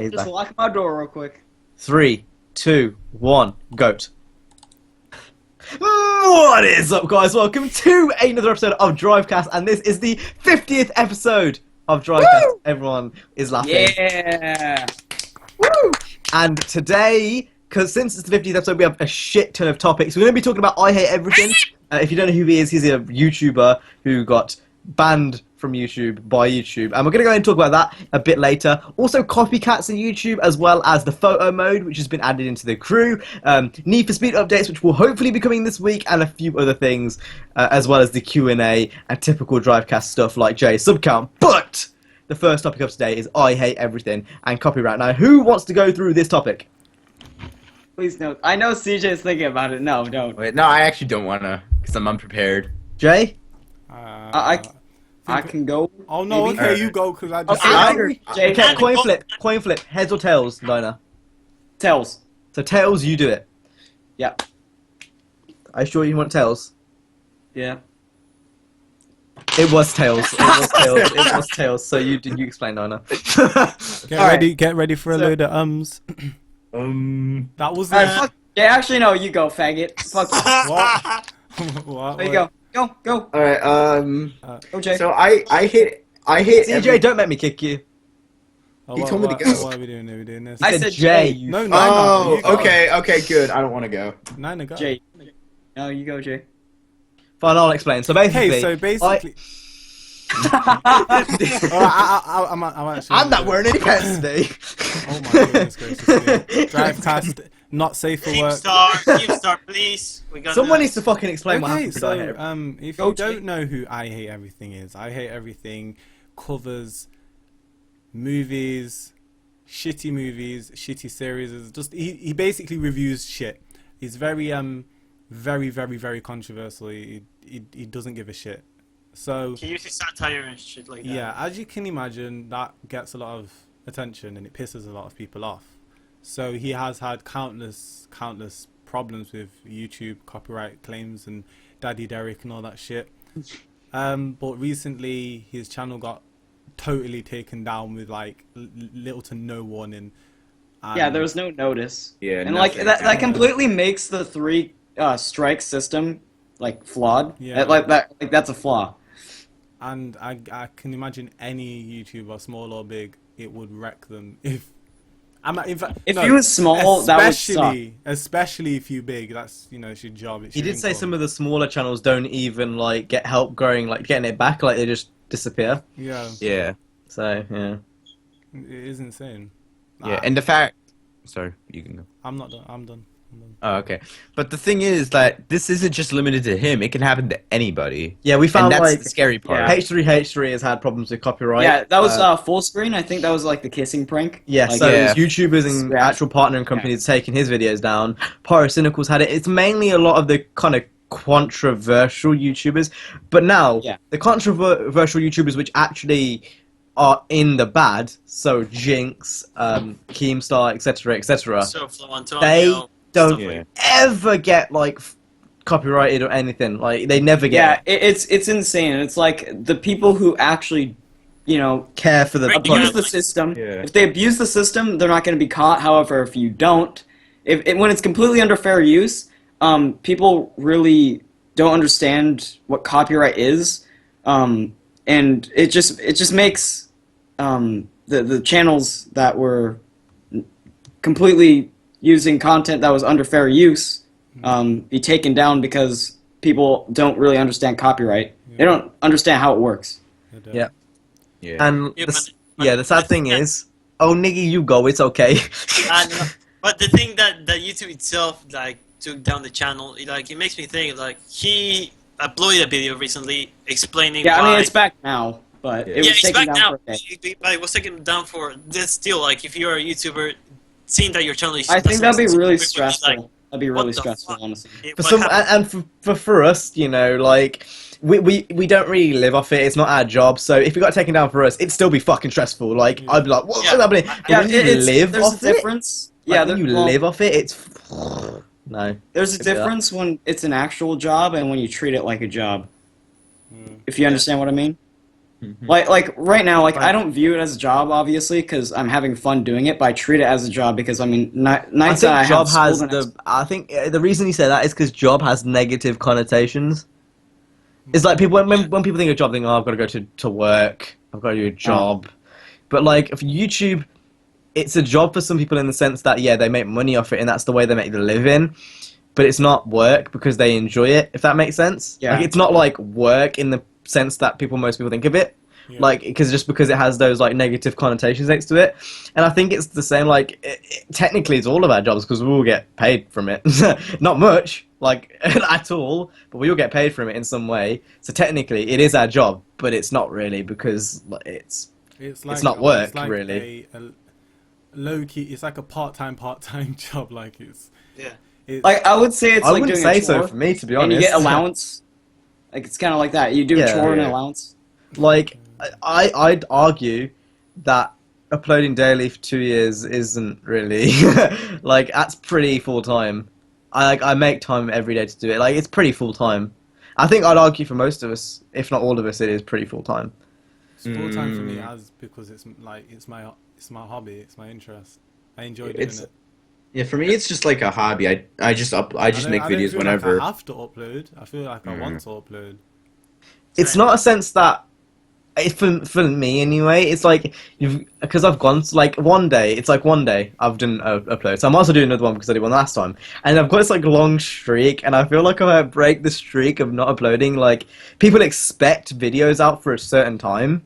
He's Just back. lock my door real quick. 3, 2, 1, goat. What is up, guys? Welcome to another episode of DRIVECAST, and this is the 50th episode of DRIVECAST. Woo! Everyone is laughing. Yeah. Woo! And today, because since it's the 50th episode, we have a shit ton of topics. We're going to be talking about I Hate Everything. If you don't know who he is, he's a YouTuber who got banned from YouTube by YouTube, and we're going to go and talk about that a bit later. Also, copycats on YouTube, as well as the photo mode, which has been added into the crew, Need for Speed updates, which will hopefully be coming this week, and a few other things, as well as the Q&A and typical Drivecast stuff like Jay Subcount. But the first topic of today is I Hate Everything and copyright. Now, who wants to go through this topic? Please no. I know CJ is thinking about it. No, don't. Wait, no, I actually don't wanna, because I'm unprepared. Jay? I can go. Oh no, maybe? okay, you go, because I just... Okay, Jay. Okay, coin flip. Heads or tails, Dina? Tails. So tails, you do it. Yeah. Are you sure you want tails? Yeah. It was tails. It was tails. It was tails. So you explain, Dina. Get ready for a load of ums. That was Alright, fuck. Jay, actually, no, you go, faggot. Fuck you. What? What? There you go. Go. Alright, Go, Jay. so I hate CJ, don't make me kick you. Oh, He what- told me to what- go. What are we doing? Are we doing this? I He said Jay. Jay. You No, Oh, you go. okay, good. I don't want to go. Nine, go. Jay. No, you go, Jay. Fine, I'll explain. So basically, Okay, so basically... I'm actually... I'm not wearing any pants today. Oh my goodness gracious. Yeah. Drivecast, not safe for work. Keemstar, please. We got Someone needs to fucking explain what Okay, happened. I Hate so Everything. if Go, you Jay. don't know who I Hate Everything is, I Hate Everything covers movies, shitty series. It's just he basically reviews shit. He's very very controversial. He doesn't give a shit. So He uses satire and shit like that. yeah, as you can imagine, that gets a lot of attention and it pisses a lot of people off. So he has had countless problems with YouTube copyright claims and Daddy Derek and all that shit. But recently his channel got totally taken down with like little to no warning. Yeah, there was no notice. Yeah, And like nothing. that completely makes the three strike system like flawed. Yeah. Like that's a flaw. And I can imagine any YouTuber, small or big, it would wreck them if. In fact, If he was small, that would suck. Especially if you big, that's it's your job. It's He your did say income. some of the smaller channels don't even like get help growing, like getting it back, like they just disappear. Yeah, Yeah, So yeah. it is insane. yeah, and the fact... Sorry, you can go. I'm not done. I'm done. Oh, okay. But the thing is that this isn't just limited to him. It can happen to anybody. Yeah, we And found that's like the scary part. Yeah. H3H3 has had problems with copyright. Yeah, that was full screen. I think that was like the kissing prank. Yeah, Like, so Yeah. YouTubers and Yeah. actual partnering companies taking his videos down. Pyrocynical's had it. It's mainly a lot of the kind of controversial YouTubers. But now, Yeah. the controversial YouTubers which actually are in the bad, so Jinx, Keemstar, etc., So Flo Antonio. they don't stuff like- ever get like copyrighted or anything. Like they never Yeah, get it's insane. It's like the people who actually, care for the Right, abuse Yeah. the system. Yeah. If they abuse the system, they're not going to be caught. However, if you don't, when it's completely under fair use, people really don't understand what copyright is, and it just makes the channels that were completely using content that was under fair use be taken down because people don't really understand copyright. They don't understand how it works. Yeah. Yeah. And Yeah, the sad thing is, oh nigga, you go, it's okay. But the thing that YouTube itself like took down the channel, it makes me think like he uploaded a video recently explaining. Yeah, I why... mean it's back now, but it was it's taken back down now. for a day. But it was taken down for this. Still, like if you're a YouTuber, seeing that your channel is. I think that'd be really like, stressful. That'd be really what the stressful, fuck? honestly. For what some happened? and for us, like we don't really live off it. It's not our job. So if it got taken down for us, it'd still be fucking stressful. Like I'd be like, what's Yeah. happening? But Yeah, when you there's live a off it, difference. like, Yeah, when you well, live off it, it's no. there's a Could be that. difference when it's an actual job and when you treat it like a job. If you understand what I mean. Like right now, like I don't view it as a job, obviously, because I'm having fun doing it. But I treat it as a job because I mean, I nights think that I job have school has the next. the. I think the reason you say that is because job has negative connotations. It's like people when people think of job, they think, oh, I've got to go to work, I've got to do a job. But like for YouTube, it's a job for some people in the sense that yeah, they make money off it, and that's the way they make their living. But it's not work because they enjoy it. If that makes sense. Yeah. Like it's not like work in the sense that most people think of it. Yeah. Like because it has those like negative connotations next to it, and I think it's the same. Like technically, it's all of our jobs because we all get paid from it. Not much, like at all, but we all get paid from it in some way. So technically, it is our job, but it's not really because it's not work it's like really. a low key. It's like a part-time job. Like it's Like I would say it's I like wouldn't doing say a chore, so for me, to be and honest. you get allowance. Like it's kind of like that. You do a Yeah, chore and yeah. an allowance. Like I'd argue that uploading daily for 2 years isn't really like that's pretty full time. I make time every day to do it. Like it's pretty full time. I think I'd argue for most of us, if not all of us, it is pretty full time. full time for me as because it's my hobby. It's my interest. I enjoy doing it. Yeah, for me, it's just like a hobby. I just make I don't videos feel whenever. Like I have to upload. I feel like I want to upload. It's not a sense that for me anyway. It's like because I've gone to, like one day. It's like one day I've done a upload, so I'm also doing another one because I did one last time, and I've got this like long streak, and I feel like if I break the streak of not uploading, like people expect videos out for a certain time,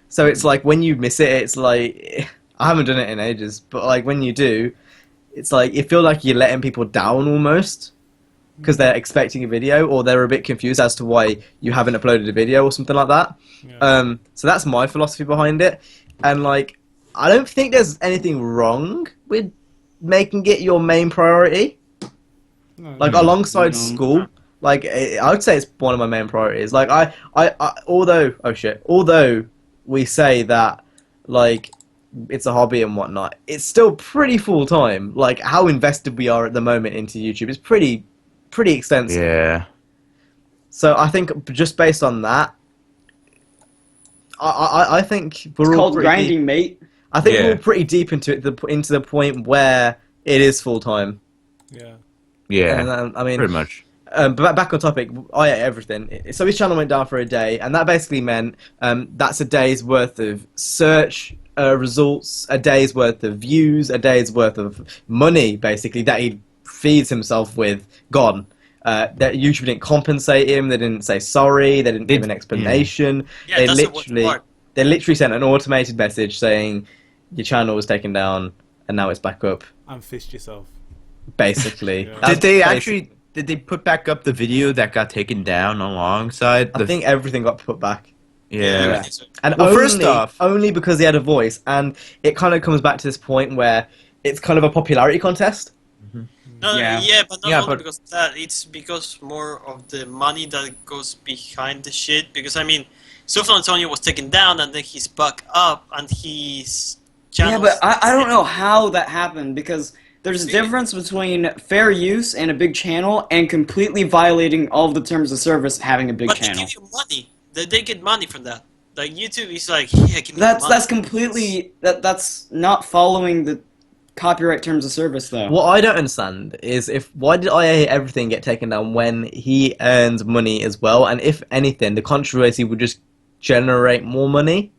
so it's like when you miss it, it's like I haven't done it in ages, but like when you do, it's like you feel like you're letting people down almost. Because they're expecting a video, or they're a bit confused as to why you haven't uploaded a video or something like that. Yeah. So that's my philosophy behind it, and like I don't think there's anything wrong with making it your main priority. No, Like no. alongside No. school, like I would say it's one of my main priorities. Like although we say that like it's a hobby and whatnot, it's still pretty full time. Like how invested we are at the moment into YouTube is pretty extensive. Yeah. So I think just based on that, I think we're It's all called pretty grinding, deep. mate. I think we're Yeah. all pretty deep into it, into the point where it is full time. Yeah. Yeah. And I mean, Pretty much. but back on topic, I ate everything. So his channel went down for a day, and that basically meant that's a day's worth of search results, a day's worth of views, a day's worth of money, basically that he feeds himself with gone. That YouTube didn't compensate him. They didn't say sorry. They didn't give an explanation. Yeah, They that's the worst part. literally sent an automated message saying your channel was taken down and now it's back up. And fished yourself. Basically, Yeah. That's Did they basi- actually? Did they put back up the video that got taken down alongside? I think everything got put back. Yeah. I think so. And Well, only, first off- only because he had a voice, and it kind of comes back to this point where it's kind of a popularity contest. No, Yeah. yeah, but not Yeah, only but- because of that. It's because more of the money that goes behind the shit. Because I mean, Sufjan Antonio was taken down, and then he's back up, and he's Yeah, but I don't know how that happened because there's a See- difference between fair use and a big channel and completely violating all of the terms of service having a big But channel. they give you money. They get money from that. Like YouTube is like, yeah, give me That's money. completely that's not following the copyright terms of service though. What I don't understand is why did I Hate Everything get taken down when he earns money as well, and if anything, the controversy would just generate more money.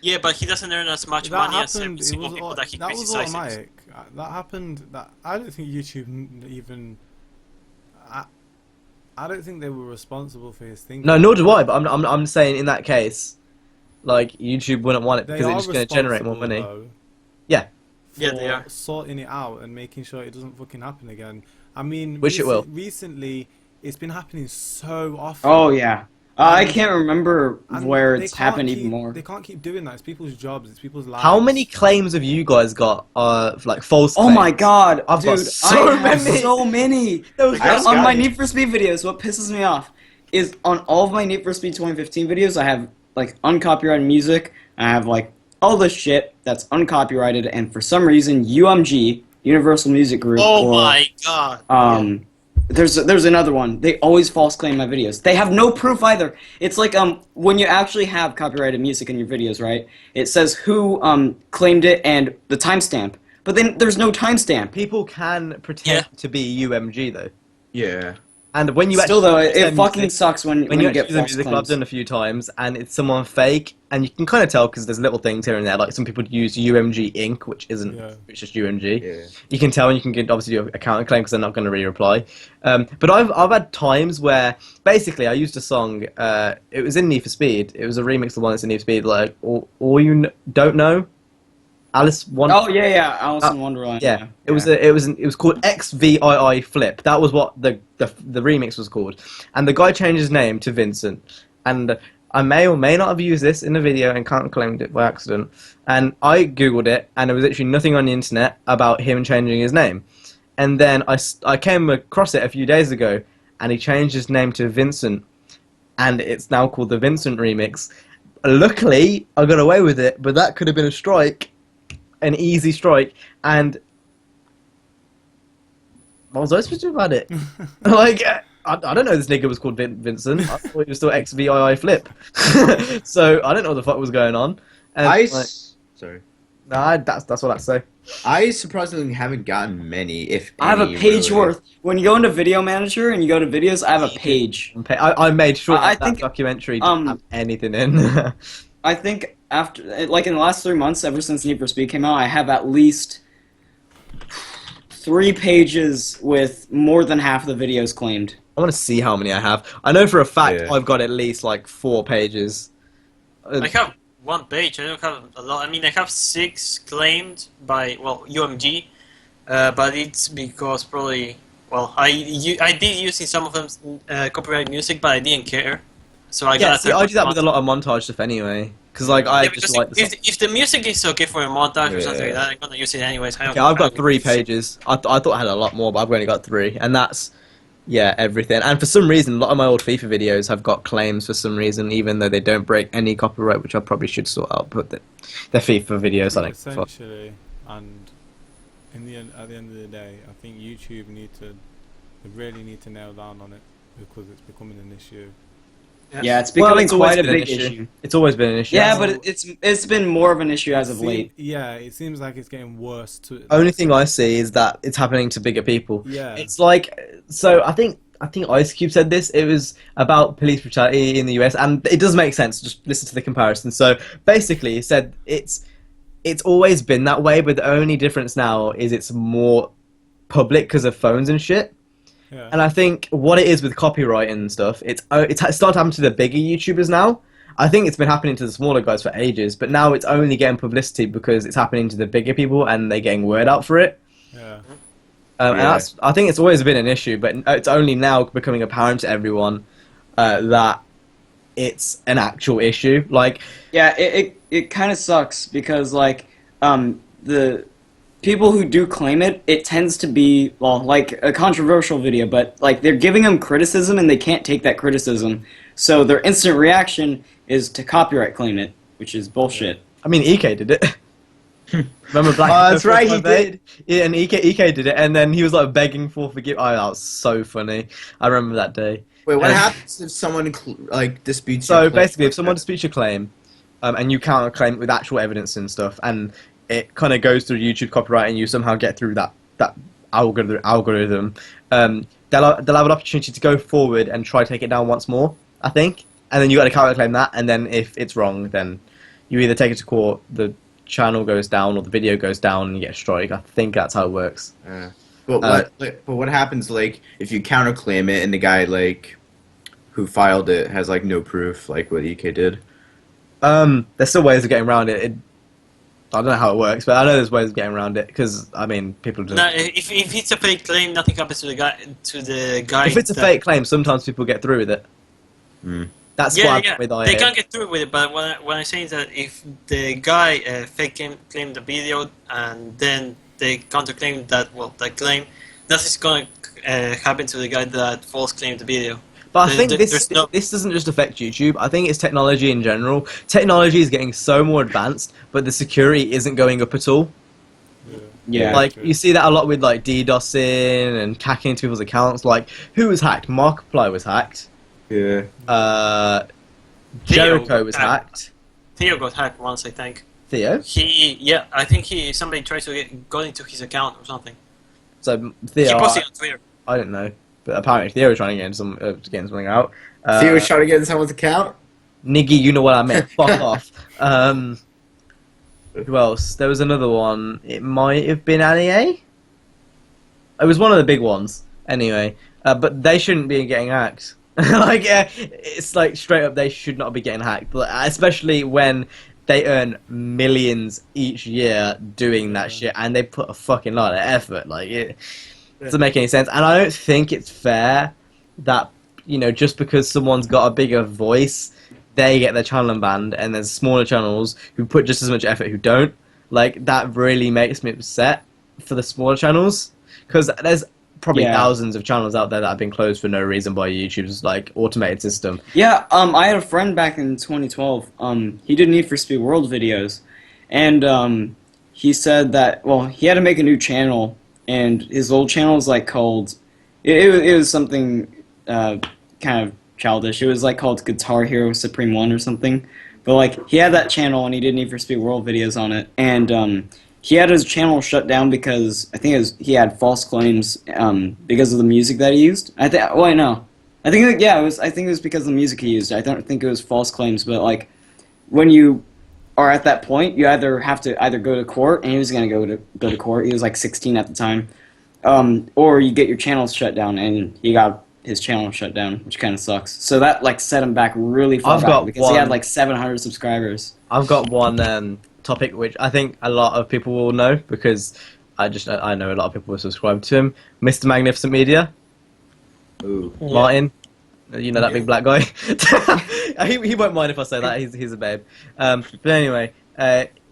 Yeah, but he doesn't earn as much That money as happened. every It single was people that he that was criticizes. automatic. That happened. That I don't think YouTube even. I don't think they were responsible for his thing. No, nor do I. But I'm saying in that case, like YouTube wouldn't want it They because it's are just going to generate more responsible, money. though, Yeah. Yeah, for they are. sorting it out and making sure it doesn't fucking happen again. I mean, Which it will. Recently, it's been happening so often. Oh yeah. I And- can't remember and where they it's can't happened keep- even more. They can't keep doing that. It's people's jobs. It's people's lives. How many claims have you guys got? Like false. Oh claims? my god, I've got dude! so I have many. so many. Those guys On got my it. Need for Speed videos, what pisses me off is on all of my Need for Speed 2015 videos, I have like uncopyrighted music. I have like all this shit that's uncopyrighted, and for some reason, UMG, Universal Music Group, Oh or my god. there's another one. They always false claim my videos. They have no proof either. It's like when you actually have copyrighted music in your videos, right? It says who claimed it and the timestamp. But then there's no timestamp. People can pretend to be UMG though. Yeah. And when you Still though, actually it fucking sucks when when you get actually use the false music, I've claims. done a few times, and it's someone fake, and you can kind of tell because there's little things here and there. Like some people use UMG Inc, which isn't, it's just UMG. Yeah. You can tell, and you can get, obviously do a counter claim because they're not going to re-reply. But I've had times where basically I used a song. It was in Need for Speed. It was a remix of the one that's in Need for Speed, like all you don't know. Alice Wonderland. Oh yeah, Alice in Wonderland. Yeah, it was called XVII Flip. That was what the remix was called, and the guy changed his name to Vincent. And I may or may not have used this in a video and can't claim it by accident. And I googled it, and there was literally nothing on the internet about him changing his name. And then I came across it a few days ago, and he changed his name to Vincent, and it's now called the Vincent remix. Luckily, I got away with it, but that could have been a strike. An easy strike, and what was I supposed to do about it? Like, I don't know this nigga was called Vincent. I thought he was still XVII Flip. So I don't know what the fuck was going on. And, sorry. Nah, that's what I say. I surprisingly haven't gotten many, if I have a any, page really. worth. When you go into Video Manager and you go to videos, I have a page. I made sure I that think, documentary didn't have anything in. I think after, like in the last 3 months, ever since Need for Speed came out, I have at least 3 pages with more than half of the videos claimed. I want to see how many I have. I know for a fact Yeah. I've got at least like 4 pages. I have 1 page. I don't have a lot. I mean, I have 6 claimed by UMG, but it's because probably I did use in some of them copyright music, but I didn't care. So I got. See, I do that with a lot of montage stuff anyway, because like I just like the song. if the music is okay for a montage or something like Yeah. that, I'm gonna use it anyways. Okay, I've got 3 pages. I thought I had a lot more, but I've only got 3, and that's everything. And for some reason, a lot of my old FIFA videos have got claims for some reason, even though they don't break any copyright, which I probably should sort out. But they're FIFA videos, I think. Fuck. Essentially, and in the end, at the end of the day, I think YouTube they really need to nail down on it because it's becoming an issue. Yeah, it's becoming it's always quite a been an big issue. It's always been an issue. Yeah, but it's been more of an issue as of late. Yeah, it seems like it's getting worse. Only thing I see is that it's happening to bigger people. Yeah. It's like, so I think Ice Cube said this. It was about police brutality in the US, and it does make sense. Just listen to the comparison. So basically, he said it's always been that way, but the only difference now is it's more public because of phones and shit. Yeah. And I think what it is with copyright and stuff, it's started to happen to the bigger YouTubers now. I think it's been happening to the smaller guys for ages, but now it's only getting publicity because it's happening to the bigger people and they're getting word out for it. Yeah. And I think it's always been an issue, but it's only now becoming apparent to everyone that it's an actual issue. Like, Yeah, it kind of sucks because like the people who do claim it, it tends to be like a controversial video, but like they're giving them criticism and they can't take that criticism, so their instant reaction is to copyright claim it, which is bullshit. I mean, EK did it. Remember Black? Oh, that's right, he did. Yeah, and EK did it, and then he was like begging for forgiveness. Oh, that was so funny. I remember that day. Wait, what And- happens if someone like disputes? So your claim? basically, if someone disputes your claim, and you counter claim with actual evidence and stuff, and it kind of goes through YouTube copyright, and you somehow get through that algorithm, they'll have an opportunity to go forward and try to take it down once more, I think, and then you got to counter claim that, and then if it's wrong, then you either take it to court, the channel goes down, or the video goes down, and you get a strike. I think that's how it works. But what happens like if you counterclaim it and the guy like who filed it has like no proof, like what EK did? There's still ways of getting around it. I don't know how it works, but I know there's ways of getting around it because I mean, people just. No, if it's a fake claim, nothing happens to the guy. If it's a fake claim, sometimes people get through with it. That's what happened with they IA. can't get through with it. But when I say that if the guy fake claimed the video and then they counterclaim that that claim, nothing's gonna happen to the guy that false claimed the video. But I think there's this doesn't just affect YouTube. I think it's technology in general. Technology is getting so more advanced, but the security isn't going up at all. Yeah. Yeah. Like, you see that a lot with, like, DDoSing and hacking into people's accounts. Like, who was hacked? Markiplier was hacked. Yeah. Jericho was hacked. Theo got hacked once, I think. Theo? I think somebody tried to got into his account or something. So, He Theo, posted on Twitter. I don't know. But apparently Theo was trying to get something out. See, he was trying to get in someone's account. Niggy, you know what I meant. Fuck off. Who else? There was another one. It might have been NEA? It was one of the big ones. Anyway. But they shouldn't be getting hacked. Like, it's like straight up, they should not be getting hacked. Especially when they earn millions each year doing that shit, and they put a fucking lot of effort. Like, it doesn't make any sense. And I don't think it's fair that, you know, just because someone's got a bigger voice, they get their channel banned, and there's smaller channels who put just as much effort who don't. Like, that really makes me upset for the smaller channels, because there's probably thousands of channels out there that have been closed for no reason by YouTube's, like, automated system. Yeah, I had a friend back in 2012. He did Need for Speed World videos, and he said that, well, he had to make a new channel, and his old channel was like called, it was something kind of childish. It was like called Guitar Hero Supreme 1 or something. But like, he had that channel and he did Need for Speed World videos on it, and he had his channel shut down because I think he had false claims because of the music that he used. I think I think it was because of the music he used. I don't think it was false claims, but like, when you are at that point, you either have to go to court, and he was going to go to court. He was like 16 at the time, or you get your channel shut down, and he got his channel shut down, which kind of sucks. So that like set him back really far because he had like 700 subscribers. I've got one topic which I think a lot of people will know, because I know a lot of people will subscribe to him. Mr. Magnificent Media. Ooh. Martin. You know that big black guy? he won't mind if I say that. He's a babe. But anyway,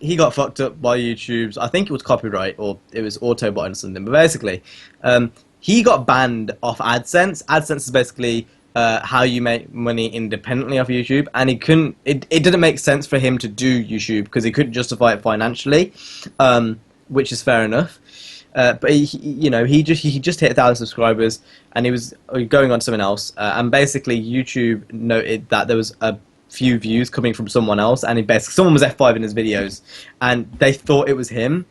he got fucked up by YouTube's, I think it was copyright, or it was auto-bot or something. But basically, he got banned off AdSense. AdSense is basically how you make money independently off YouTube, and it didn't make sense for him to do YouTube because he couldn't justify it financially, which is fair enough. But he just hit 1,000 subscribers, and he was going on something else, and basically YouTube noted that there was a few views coming from someone else, and someone was F5 in his videos, and they thought it was him,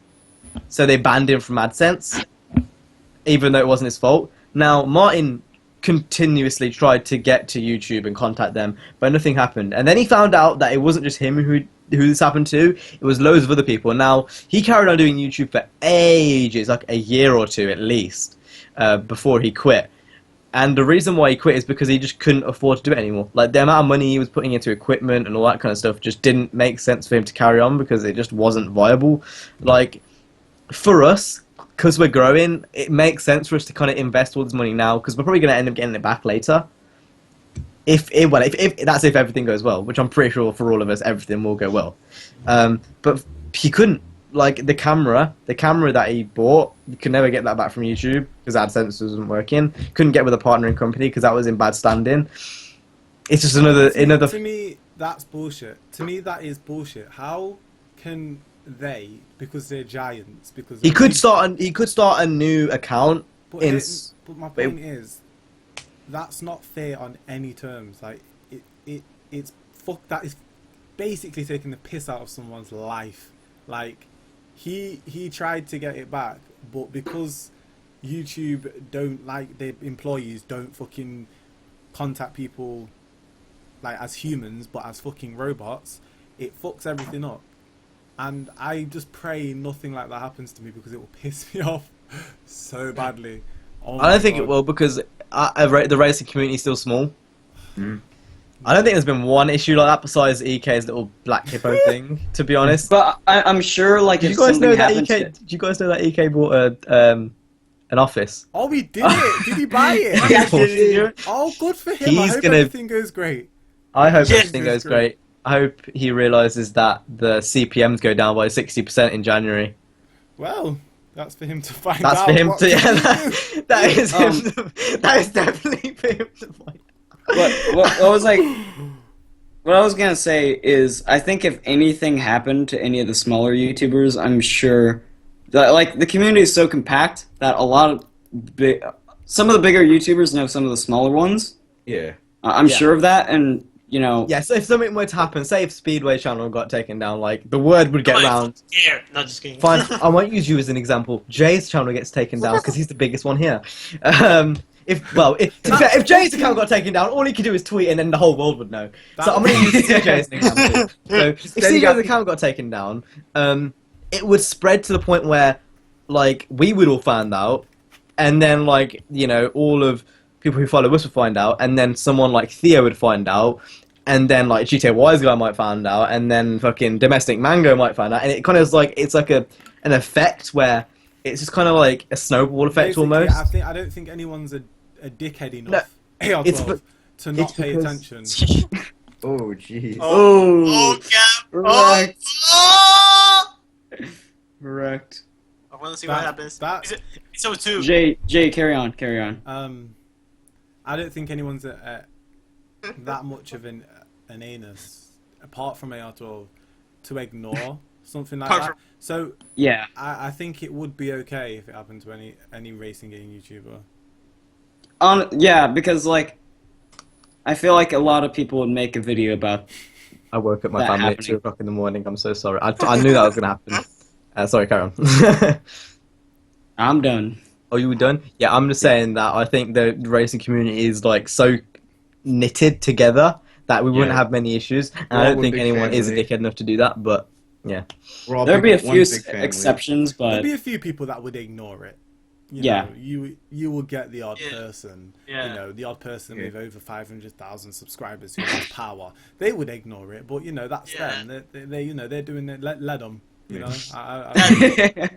so they banned him from AdSense, even though it wasn't his fault. Now, Martin continuously tried to get to YouTube and contact them, but nothing happened. And then he found out that it wasn't just him who this happened to, it was loads of other people. Now, he carried on doing YouTube for ages, like a year or two at least, before he quit. And the reason why he quit is because he just couldn't afford to do it anymore. Like, the amount of money he was putting into equipment and all that kind of stuff just didn't make sense for him to carry on, because it just wasn't viable. Like, for us, because we're growing, it makes sense for us to kind of invest all this money now, because we're probably going to end up getting it back later. If everything goes well, which I'm pretty sure for all of us, everything will go well. But he couldn't. Like, the camera that he bought, you could never get that back from YouTube because AdSense wasn't working. Couldn't get with a partnering company because that was in bad standing. It's just another. To me, that's bullshit. To me, that is bullshit. How can they, because they're giants, because he could start a new account. But my point is, that's not fair on any terms. Like, it's that is basically taking the piss out of someone's life. Like, he tried to get it back, but because YouTube don't, like, their employees don't fucking contact people like as humans but as fucking robots, it fucks everything up. And I just pray nothing like that happens to me, because it will piss me off so badly. I don't think it will, because the racing community is still small. Mm. I don't think there's been one issue like that besides EK's little black hippo thing, to be honest. But I'm sure, like, Did if you guys know something that happens EK? Did you guys know that EK bought an office? Oh, we did it! Did he buy it? Yeah, did he do it? Oh, good for him. I hope everything goes great. I hope Yes, everything goes great. I hope he realizes that the CPMs go down by 60% in January. Well, that's for him to find That's out. for him what to. to Yeah, do. that is him. That is definitely for him to find out. What I was gonna say is, I think if anything happened to any of the smaller YouTubers, I'm sure Like the community is so compact that a lot of some of the bigger YouTubers know some of the smaller ones. Yeah. I'm Yeah. sure of that, and you know. Yeah, so if something were to happen, say if Speedway channel got taken down, like the word would get Come on, round. Here, not just kidding. Fine, I won't use you as an example. Jay's channel gets taken down because he's the biggest one here. If Jay's account got taken down, all he could do is tweet, and then the whole world would know. So I'm going to use CJ as an example. So if CJ's account got taken down, it would spread to the point where, like, we would all find out, and then, like, you know, all of people who follow us would find out, and then someone like Theo would find out, and then like GTA Wise Guy might find out, and then fucking Domestic Mango might find out, and it kind of is like it's like an effect where it's just kind of like a snowball effect Basically, almost. I don't think anyone's a dickhead enough it's to not it's pay because- attention. Oh, jeez. Oh, God. Oh! correct. I want to see That- what happens. that- It's over 2. Jay, carry on. I don't think anyone's that much of an anus, apart from AR12, to ignore something like that. So Yeah. I think it would be okay if it happened to any racing game YouTuber. Yeah, because like, I feel like a lot of people would make a video about. I woke up my that family at happening. 2 o'clock in the morning. I'm so sorry. I knew that was gonna happen. Sorry, carry on. I'm done. Oh, you were done? Yeah, I'm just saying that I think the racing community is like so knitted together that we wouldn't Yeah. have many issues. And We're I all don't one think big anyone is a family. dickhead enough to do that. But yeah, We're all There'd be a one few big family. exceptions, There'd but be a few people that would ignore it. You Yeah. know, you will get the odd Yeah. person. Yeah. You know, the odd person Yeah. with over 500,000 subscribers who has power. They would ignore it, but you know that's Yeah. them. They you know they're doing it. Let them. You know. yeah,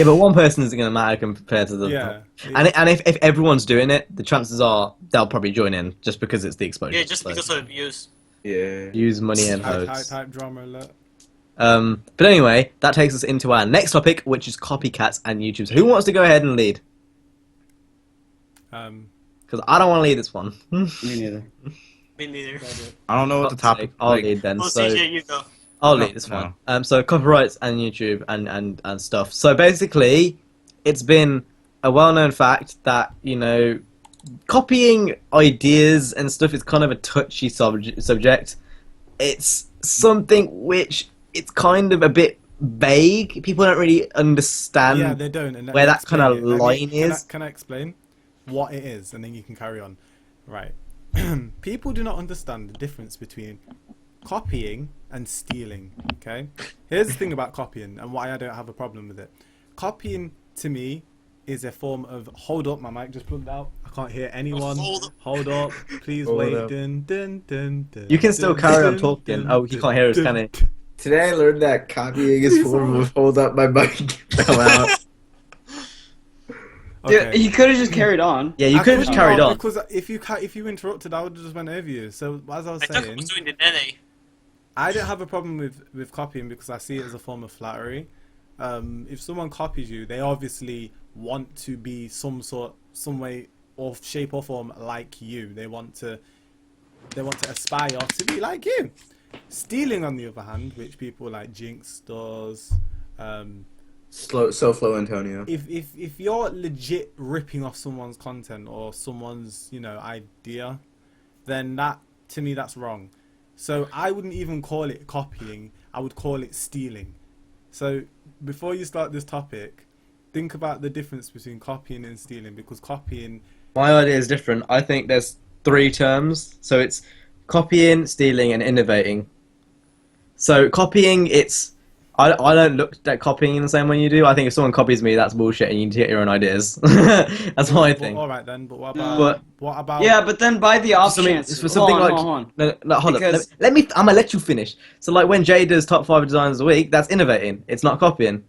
but one person isn't gonna matter compared to the. Yeah. And if everyone's doing it, the chances are they'll probably join in just because it's the exposure. Yeah, just So, because of views. Yeah. use money and type hoes. drama alert. But anyway, that takes us into our next topic, which is copycats and YouTube. So who wants to go ahead and lead? Because I don't want to lead this one. me neither. Me neither. I don't know what the topic. I'll like, lead then. Well, So CJ, you go. I'll No, lead this no. one. So copyrights and YouTube and stuff. So basically, it's been a well-known fact that, you know, copying ideas and stuff is kind of a touchy subject. It's something which it's kind of a bit vague. People don't really understand Yeah, they don't. And let where me that kind of explain it. line Can I- is. Can I explain what it is, and then you can carry on? Right. People do not understand the difference between copying and stealing. Okay. Here's the thing about copying and why I don't have a problem with it. Copying to me is a form of hold up. My mic just plugged out. I can't hear anyone. Hold up. Please Hold wait. up. Dun, dun, dun, dun, You can still dun, carry on dun, talking. dun, Oh, he can't hear us, can he? Today I learned that copying is form of hold up my mic. Come out. Yeah, he could have just carried on. Yeah, you I could have just couldn't carried on. because if you interrupted, I would have just went over you. So as I was I thought I saying, was doing the NA. I don't have a problem with copying because I see it as a form of flattery. If someone copies you, they obviously want to be some way or shape or form like you. They want to aspire to be like you. Stealing, on the other hand, which people like Jinx does, Slow Antonio. if you're legit ripping off someone's content or someone's idea, then that to me that's wrong. So I wouldn't even call it copying. I would call it stealing. So before you start this topic, think about the difference between copying and stealing, because copying. My idea is different. I think there's 3 terms. So it's copying, stealing, and innovating. So copying, I don't look at copying in the same way you do. I think if someone copies me, that's bullshit, and you need to get your own ideas. That's what I think. All right then, but what about? Yeah, but then by the off Something- chance, for something hold on, like hold on. no, hold on. Because- Let me. I'm gonna let you finish. So like when Jay does top 5 designs a week, that's innovating. It's not copying.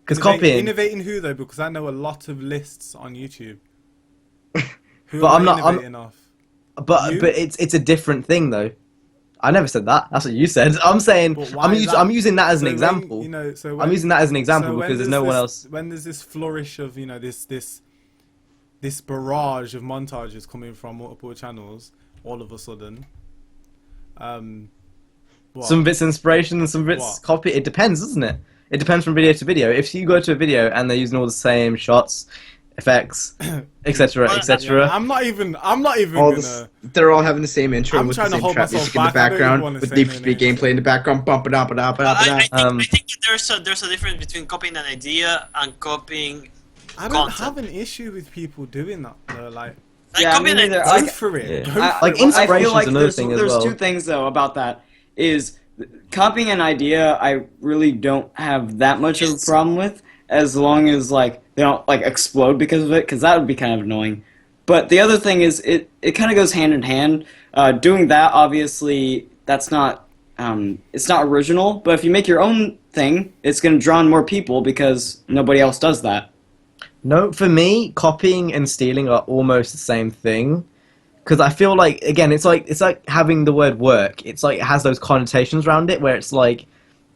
Because copying. Innovating who though? Because I know a lot of lists on YouTube. Who But am I'm not- I'm- innovating off. But You? it's a different thing though. I never said that. That's what you said. I'm saying But why is that? I'm using that as an So when, example. I'm using that as an example so when because there's no this, one else. When there's this flourish of this barrage of montages coming from multiple channels, all of a sudden, what? Some bits inspiration and some bits What? copy. It depends, doesn't it? It depends from video to video. If you go to a video and they're using all the same shots, effects, etc., etc. I'm not even All gonna. they're all having the same intro I'm with trying the to same hold trap myself music in the back. I don't even background, wanna with say the no free names. gameplay in the background, bumping up and up and up and I up. think, I think that there's a difference between copying an idea and copying I don't content. have an issue with people doing that. Though. Like, Yeah, me copying an neither. idea- go for it. Yeah. Go I, for Like, it. inspiration- I feel like another there's, thing as there's well. two things though about that. Is copying an idea I really don't have that much of a problem with, as long as like they don't like explode because of it, because that would be kind of annoying. But the other thing is it kind of goes hand in hand. Doing that, obviously, that's not it's not original. But if you make your own thing, it's going to draw in more people because nobody else does that. No, for me, copying and stealing are almost the same thing. Because I feel like, again, it's like having the word work. It's like it has those connotations around it, where it's like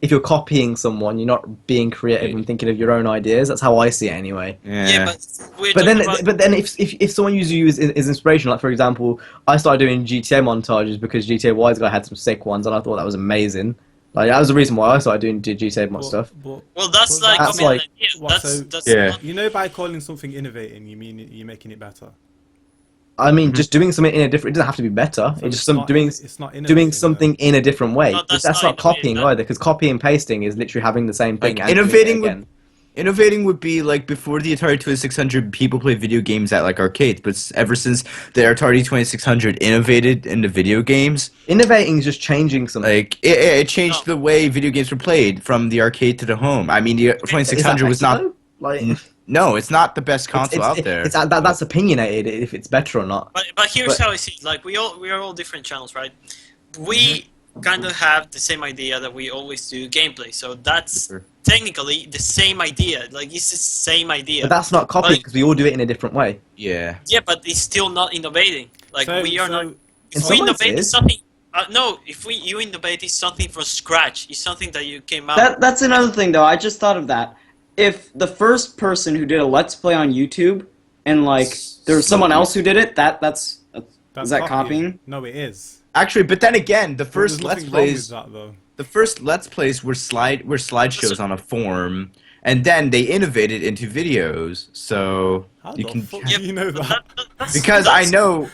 if you're copying someone, you're not being creative and thinking of your own ideas. That's how I see it, anyway. Yeah, but we're But talking about, then, if someone uses you as inspiration, like for example, I started doing GTA montages because GTA Wise Guy had some sick ones, and I thought that was amazing. Like that was the reason why I started doing GTA mod stuff. But, well, that's but like that's copying like- an idea. What, That's so- that's Yeah. not- you know, by calling something innovating, you mean you're making it better. I mean, just doing something in a different. It doesn't have to be better. So It's just it's not doing innovating, something in a different way. No, that's that's not not copying innovating. either, because copy and pasting is literally having the same thing. Like, and doing it innovating would- again. Innovating would be like before the Atari 2600, people played video games at like arcades, but ever since the Atari 2600 innovated into video games, Innovating is just changing something. like it changed the way video games were played from the arcade to the home. I mean, the Is that 2600 was better, not. though? Like. No, it's not the best console out there. That's opinionated if it's better or not. But here's But- how I see it. Like we are all different channels, right? We kind of have the same idea that we always do gameplay. So that's Sure. technically the same idea. Like it's the same idea. But that's not copying Like- because we all do it in a different way. Yeah. Yeah, but it's still not innovating. Like So- we are so- not. In If some we ways innovate it is. something, no. If you innovate is something from scratch. It's something that you came out. That's another thing though. I just thought of that. If the first person who did a Let's Play on YouTube and like there was someone else who did it, that's is that copying? No, it is. Actually, but then again, the There's first Let's nothing wrong with Plays, that, though. the first Let's Plays were slideshows on a forum, and then they innovated into videos. So How you the can fuck Yeah, do you know but that? because I that's- know,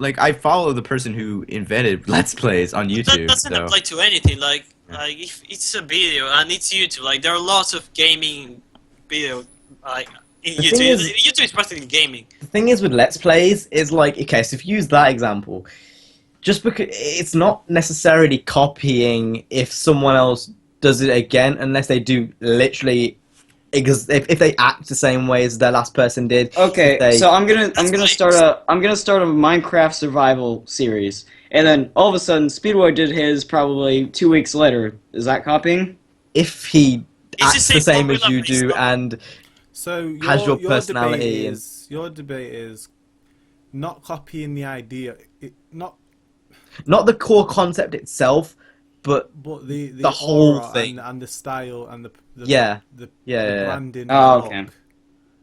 I follow the person who invented Let's Plays on That YouTube. doesn't So apply to anything. Like if it's a video and it's YouTube, like there are lots of gaming video like in The YouTube. thing is- YouTube is practically gaming. The thing is with Let's Plays is like, okay, so if you use that example, just because it's not necessarily copying if someone else does it again, unless they do literally, if they act the same way as the last person did. Okay, if they- so I'm gonna That's start a Minecraft survival series, and then all of a sudden Speedboy did his probably 2 weeks later. Is that copying? if he It's acts the the same same as formula, you but it's do, not- and So has your personality Debate and- your debate is not copying the idea, not not the core concept itself, but but the whole aura thing. and the style and the Yeah. the Yeah. branding. Oh, and okay. look.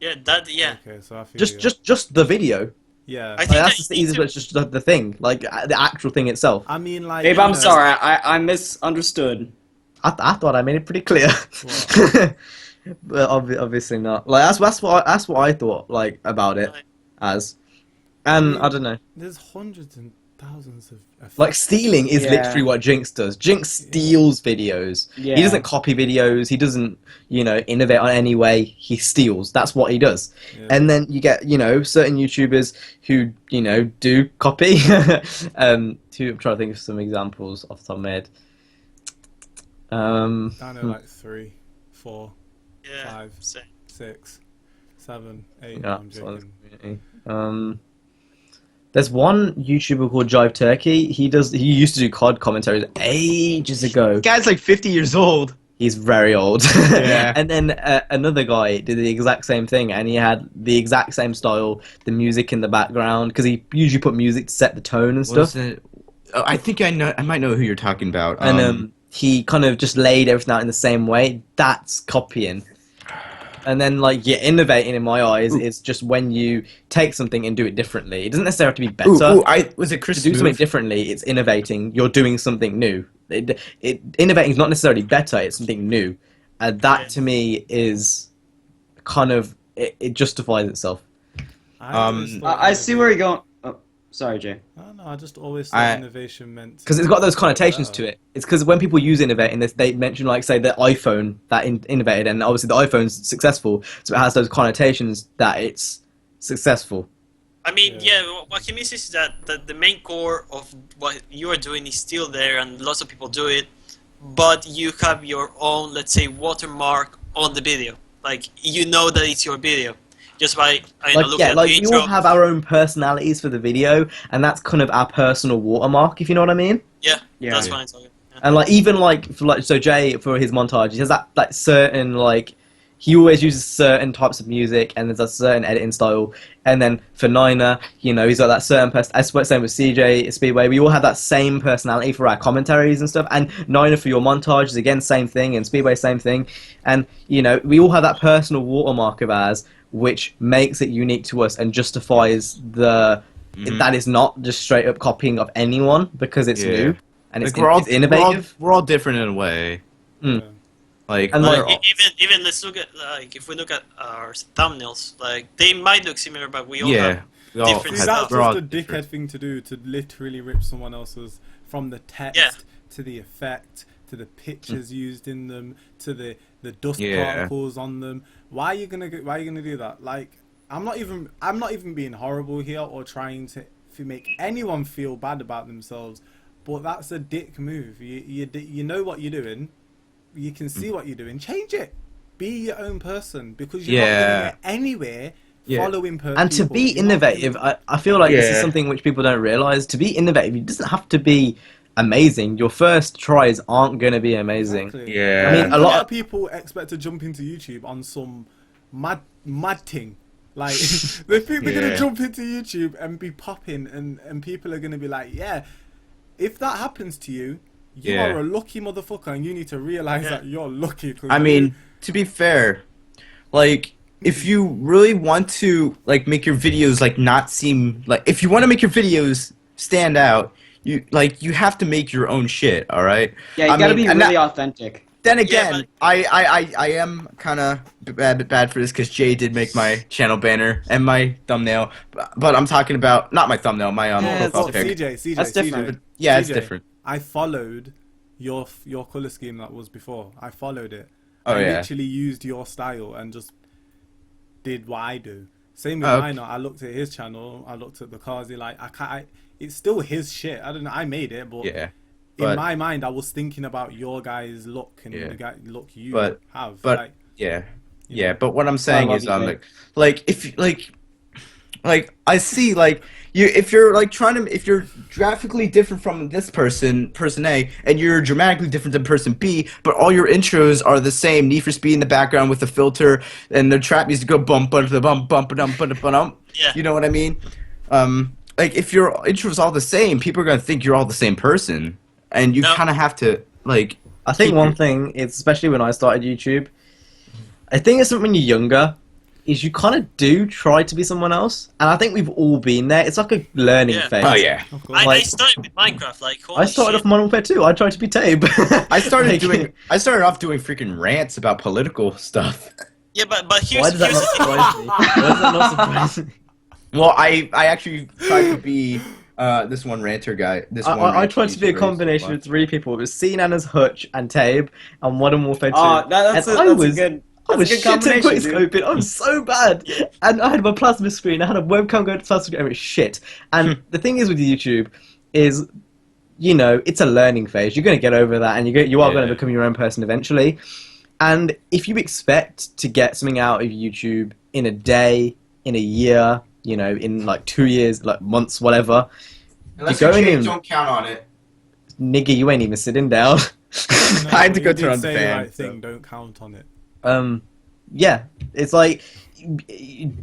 Yeah, yeah. Okay, so I feel just the video. yeah. I Like, think that's that just the you need easiest, to- but it's just the thing, like the actual thing itself. I mean, like, Babe, you I'm know, sorry. I misunderstood. I thought I made it pretty clear. What? But obviously not. Like that's what I thought like about it as, and I don't know. There's hundreds and thousands of effects. Like stealing is Yeah. literally what Jinx does. Jinx steals videos. Yeah. He doesn't copy videos. He doesn't innovate on any way. He steals. That's what he does. Yeah. And then you get certain YouTubers who do copy. I'm trying to think of some examples off the top of my head. I know, like 3, 4, Yeah. 5, same. 6, 7, 8. Yeah, I'm so that's joking. community. There's one YouTuber called Jive Turkey. He used to do COD commentaries ages ago. the guy's like 50 years old. He's very old. Yeah. And then another guy did the exact same thing, and he had the exact same style, the music in the background, because he usually put music to set the tone and stuff. I think I might know who you're talking about. And he kind of just laid everything out in the same way. That's copying. And then, innovating in my eyes is just when you take something and do it differently. It doesn't necessarily have to be better. was it Chris To do something Smooth? differently, it's innovating. You're doing something new. Innovating is not necessarily better. It's something new. That to me is kind of it justifies itself. I see where you're going. Oh, sorry, Jay. I don't know. I just always thought innovation meant Because it's got those connotations to it. It's because when people use innovate in this, they mention like say the iPhone that innovated, and obviously the iPhone's successful, so it has those connotations that it's successful. I mean, what he misses is that the main core of what you are doing is still there, and lots of people do it, but you have your own, let's say, watermark on the video. Like, you know that it's your video. Just by looking at the we intro. all have our own personalities for the video, and that's kind of our personal watermark, if you know what I mean. Yeah, that's fine. Yeah. And like even so Jay for his montage, he has that like certain like he always uses certain types of music, and there's a certain editing style. And then for Niner, you know, he's got that certain same with CJ Speedway. We all have that same personality for our commentaries and stuff. And Niner for your montage is again same thing, and Speedway same thing. And you know, we all have that personal watermark of ours, which makes it unique to us and justifies that is not just straight up copying of anyone because it's new and it's innovative. We're all different in a way. Like, and even let's look at like if we look at our thumbnails, like they might look similar, but we all have different See, stuff. that's just a dickhead thing to do, to literally rip someone else's, from the text to the effect to the pictures used in them to the dust particles on them. Why are you gonna do that? Like, I'm not even being horrible here or trying to make anyone feel bad about themselves, but that's a dick move. You know what you're doing. You can see what you're doing. Change it. Be your own person, because you're not going to get anywhere following people. And to be innovative, I feel like this is something which people don't realise. To be innovative, it doesn't have to be amazing. Your first tries aren't going to be amazing. Exactly. Yeah. I mean, a lot of people expect to jump into YouTube on some mad thing. Like, they're going to jump into YouTube and be popping, and people are going to be like, yeah, if that happens to you, you are a lucky motherfucker, and you need to realize that you're lucky. I mean, to be fair, like, if you really want to like make your videos like not seem like, if you want to make your videos stand out, you have to make your own shit. All right. Yeah, you gotta be really authentic. Then again, I am kind of bad for this because Jay did make my channel banner and my thumbnail, but I'm talking about not my thumbnail, my profile pic. CJ, That's different. But, yeah, CJ, it's different. I followed your color scheme that was before. I followed it. Oh, I yeah. literally used your style and just did what I do. Same with mine. I looked at his channel. I looked at the cars. It's still his shit. I don't know. I made it, but in my mind, I was thinking about your guys' look and the guy look you have. But But what I'm saying is, like if I see like. If you're graphically different from this person A, and you're dramatically different than person B, but all your intros are the same, Need for Speed in the background with the filter, and the trap music go bump, bump, bump, bump, bump, bump, bump. You know what I mean? Like if your intro's all the same, people are gonna think you're all the same person, and you kind of have to like. I think one thing is, especially when I started YouTube, I think it's something when you're younger, is you kind of do try to be someone else, and I think we've all been there. It's like a learning phase. Oh yeah. I started with Minecraft. Like, I started off Modern Warfare 2. I tried to be Tabe. I started off doing freaking rants about political stuff. Yeah, but here's Why does that not surprise me? Why does that not surprise me? Well, I actually tried to be this one ranter guy. I tried to be a combination of three people. It was Cnana's Hutch and Tabe and Modern Warfare 2. That's a good. I was shit at combination, quickscoping. I was so bad, and I had my plasma screen. I had a webcam going to plasma screen. It was shit. And the thing is with YouTube, is it's a learning phase. You're going to get over that, and you are going to become your own person eventually. And if you expect to get something out of YouTube in a day, in a year, in like 2 years, like months, whatever, unless you're going in. Don't count on it. Nigga, you ain't even sitting down. I had to go turn on the fan. The right thing, don't count on it. It's like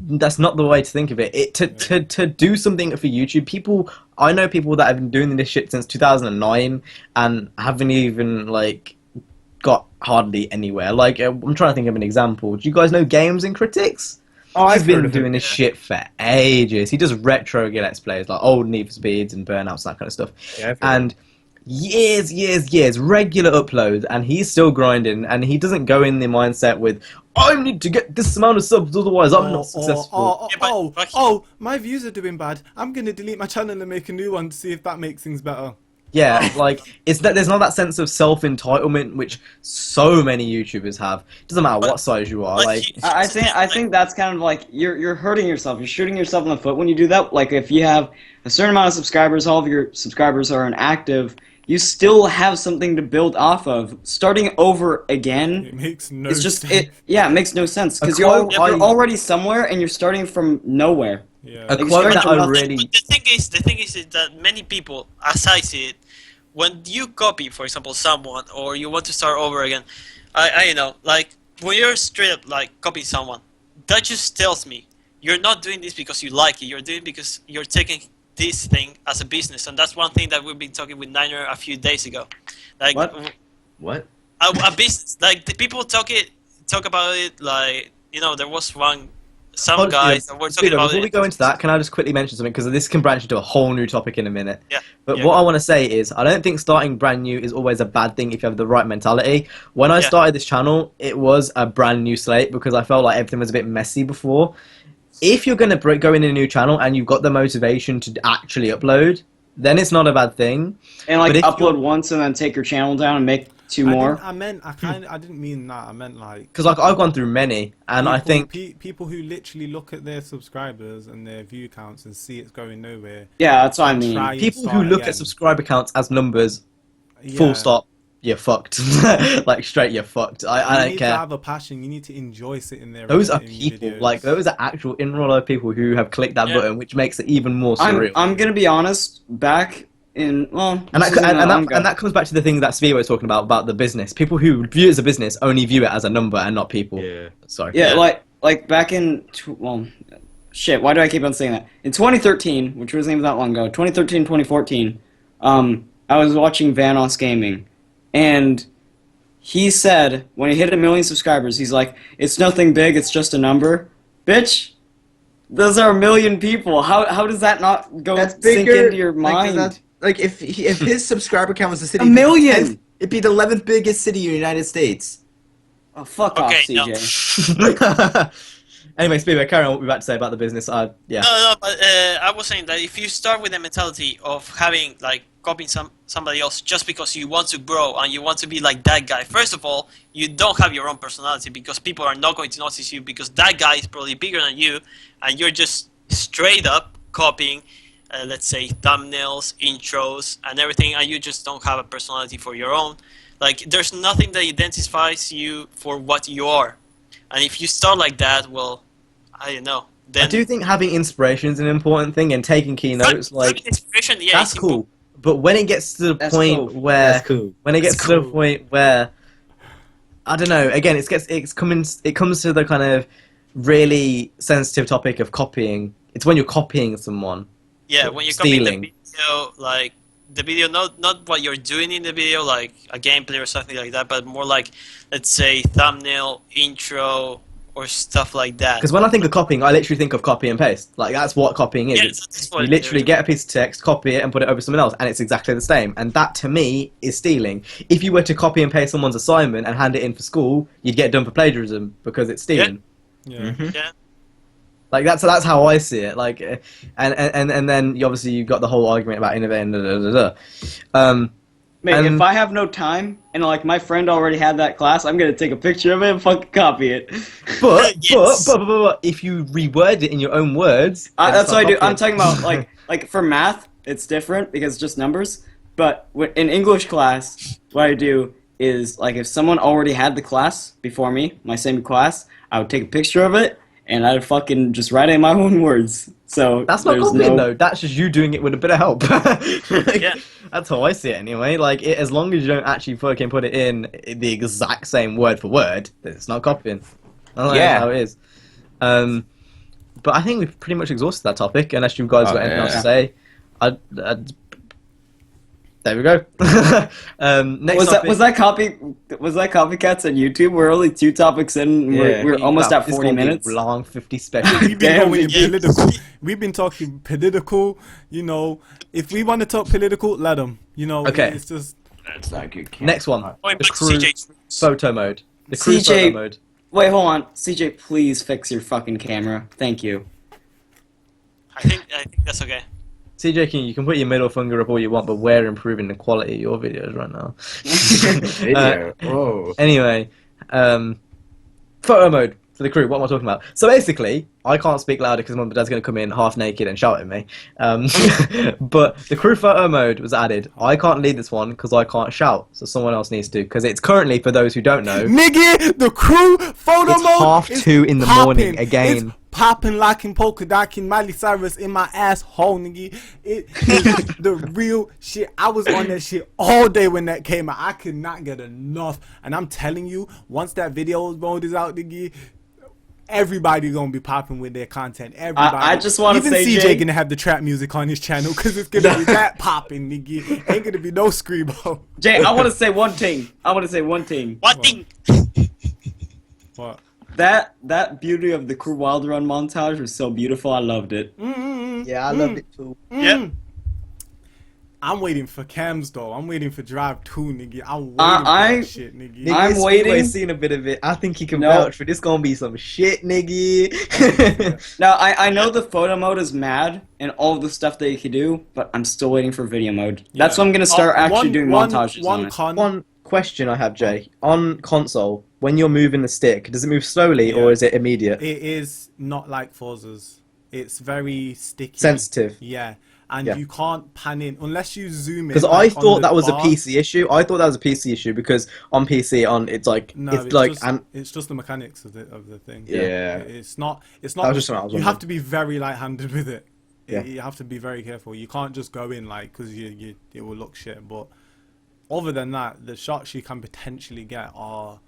that's not the way to think of it. To do something for YouTube, I know people that have been doing this shit since 2009 and haven't even like got hardly anywhere. Like I'm trying to think of an example. Do you guys know Games and Critics? Oh, He's been doing this shit for ages. He does retro let's plays like old Need for Speeds and Burnouts, that kind of stuff. Yeah, and years, regular uploads, and he's still grinding, and he doesn't go in the mindset with, I need to get this amount of subs, otherwise I'm not successful. My views are doing bad. I'm gonna delete my channel and make a new one to see if that makes things better. Yeah, like it's that there's not that sense of self-entitlement which so many YouTubers have. It doesn't matter what size you are. Like I think that's kind of like you're hurting yourself. You're shooting yourself in the foot when you do that. Like if you have a certain amount of subscribers, all of your subscribers are inactive, you still have something to build off of. Starting over again, It makes no it's just sense. it makes no sense because quote you're already somewhere and you're starting from nowhere. Yeah. a Like, quote that I but really But the thing is that many people, as I see it, when you copy, for example, someone, or you want to start over again, I know, like, when you're straight up, like, copying someone, that just tells me you're not doing this because you like it, you're doing it because you're taking this thing as a business, and that's one thing that we've been talking with Niner a few days ago. Like, What? a business, like, the people talk about it, like, there was some guys that were talking Speaker, about before it. we go into that, can I just quickly mention something, because this can branch into a whole new topic in a minute. Yeah. But Yeah, what go. I want to say is, I don't think starting brand new is always a bad thing if you have the right mentality. When I Yeah. started this channel, it was a brand new slate because I felt like everything was a bit messy before. If you're going to go in a new channel and you've got the motivation to actually upload, then it's not a bad thing. And like But if upload you're- once and then take your channel down and make two more. I didn't mean that. I meant like Because like I've gone through many, and I think people who literally look at their subscribers and their view counts and see it's going nowhere. Yeah, that's what I mean. Try and people who start look again. at subscriber counts as numbers, Yeah. full stop, you're fucked. Like straight, you're fucked. I You don't need care. to have a passion. You need to enjoy sitting there. Those are editing people, videos. like those are actual in real life people who have clicked that Yeah. button, which makes it even more surreal. I'm gonna be honest. Back in and that comes back to the thing that Sphere was talking about the business. People who view it as a business only view it as a number and not people. Yeah. Sorry. yeah, Yeah. like back in shit. Why do I keep on saying that? In 2013, which wasn't even that long ago, 2013, 2014, I was watching Vanos Gaming, and he said when he hit 1 million subscribers, he's like, "It's nothing big. It's just a number, bitch." Those are 1 million people. How does that not go That's sink bigger. into your mind? Like if his subscriber count was a city, 1 million! it'd be the 11th biggest city in the United States. Oh, fuck off, Okay, no. CJ. Anyway, Sphere, carry on what we're about to say about the business. Yeah. No, but I was saying that if you start with the mentality of having, like, copying somebody else just because you want to grow and you want to be like that guy, first of all, you don't have your own personality because people are not going to notice you because that guy is probably bigger than you and you're just straight up copying, let's say, thumbnails, intros, and everything, and you just don't have a personality for your own. Like, there's nothing that identifies you for what you are. And if you start like that, well, I don't know. Then I do think having inspiration is an important thing, and taking keynotes, like inspiration, yeah, that's it's cool. But when it gets to the That's point cool. where That's cool. when it gets That's to the cool. point where I don't know, again it comes to the kind of really sensitive topic of copying. It's when you're copying someone. Yeah, when you copy the Stealing. video, like the video, not what you're doing in the video, like a gameplay or something like that, but more like, let's say, thumbnail, intro, or stuff like that. Because when I think of copying, I literally think of copy and paste. Like that's what copying is. Yeah, It's- that's what you it literally is. get a piece of text, copy it, and put it over someone else, and it's exactly the same. And that, to me, is stealing. If you were to copy and paste someone's assignment and hand it in for school, you'd get done for plagiarism because it's stealing. Yeah. Yeah, Like that's how I see it. Like, and then you've got the whole argument about innovating. Mate, And- if I have no time and like my friend already had that class, I'm gonna take a picture of it and fucking copy it. But, Yes. but if you reword it in your own words, then That's it's what I not do. I'm copying. talking about like for math, it's different because it's just numbers. But in English class, what I do is like if someone already had the class before me, my same class, I would take a picture of it and I'd fucking just write it in my own words. So That's not there's copying no- though. That's just you doing it with a bit of help. Like, Yeah. That's how I see it anyway. Like as long as you don't actually fucking put it in the exact same word for word, it's not copying. That's Yeah. how it is. But I think we've pretty much exhausted that topic. Unless you guys got anything else to yeah. say, There we go. Next Was topic. that copycats on YouTube? We're only 2 topics in. And we're almost at This 40 gonna be minutes. Long 50 special. We've been Damn, going yeah. political. We've been talking political. You know, if we want to talk political, let them. You know, Okay. it's just. That's not good. Next one. Going The back to crew CJ. photo mode. The crew CJ. photo mode. Wait, hold on. CJ, please fix your fucking camera. Thank you. I think that's okay. CJ King, you can put your middle finger up all you want, but we're improving the quality of your videos right now. Video. Whoa. Anyway, photo mode for the crew. What am I talking about? So basically, I can't speak louder because my dad's going to come in half naked and shout at me. But the crew photo mode was added. I can't lead this one because I can't shout, so someone else needs to. Because it's currently, for those who don't know, Nigga, the crew photo it's mode 2:30 in the morning again. It's popping, locking, polka dotting, Miley Cyrus in my asshole, nigga. It is the real shit. I was on that shit all day when that came out. I could not get enough. And I'm telling you, once that video mode is out, nigga, everybody gonna be popping with their content. Everybody. I just want to Even say, CJ Jay, gonna have the trap music on his channel because it's gonna be that popping, nigga. Ain't gonna be no screamo. Jay, I want to say one thing. One thing. What? That beauty of the crew wild run montage was so beautiful. I loved it. Yeah, I loved it too. Yep. I'm waiting for cams though. I'm waiting for Drive 2, nigga. I'm waiting I- for that shit, nigga. Nigga, I'm waiting. Speedway's seen a bit of it. I think he can No. vouch for this. Gonna be some shit, nigga. Now, I know the photo mode is mad and all the stuff that you can do, but I'm still waiting for video mode. That's Yeah. when I'm gonna start actually doing one montages on it. One question I have, Jay. On console, when you're moving the stick, does it move slowly Yeah. or is it immediate? It is not like Forza's. It's very sticky. Sensitive. Yeah. And Yeah. you can't pan in unless you zoom in. Because like, I on thought the that was a bar. PC issue. I thought that was a PC issue because on PC, it's like No, it's like just, and it's just the mechanics of the thing. Yeah. It's not. It's That not. was just what I was You wondering. have to be very light-handed with it. Yeah. You have to be very careful. You can't just go in like because it will look shit. But other than that, the shots you can potentially get are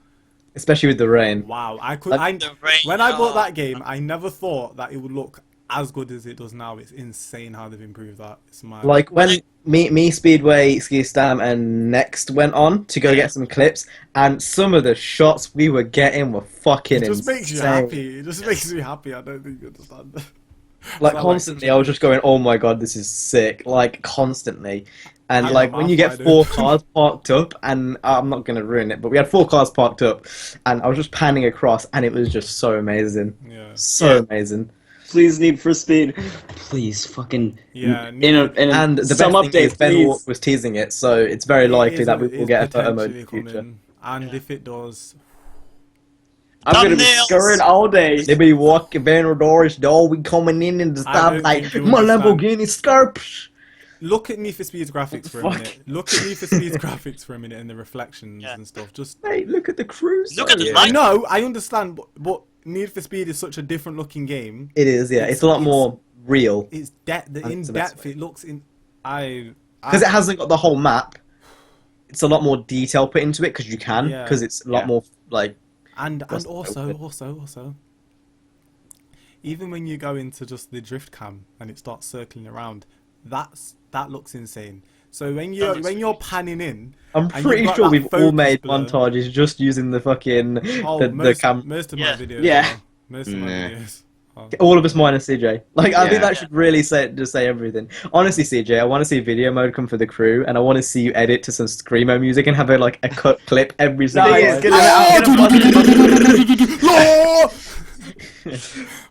especially with the rain. wow. I could. Like- The rain, When I bought that game, I never thought that it would look as good as it does now. It's insane how they've improved that. It's mad. Like when me Speedway, Ski Stam, and Next went on to go get some clips, and some of the shots we were getting were fucking it just insane. makes you happy. It just makes me happy. I don't think you understand. Like So, constantly, I was just going, "Oh my god, this is sick!" Like constantly, and I like know, when you I get do. 4 cars parked up, and I'm not gonna ruin it, but we had 4 cars parked up, and I was just panning across, and it was just so amazing, Yeah. so amazing. Please, Need for Speed. Please, fucking. Yeah. And the some best thing is update, Ben please. was teasing it, so it's very likely that we will get a photo mode in the potentially future. coming. And if it does, I'm gonna be Thumbnails. scurrying all day. They be walking Van Doris door, we coming in the I don't stoplight. think you My understand. Lamborghini Scarps. look at Need for Speed's graphics for a fuck? minute. Look at Need for Speed's graphics for a minute and the reflections Yeah. and stuff. Just Hey, look at the cruise. Look at the I light. know, I understand, but Need for Speed is such a different looking game. It is, yeah. It's a lot more real It's the That's in the best depth. way. It looks in. because it hasn't got the whole map. It's a lot more detail put into it because you can, Yeah. because it's a lot Yeah. more like. And That's also, even when you go into just the drift cam and it starts circling around, that looks insane. So when you're panning in, I'm and pretty you've got sure that we've all focus made blur. montages just using the fucking the most cam. of my Yeah. videos, Yeah. are. Most of my Nah. videos. are. All of us minus CJ. Like I think Yeah. that should really just say everything. Honestly, CJ, I want to see video mode come for the crew, and I want to see you edit to some screamo music and have a cut clip every single Nah, time.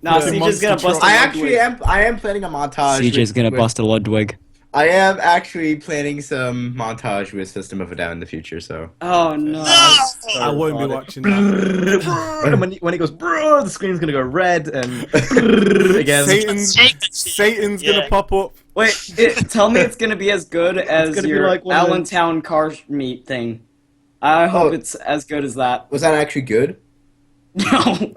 Nah, Yeah, CJ's monster gonna bust. truck. I am planning a montage. CJ's gonna with- bust a Ludwig. I am actually planning some montage with System of a Down in the future. So Oh no. I won't be watching that. when it goes, brrr, the screen's gonna go red and again. Satan's Shake that shit. Satan's Yeah. gonna pop up. Wait, tell me it's gonna be as good as gonna be your like one of them- Allentown car meet thing. I hope Oh. it's as good as that. was that actually good? No.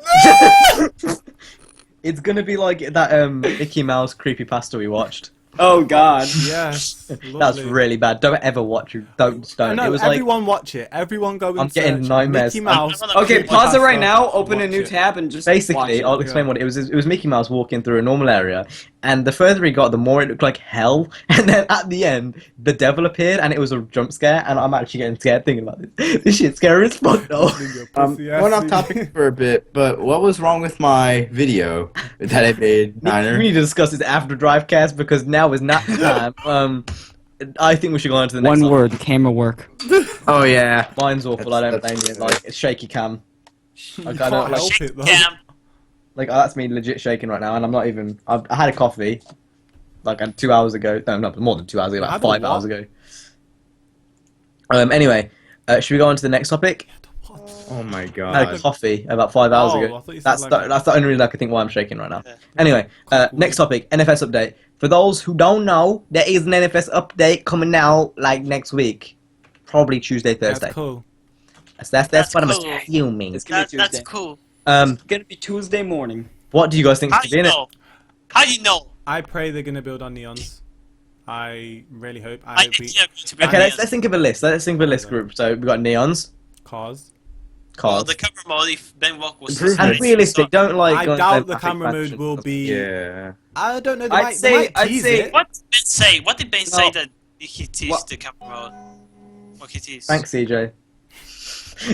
It's gonna be like that Mickey Mouse creepypasta we watched. Oh God. Yes. That's lovely. really bad. Don't ever watch it. Don't. No, It was like everyone watch it. Everyone go and I'm getting search nightmares. Mickey Mouse. Okay, Creepypasta. pause it right now. Open a Watch new it. tab and just basically, watch I'll it. explain what it was. It was Mickey Mouse walking through a normal area, and the further he got, the more it looked like hell. And then at the end, the devil appeared, and it was a jump scare. And I'm actually getting scared thinking about this. This shit's scary as fuck, though. Going off topic for a bit, but what was wrong with my video that I made, We Niner? need to discuss this after DRIVECAST because now is not the time. I think we should go on to the next One one. word: camera work. Oh yeah. Mine's awful. I don't That's- blame you. Like it's shaky cam. Like, I can't don't like. help it, though. Cam. Like that's me legit shaking right now, and I'm not even. I had a coffee, like 2 hours ago. No, not more than 2 hours ago. Had Like a 5 what? hours ago. Anyway, should we go on to the next topic? Oh my I had a god. coffee about 5 hours Oh, ago. I thought you said That's like that's the only reason I can think why I'm shaking right now. Yeah. Anyway, Cool. next topic, NFS update. For those who don't know, there is an NFS update coming out like next week, probably Tuesday, Thursday. That's cool. That's That's what I'm cool. assuming. It's gonna be That's Tuesday. cool. It's gonna be Tuesday morning. What do you guys think How is do in you it? know? How do you know? I pray they're gonna build on neons. I really hope. I hope think you're going to be Okay, let's honest. think of a list. Let's think of a list group. So we've got neons, cars. Well, cars. the cover mode, if Ben Walk was Improvement. And realistic, don't like. I go and doubt send the graphic camera mode fashion. will be. Yeah. I don't know. They I'd might, say- they might I'd tease say- it. What did Ben say? What did Ben say No. that he teased What? the camera mode? What he teased? Thanks, CJ.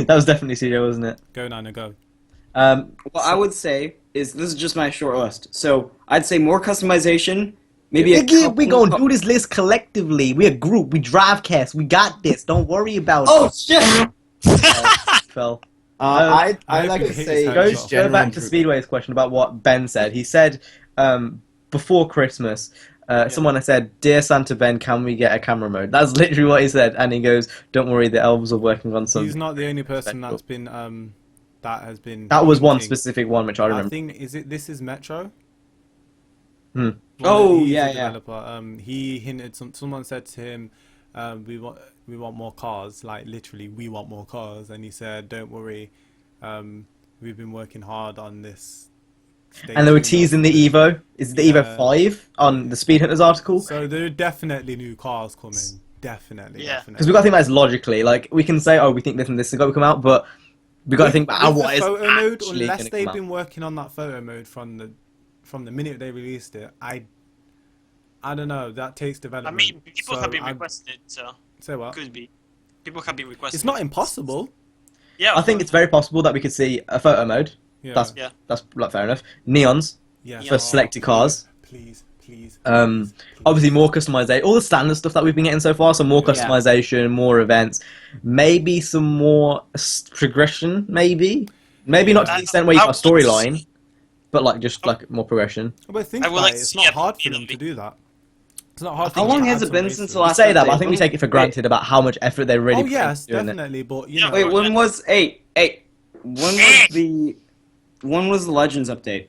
That was definitely CJ, wasn't it? Go Nana, go. What I would say is this is just my short list. So I'd say more customization. Maybe a we couple- gonna do this list collectively. We a group. We DRIVECAST. We got this. Don't worry about Oh it. shit! Fell. I'd I like hope to he say hates Go, Go- just go general back to improvement. Speedway's question about what Ben said. He said before Christmas, someone had said, "Dear Santa Ben, can we get a camera mode?" That's literally what he said, and he goes, "Don't worry, the elves are working on some." He's not the only person that's been that has been. That was one hinting. specific one which I I remember. think this is Metro. Hmm. Oh, He's a yeah. developer. He hinted. Someone said to him, we want more cars. Like literally, we want more cars. And he said, "Don't worry, we've been working hard on this." Stay And they were tuned." teasing the Evo. Is it the Evo Yeah. 5 on the Speed Hunters article? So there are definitely new cars coming. Definitely. Yeah. Because we got to think about this logically. Like we can say, "Oh, we think this and this is going to come out," but we got to think about With what the is photo mode, actually unless going to they've come out. been working on that photo mode from the minute they released it. I don't know. That takes I development. mean, people So have been I- requested, so Say what? could be. People have been requested. It's not impossible. Yeah, I think it's very possible that we could see a photo mode. Yeah. That's Yeah. that's like fair enough. Neons, Yeah. for selected cars. Please. Obviously more customization, all the standard stuff that we've been getting so far. So more Yeah. customization, more events, maybe some more progression. Maybe not to the extent where you got a storyline, but like just like more progression. But think I would about like it. to It's see not a hard for bit them of to it. do that. It's not hard. How for them long to has add it some been races. since the You last? say that, but I update? think we take it for granted about how much effort they really. Oh put yes, into doing it. definitely. But you Yeah, know, Wait, when was when was the Legends update?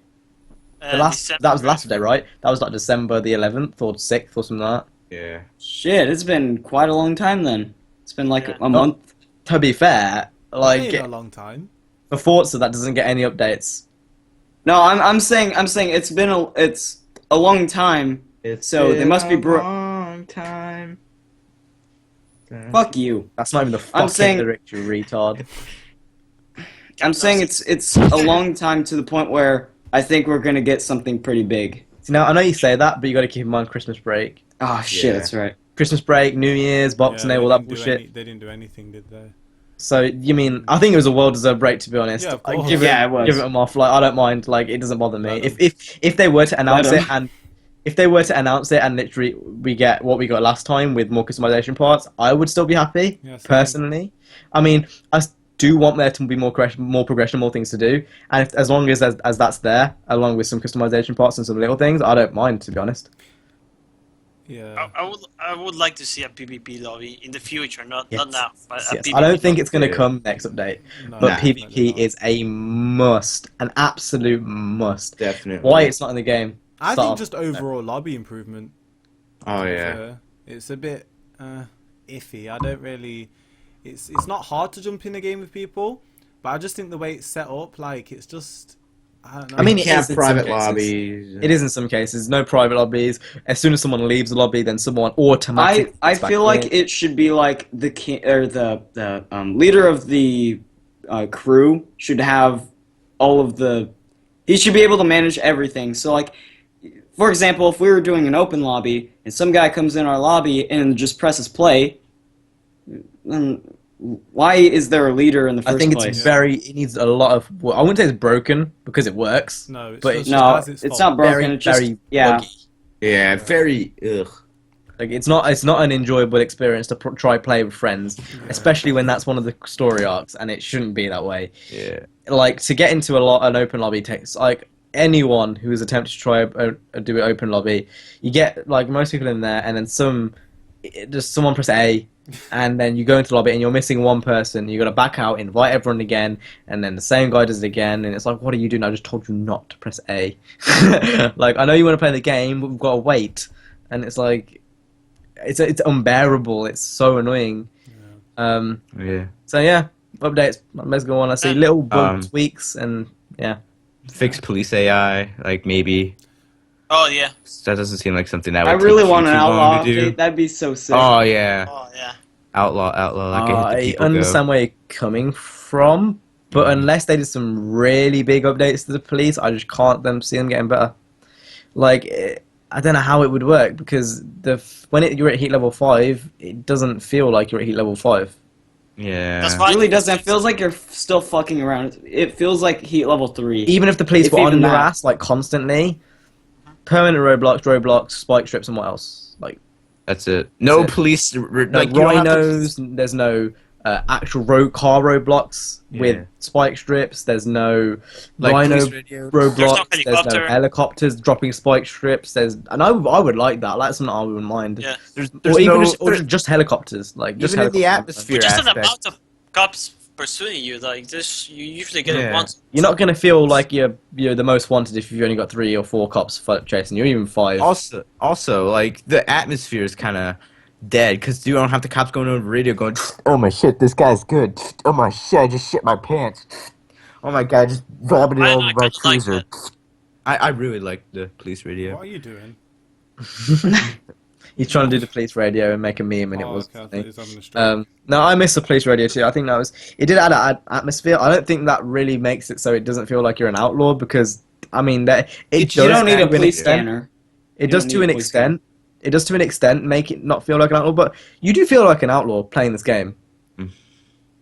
That was the last day, right? That was like December the 11th or 6th or something like that. Yeah. Shit, it's been quite a long time then. It's been like Yeah. a month. To be fair, like ain't a long time. for Forza, that doesn't get any updates. No, I'm saying it's a long time. So they must be long time. Fuck you. That's not even the fucking saying- lyric, you retard. I'm saying it's a long time to the point where I think we're gonna get something pretty big. See, now I know you say that, but you got to keep in mind Christmas break. Oh shit, Yeah. that's right. Christmas break, New Year's, Boxing Day, they all that didn't do bullshit. they didn't do anything, did they? So you mean I think it was a well-deserved break, to be honest. Yeah, of I course. give Yeah, it was. give them off. Like I don't mind. Like it doesn't bother me. Let 'em. If they were to announce Let 'em. it and if they were to announce it and literally we get what we got last time with more customization parts, I would still be happy Yeah, same. personally. I mean, do want there to be more progression, more things to do, and as long as that's there, along with some customization parts and some little things, I don't mind, to be honest. Yeah. I would like to see a PvP lobby in the future, not Yes. now. But a Yes, PvP I don't think lobby. it's going to Yeah. come next update, No, but definitely PvP not. is a must, an absolute must. Definitely. Why it's not in the game? I Start think off. just overall lobby improvement. Oh yeah. It's a bit iffy. I don't really. It's not hard to jump in a game with people, but I just think the way it's set up, like it's just I don't know. I mean, You it can't is have in some private cases. lobbies. It is in some cases. No private lobbies. As soon as someone leaves the lobby, then someone automatically. I gets back feel like in. it should be like the king or the leader of the crew should have all of the. He should be able to manage everything. So like, for example, if we were doing an open lobby and some guy comes in our lobby and just presses play, then why is there a leader in the first I think place? it's very. It needs a lot of. Well, I wouldn't say it's broken because it works. No, it's but just, it's No, has it's fault. not broken. very, It's just very yeah. buggy. Yeah, very ugh. Like it's not an enjoyable experience to try play with friends, especially when that's one of the story arcs, and it shouldn't be that way. Yeah. Like to get into an open lobby takes like anyone who has attempted to try do an open lobby, you get like most people in there, and then just someone press A, and then you go into the lobby and you're missing one person. You got to back out, invite everyone again, and then the same guy does it again, and it's like, what are you doing? I just told you not to press A. Like I know you want to play the game, but we've got to wait, and it's like. It's unbearable. It's so annoying. Yeah. So yeah, updates. Let's go on. I see little bug tweaks and yeah. Fix police AI, like maybe. Oh yeah. That doesn't seem like something that would I really take want an too long outlaw to do. update. That'd be so sick. Oh yeah, Oh yeah. outlaw. Like hit the I people understand where you're coming from, but unless they did some really big updates to the police, I just can't see them getting better. Like I don't know how it would work because you're at heat level 5, it doesn't feel like you're at heat level 5. Yeah. That's It fine. really doesn't. It feels like you're still fucking around. It feels like heat level 3. Even if the police If were on even your that. ass like constantly, permanent roadblocks, spike strips, and what else? Like That's it. No That's it. police. no Like you don't have to- rhinos. There's no actual car roadblocks with Yeah. spike strips. There's no like rhino police radio. roadblocks. There's no There's no helicopter. helicopters dropping spike strips. I would like that. That's something I wouldn't mind. Yeah. There's Or even no. just helicopters. Like just Even in the helicopters. atmosphere But just an aspect. amount of cops pursuing you, like this, you usually get it Yeah. once. You're not gonna feel like you're the most wanted if you've only got 3 or 4 cops chasing you, or even 5. Also, like the atmosphere is kind of dead because you don't have the cops going over the radio going, "Oh my shit, this guy's good. Oh my shit, I just shit my pants. Oh my god, just vomited I all over my kinda like cruiser." I really like the police radio. What are you doing? He's trying to do the police radio and make a meme, and it was. Okay, I thought funny. he was having a stroke. No, I miss the police radio too. I think it did add an atmosphere. I don't think that really makes it so it doesn't feel like you're an outlaw because I mean that You don't need a police scanner. It You does don't to need an a police extent. It does to an extent make it not feel like an outlaw, but you do feel like an outlaw playing this game.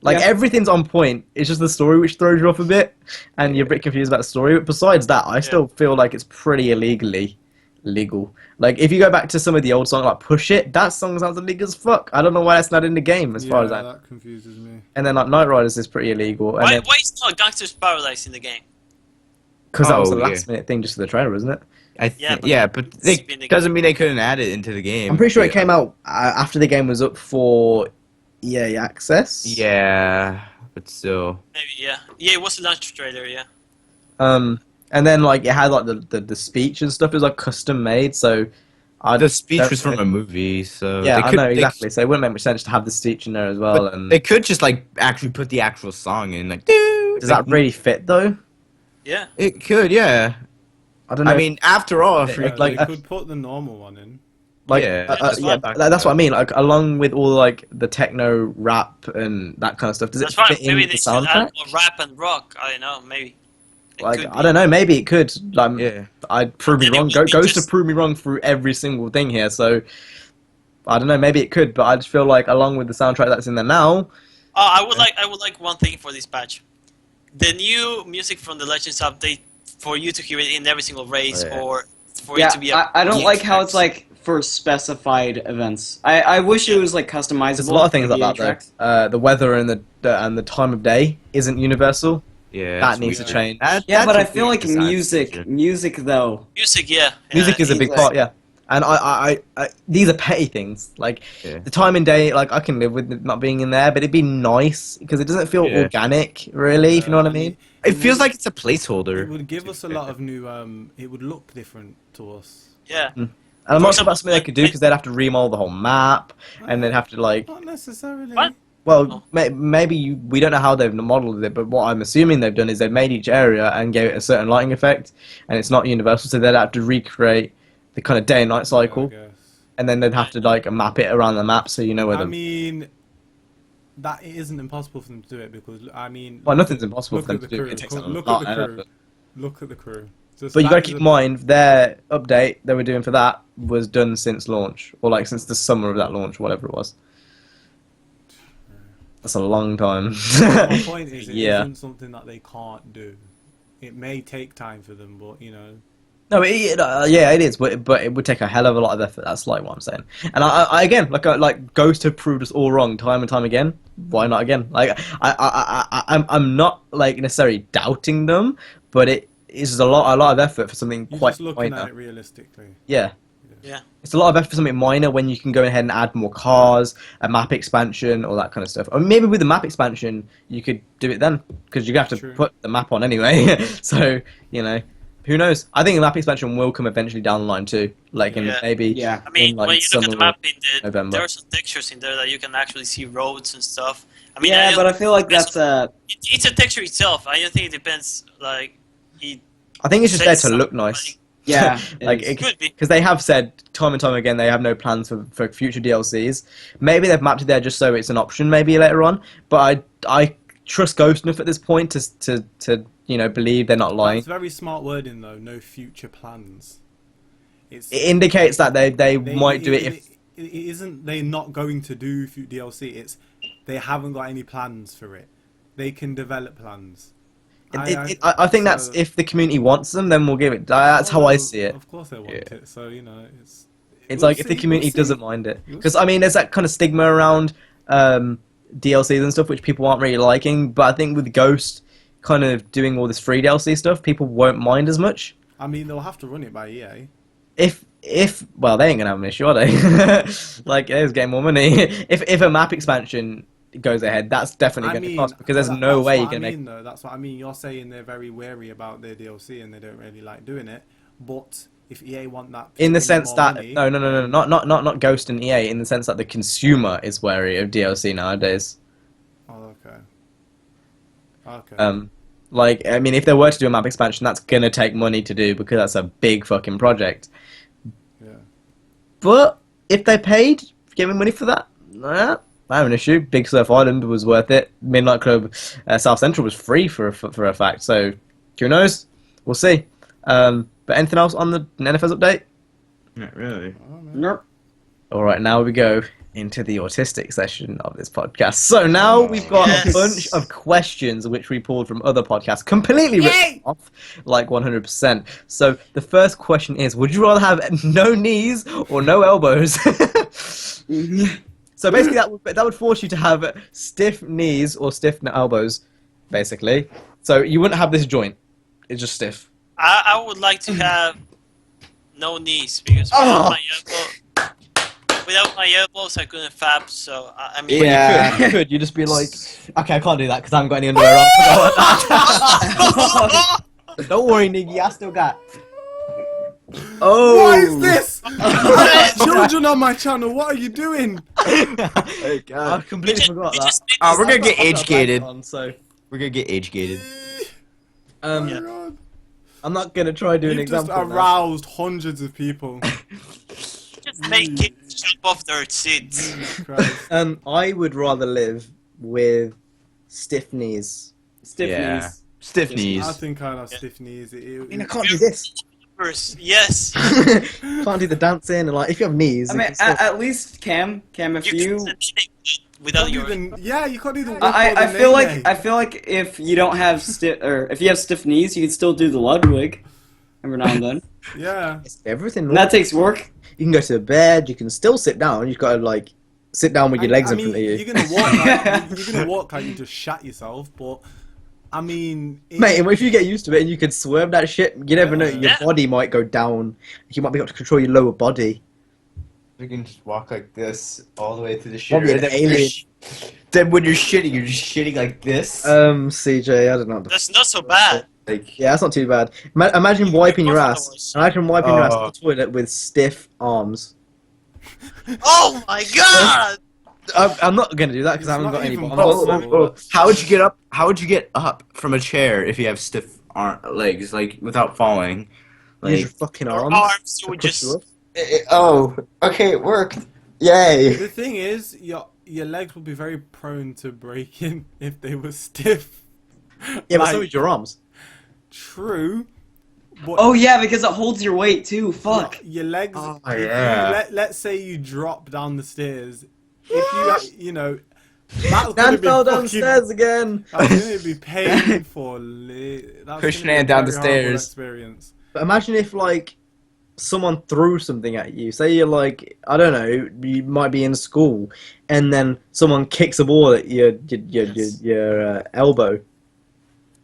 Like Yeah. everything's on point. It's just the story which throws you off a bit, and you're a bit confused about the story. But besides that, I still feel like it's pretty legal. Like if you go back to some of the old songs, like "Push It," that song sounds illegal as fuck. I don't know why that's not in the game as far as I. that confuses me. And then like Night Riders is pretty illegal, and Why, then why is not Gangster's Paradise in the game? because that was Oh, the yeah. last minute thing just for the trailer, wasn't it? Yeah, but but it's been the- doesn't mean they couldn't add it into the game. I'm pretty sure it Yeah. came out after the game was up for EA Access. Yeah, but still. Maybe, yeah. Yeah, it was a launch trailer, yeah. And then like it had like the speech and stuff. It was like custom made, so The speech was from a movie, so Yeah, they I could, know exactly. So it wouldn't make much sense to have the speech in there as well. But And they could just like actually put the actual song in, like. Does does that really fit though? Yeah. It could, yeah. I don't know. I mean, after all, if Yeah, we- Yeah, like, they could put the normal one in. like yeah, yeah, that's what I mean. Like along with all like the techno rap and that kind of stuff, does That's it fine. fit in Maybe the they should add soundtrack? more rap and rock. I don't know, maybe. It Like could I be. don't know. Maybe it could. yeah. I'd prove me Then it wrong. would be Goes to just- prove me wrong through every single thing here. So I don't know. Maybe it could, but I just feel like along with the soundtrack that's in there now, Oh, I would like one thing for this patch. The new music from the Legends update for you to hear it in every single race, Oh, yeah. or for Yeah, it to be a I don't like how DRIVECAST. it's like for specified events. I wish it was like customizable. there's a lot of things for like VA that tracks. though. The weather and the time of day isn't universal. Yeah, That it's needs to weird. change. Yeah, but I that's a feel weird like design music feature. though. music. Yeah, Music is a big like- part, yeah. And I these are petty things. Like Yeah. the time and day, like I can live with it not being in there, but it'd be nice because it doesn't feel Yeah. organic, really. If you know what I and mean. It feels like it's a placeholder. It would give us a lot of new. It would look different to us. yeah. And I'm For not sure example, that's something they could do because they'd have to remodel the whole map, and they'd have to like. Not necessarily. What? Well, maybe we don't know how they've modeled it, but what I'm assuming they've done is they've made each area and gave it a certain lighting effect, and it's not universal, so they'd have to recreate the kind of day and night cycle, Yeah, I guess. and then they'd have to like map it around the map so you know where I the. mean, that it isn't impossible for them to do it because I mean. Well, nothing's impossible look for them at to the do. crew. It takes a Look lot at the of crew. effort. Look at the crew. Just But you that got to is keep a- in mind their update they were doing for that was done since launch, or like since the summer of that launch, whatever it was. That's a long time. My point is, it Yeah. isn't something that they can't do. It may take time for them, but you know. No, yeah, it is, but it would take a hell of a lot of effort. That's like what I'm saying. And I again, like Ghost have proved us all wrong time and time again. Why not again? Like I'm not like necessarily doubting them, but it is a lot of effort for something You're quite just looking minor. at it realistically. Yeah. Yeah. It's a lot of effort for something minor when you can go ahead and add more cars, a map expansion, all that kind of stuff. Or maybe with the map expansion, you could do it then, because you're going to have to True. put the map on anyway. So, you know, who knows? I think the map expansion will come eventually down the line too. Like in Yeah. maybe Yeah. I mean, in like when you look at the summer map, or November. there are some textures in there that you can actually see roads and stuff. I mean, Yeah, but I feel like that's it's a texture itself. I don't think it depends. Like, it I think it's just there says to look something, nice. yeah. Like it is. Could be. because they have said time and time again they have no plans for future DLCs. Maybe they've mapped it there just so it's an option maybe later on. But I trust Ghost enough at this point to you know believe they're not lying. It's very smart wording though. No future plans. It's It indicates that they might do it if. it isn't they not going to do DLC. It's they haven't got any plans for it. They can develop plans. I think that's so- if the community wants them, then we'll give it. That's how I see it. Of course they want it. So you know, it's It's we'll like if the see, community we'll see. doesn't mind it, We'll because I mean, there's that kind of stigma around DLCs and stuff which people aren't really liking. But I think with Ghost kind of doing all this free DLC stuff, people won't mind as much. I mean, they'll have to run it by EA. If well, they ain't gonna have an issue, are they? Like, there's getting more money. If a map expansion goes ahead, that's definitely going to cost because there's no that's way what you're I gonna mean, though. That's what I mean. You're saying they're very wary about their DLC and they don't really like doing it. But if EA want that, in the more sense that money, no, not Ghost and EA. In the sense that the consumer is wary of DLC nowadays. Oh, okay. Like, I mean, if they were to do a map expansion, that's gonna take money to do because that's a big fucking project. Yeah. But if they paid, giving money for that, nah, I have an issue. Big Surf Island was worth it. Midnight Club South Central was free for a fact. So who knows? We'll see. But anything else on the NFS update? Not really. Nope. All right, now we go into the autistic session of this podcast. So now we've got a Yes. bunch of questions which we pulled from other podcasts, completely written off, like 100%. So the first question is, would you rather have no knees or no elbows? So basically that would force you to have stiff knees or stiff elbows, basically. So you wouldn't have this joint. It's just stiff. I would like to have no knees because without my elbows I couldn't fap. So I mean, Yeah. You could. You'd just be like, okay, I can't do that because I haven't got any underwear on. Don't worry, Niggy, I still got. Oh. What is this? I have children on my channel. What are you doing? I completely forgot that. Oh, we're gonna I've got get a educated. blanket on, so We're gonna get educated. Oh my Yeah. God. I'm not gonna try doing an You've just example. now. aroused hundreds of people. just make kids jump off their seats. Jesus Christ. I would rather live with stiff knees. Stiff Yeah. knees. Stiff I knees. I think I'd have stiff knees. I mean, I can't do this. Yes. Can't do the dancing and like if you have knees. I you mean, can still- at least Cam, if You you, can without your. Yeah, you can't do the. I feel like if you don't have if you have stiff knees, you can still do the Ludwig every now and then. Yeah. It's everything. And that takes work. You can go to the bed. You can still sit down. You've got to like sit down with your legs I in mean, front of you. you're gonna walk. You're gonna walk like you just shat yourself, but I mean, Mate, if you get used to it and you can swerve that shit, you never know. Your Yeah. body might go down. You might be able to control your lower body. You can just walk like this all the way to the Probably shitter. an and then alien. Then when you're shitting like this. CJ, I don't know. That's not so bad. Like Yeah, that's not too bad. Imagine wiping your ass. Afterwards. Imagine wiping your ass Oh. in the toilet with stiff arms. Oh my god! I'm not gonna do that because I It's haven't not got any even bottoms. possible. How would you get up? How would you get up from a chair if you have stiff legs, like without falling? Use your Like, fucking Your arms. arms to would push you just. up. oh, okay, it worked. Yay! The thing is, your legs would be very prone to breaking if they were stiff. Yeah, but so Like, would your arms. True. But Oh yeah, because it holds your weight too. Fuck. your legs. Oh, if yeah. let's say you drop down the stairs. If you know, that's gonna Dan be fell fucking. downstairs again. That's gonna be painful. That's Pushing gonna be it a down the very horrible stairs. Experience. But imagine if like someone threw something at you. Say you're like, I don't know, you might be in school, and then someone kicks a ball at your elbow.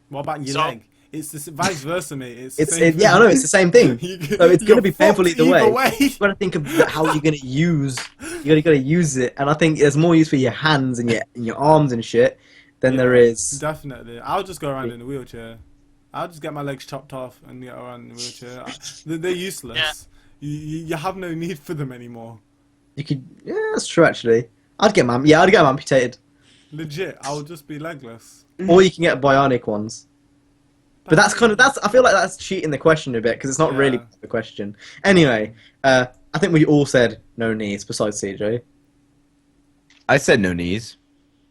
What about your So- leg? It's the vice versa, mate. It's the same thing. Yeah, I know it's the same thing. You- So it's gonna you're be painful fucked either way. way. You've got to think of how you're gonna use. You gotta use it, and I think there's more use for your hands and your arms and shit than there is. Definitely. I'll just go around in a wheelchair. I'll just get my legs chopped off and get around in a wheelchair. They're useless. You have no need for them anymore. You could. Yeah, that's true. Actually, I'd get them amputated, Legit, I would just be legless. or you can get bionic ones. But that's I feel like that's cheating the question a bit because it's not really Yeah. the question. Anyway, I think we all said no knees besides CJ. I said no knees.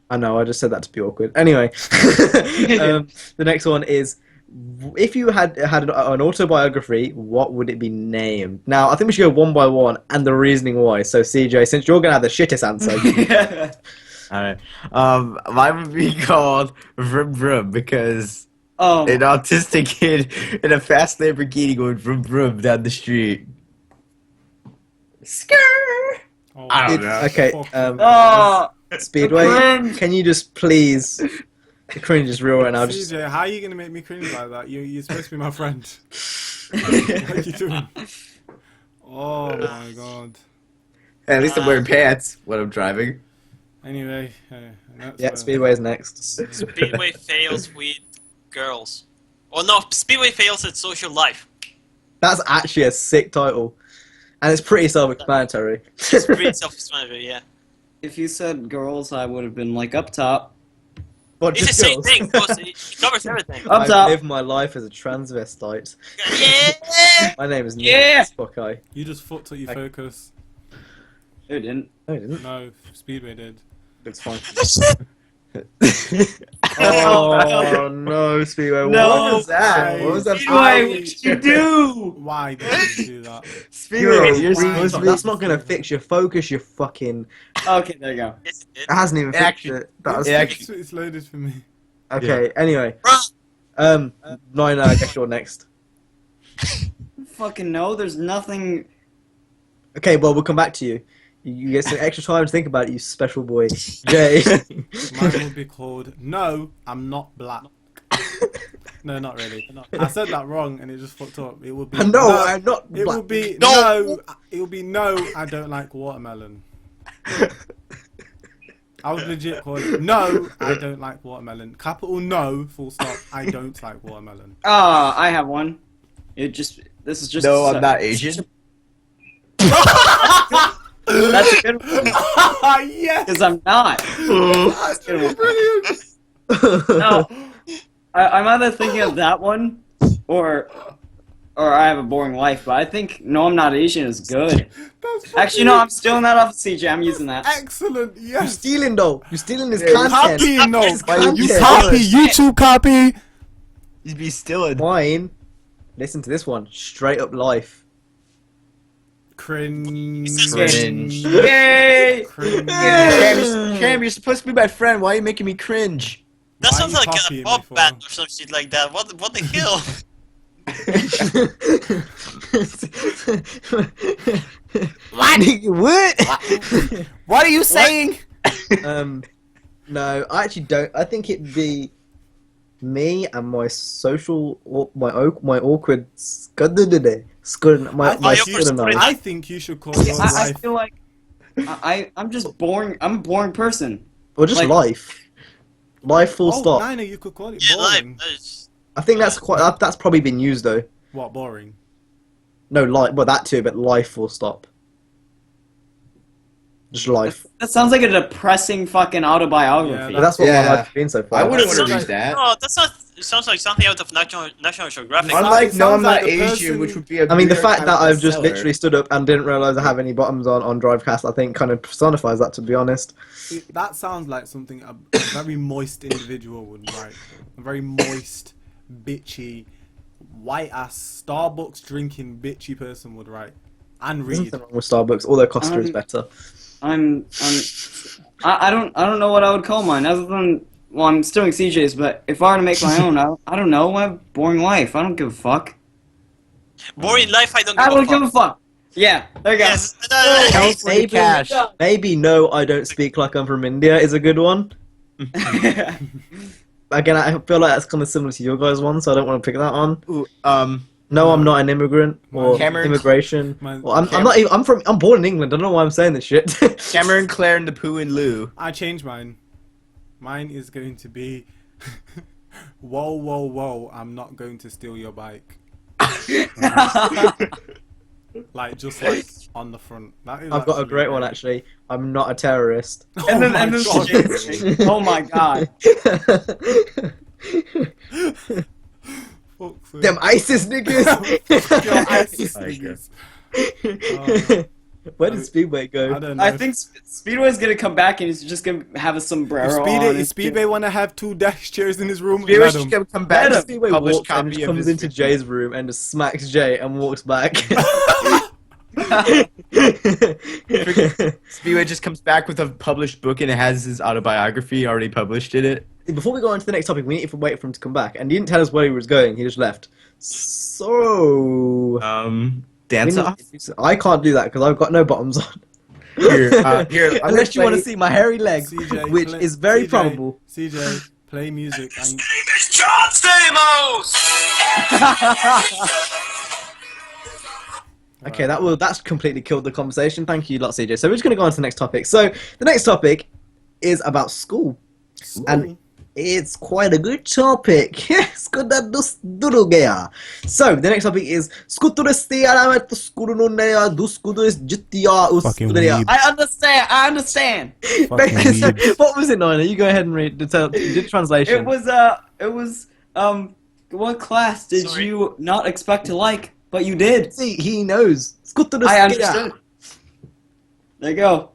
I know, I just said that to be awkward. Anyway, the next one is, if you had an autobiography, what would it be named? Now, I think we should go one by one and the reasoning why. So, CJ, since you're going to have the shittest answer. Alright. Mine would be called Vroom Vroom because Oh. an autistic kid in a fast Lamborghini going vroom vroom down the street. Skrrr! Oh, I don't know. Okay, fuck. Oh. Speedway, Cringe. can you just please... The cringe is real right now. Just, CJ, how are you gonna make me cringe like that? You're supposed to be my friend. What are you doing? Oh my god. At least I'm wearing pants when I'm driving. Anyway, that's yeah, Speedway's next. Speedway fails with girls. Or no, Speedway fails at social life. That's actually a sick title. And it's pretty self-explanatory. It's pretty self-explanatory, yeah. If you said girls, I would have been like up top. But It's the just same girls. thing, because it covers everything. Up I top. live my life as a transvestite. Yeah! My name is Yeah. Nick Spockeye. You just fucked up your focus. Who didn't? No, I didn't. No, Speedway did. It's fine. Oh, Oh no, Speedway! No. What was that? What was that? Speedway, what did you do? Why did you do that? Speedway, you're Wow. supposed to be. That's not gonna fix your focus. You fucking. Okay, there you go. Yes, it did. It hasn't even fixed Actually- it. That was... It's loaded for me. Okay. Anyway, Bruh. no, I guess you're next. Fucking no, there's nothing. Okay, well we'll come back to you. You get some extra time to think about it, you special boy. Jay. Mine would be called No, I'm Not Black. No, not really. I said that wrong and it just fucked up. It would be No, I'm not It black. would be No. It would be no. I don't like watermelon. I would legit call it no. I don't like watermelon. Capital no. Full stop. I don't like watermelon. Ah, I have one. This is just. No, I'm not Asian. That's a good one. Yes. Because I'm not. That's brilliant. No, I'm either thinking of that one, or I have a boring life. But I think no, I'm not Asian is good. That's Actually, no, I'm stealing that off of CJ. I'm using that. excellent. You're Yes. stealing though. You're stealing his Yeah, you're content. Copy, no. His Why content. you You copy. YouTube copy. You'd be stealing. Mine. Listen to this one. Straight up life. Cringe. Cringe. Yay! Cringe. Cam, you're supposed to be my friend. Why are you making me cringe? That Why sounds you like a copying me pop for? band or some shit like that. What the hell? What? What are you saying? No, I actually don't. I think it'd be me and my my awkward my I scudden I think you should call your I life. feel like I'm just boring. I'm a boring person. or just like- life full Oh, stop. Nina, you could call it Yeah, boring. I think that's probably been used though. What, boring? No, well that too, but life full stop. just life. That sounds like a depressing fucking autobiography. Yeah, But that's what my Yeah. life's been so far. I wouldn't That's want to not- read that. No, that's not. It sounds like something out of National Geographic. It Unlike sounds No, I'm like Not the Asian, person- which would be a I mean, the New York fact that Times I've just bestseller. literally stood up and didn't realise I have any bottoms on DriveCast, I think kind of personifies that, to be honest. That sounds like something a very moist individual would write. A very moist, bitchy, white ass Starbucks drinking bitchy person would write and There's read. nothing wrong with Starbucks, although Costa is better. I don't know what I would call mine other than, well, I'm stealing CJ's, but if I were to make my own, I don't know. I have a boring life. I don't give a fuck. Boring life, I don't I give a don't give a fuck. fuck. Yeah, there you go. Yes. Maybe, Cash. maybe no, I don't speak like I'm from India is a good one. Again, I feel like that's kind of similar to your guys' one, so I don't want to pick that on. Ooh, No, I'm not an immigrant or Cameron- immigration. Mine- Well, I'm not even. I'm born in England. I don't know why I'm saying this shit. Cameron, Claire, and the Pooh and Lou. I changed mine. Mine is going to be, whoa, whoa, whoa, I'm not going to steal your bike. Like, just like on the front. That is I've got a actually great one actually. I'm not a terrorist. And then, Oh and my then God. CJ's thing. Oh my god. Fuck's sake. Them ISIS niggas. Yo, ISIS Okay. niggas. Where did Speedway I go? don't know. I think Speedway's gonna come back and he's just gonna have a sombrero on. If Speedway want to have 2 desk chairs in his room, Speedway let him. should come back. Let him. Speedway Published walks and copy just of comes his into video. Jay's room and just smacks Jay and walks back. Speedway just comes back with a published book and it has his autobiography already published in it. Before we go on to the next topic, we need to wait for him to come back. And he didn't tell us where he was going. He just left. So Dance off. I can't do that because I've got no bottoms on. Here, here. I'm Unless you gonna want to play- see my hairy leg, CJ, which play- is very CJ, probable. CJ, play music. And John Stamos! Okay, that's completely killed the conversation. Thank you, lot, CJ. So we're just going to go on to the next topic. So the next topic is about school, and it's quite a good topic. So the next topic is Fucking weeb. I understand. Fucking weebs. What was it, Nina? You go ahead and read the translation. It was what class did Sorry. you not expect to like, but you did? See, he knows. I understood. There you go.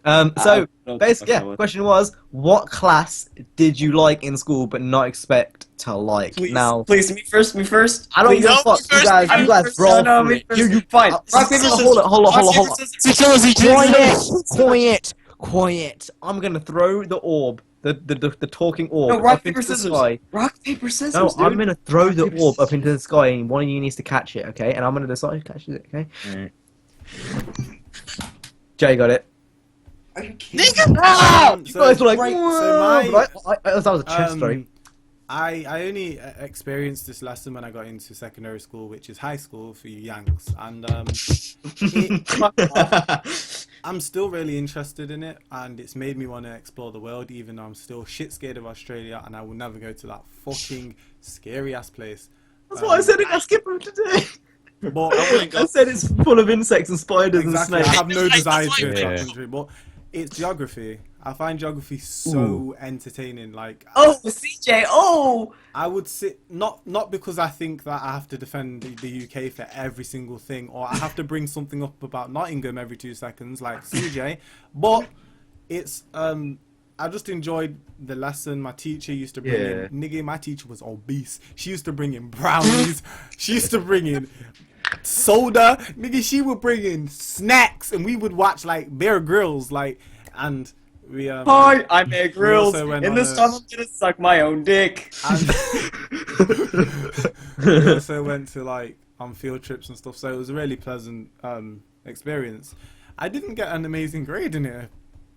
So don't basically, know yeah, what- question was, what class did you like in school but not expect to like? Please, Now, please, me first. I don't Please. give a No, fuck. me first, You guys, me brawl No, for me it. first. Fine. Rock, paper, scissors. Hold on. Quiet. Quiet. I'm gonna throw the orb, the talking orb, No, rock, up into paper, the scissors. sky. Rock, paper, scissors, No, dude. I'm gonna throw the orb up into the sky, and one of you needs to catch it, okay? And I'm gonna decide who catches it, okay? Alright. Jay got it. Ah! You guys were like, right, "Whoa," so my- but that was a chest story. I only experienced this lesson when I got into secondary school, which is high school for you Yanks, and I'm still really interested in it, and it's made me want to explore the world, even though I'm still shit scared of Australia, and I will never go to that fucking scary ass place. That's what I said in Skip Room today. But I said it's full of insects and spiders exactly, and I snakes. have no desire to go to Yeah. that country, but it's geography. I find geography so entertaining. Like, Oh, CJ. Oh. I would sit not because I think that I have to defend the UK for every single thing, or I have to bring something up about Nottingham every 2 seconds, like CJ. But it's I just enjoyed the lesson. My teacher used to bring in nigga. My teacher was obese. She used to bring in brownies. She used to bring in soda, nigga. She would bring in snacks, and we would watch like Bear Grylls, like, and we Hi, I'm Meg Grills. also went In on this a- time, I'm gonna suck my own dick. And we also went to like on field trips and stuff, so it was a really pleasant experience. I didn't get an amazing grade in it,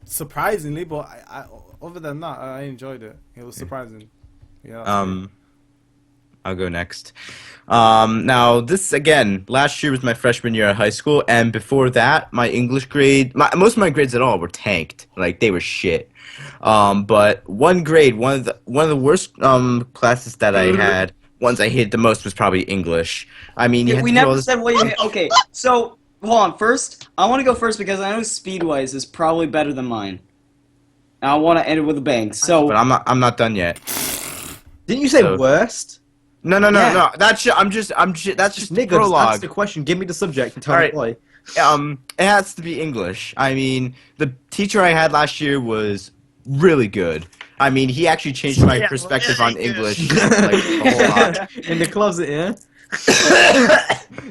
surprisingly, but I other than that, I enjoyed it. It was surprising. Yeah. that's it. I'll go next. Now this again, last year was my freshman year at high school, and before that, my English grade, most of my grades at all were tanked. Like they were shit. But one grade, one of the worst classes that I had, ones I hated the most was probably English. I mean, you had We to do all never this- said what you. Okay, so hold on. First, I want to go first because I know Speedways is probably better than mine. And I want to end it with a bang. So, But I'm not done yet. Didn't you say So- worst? No. Yeah. That's just the Nigga, just answer prologue. the question. Give me the subject and tell Alright. me why. It has to be English. I mean, the teacher I had last year was really good. I mean, he actually changed my Yeah, perspective really on good. English like a whole lot. In the closet, yeah?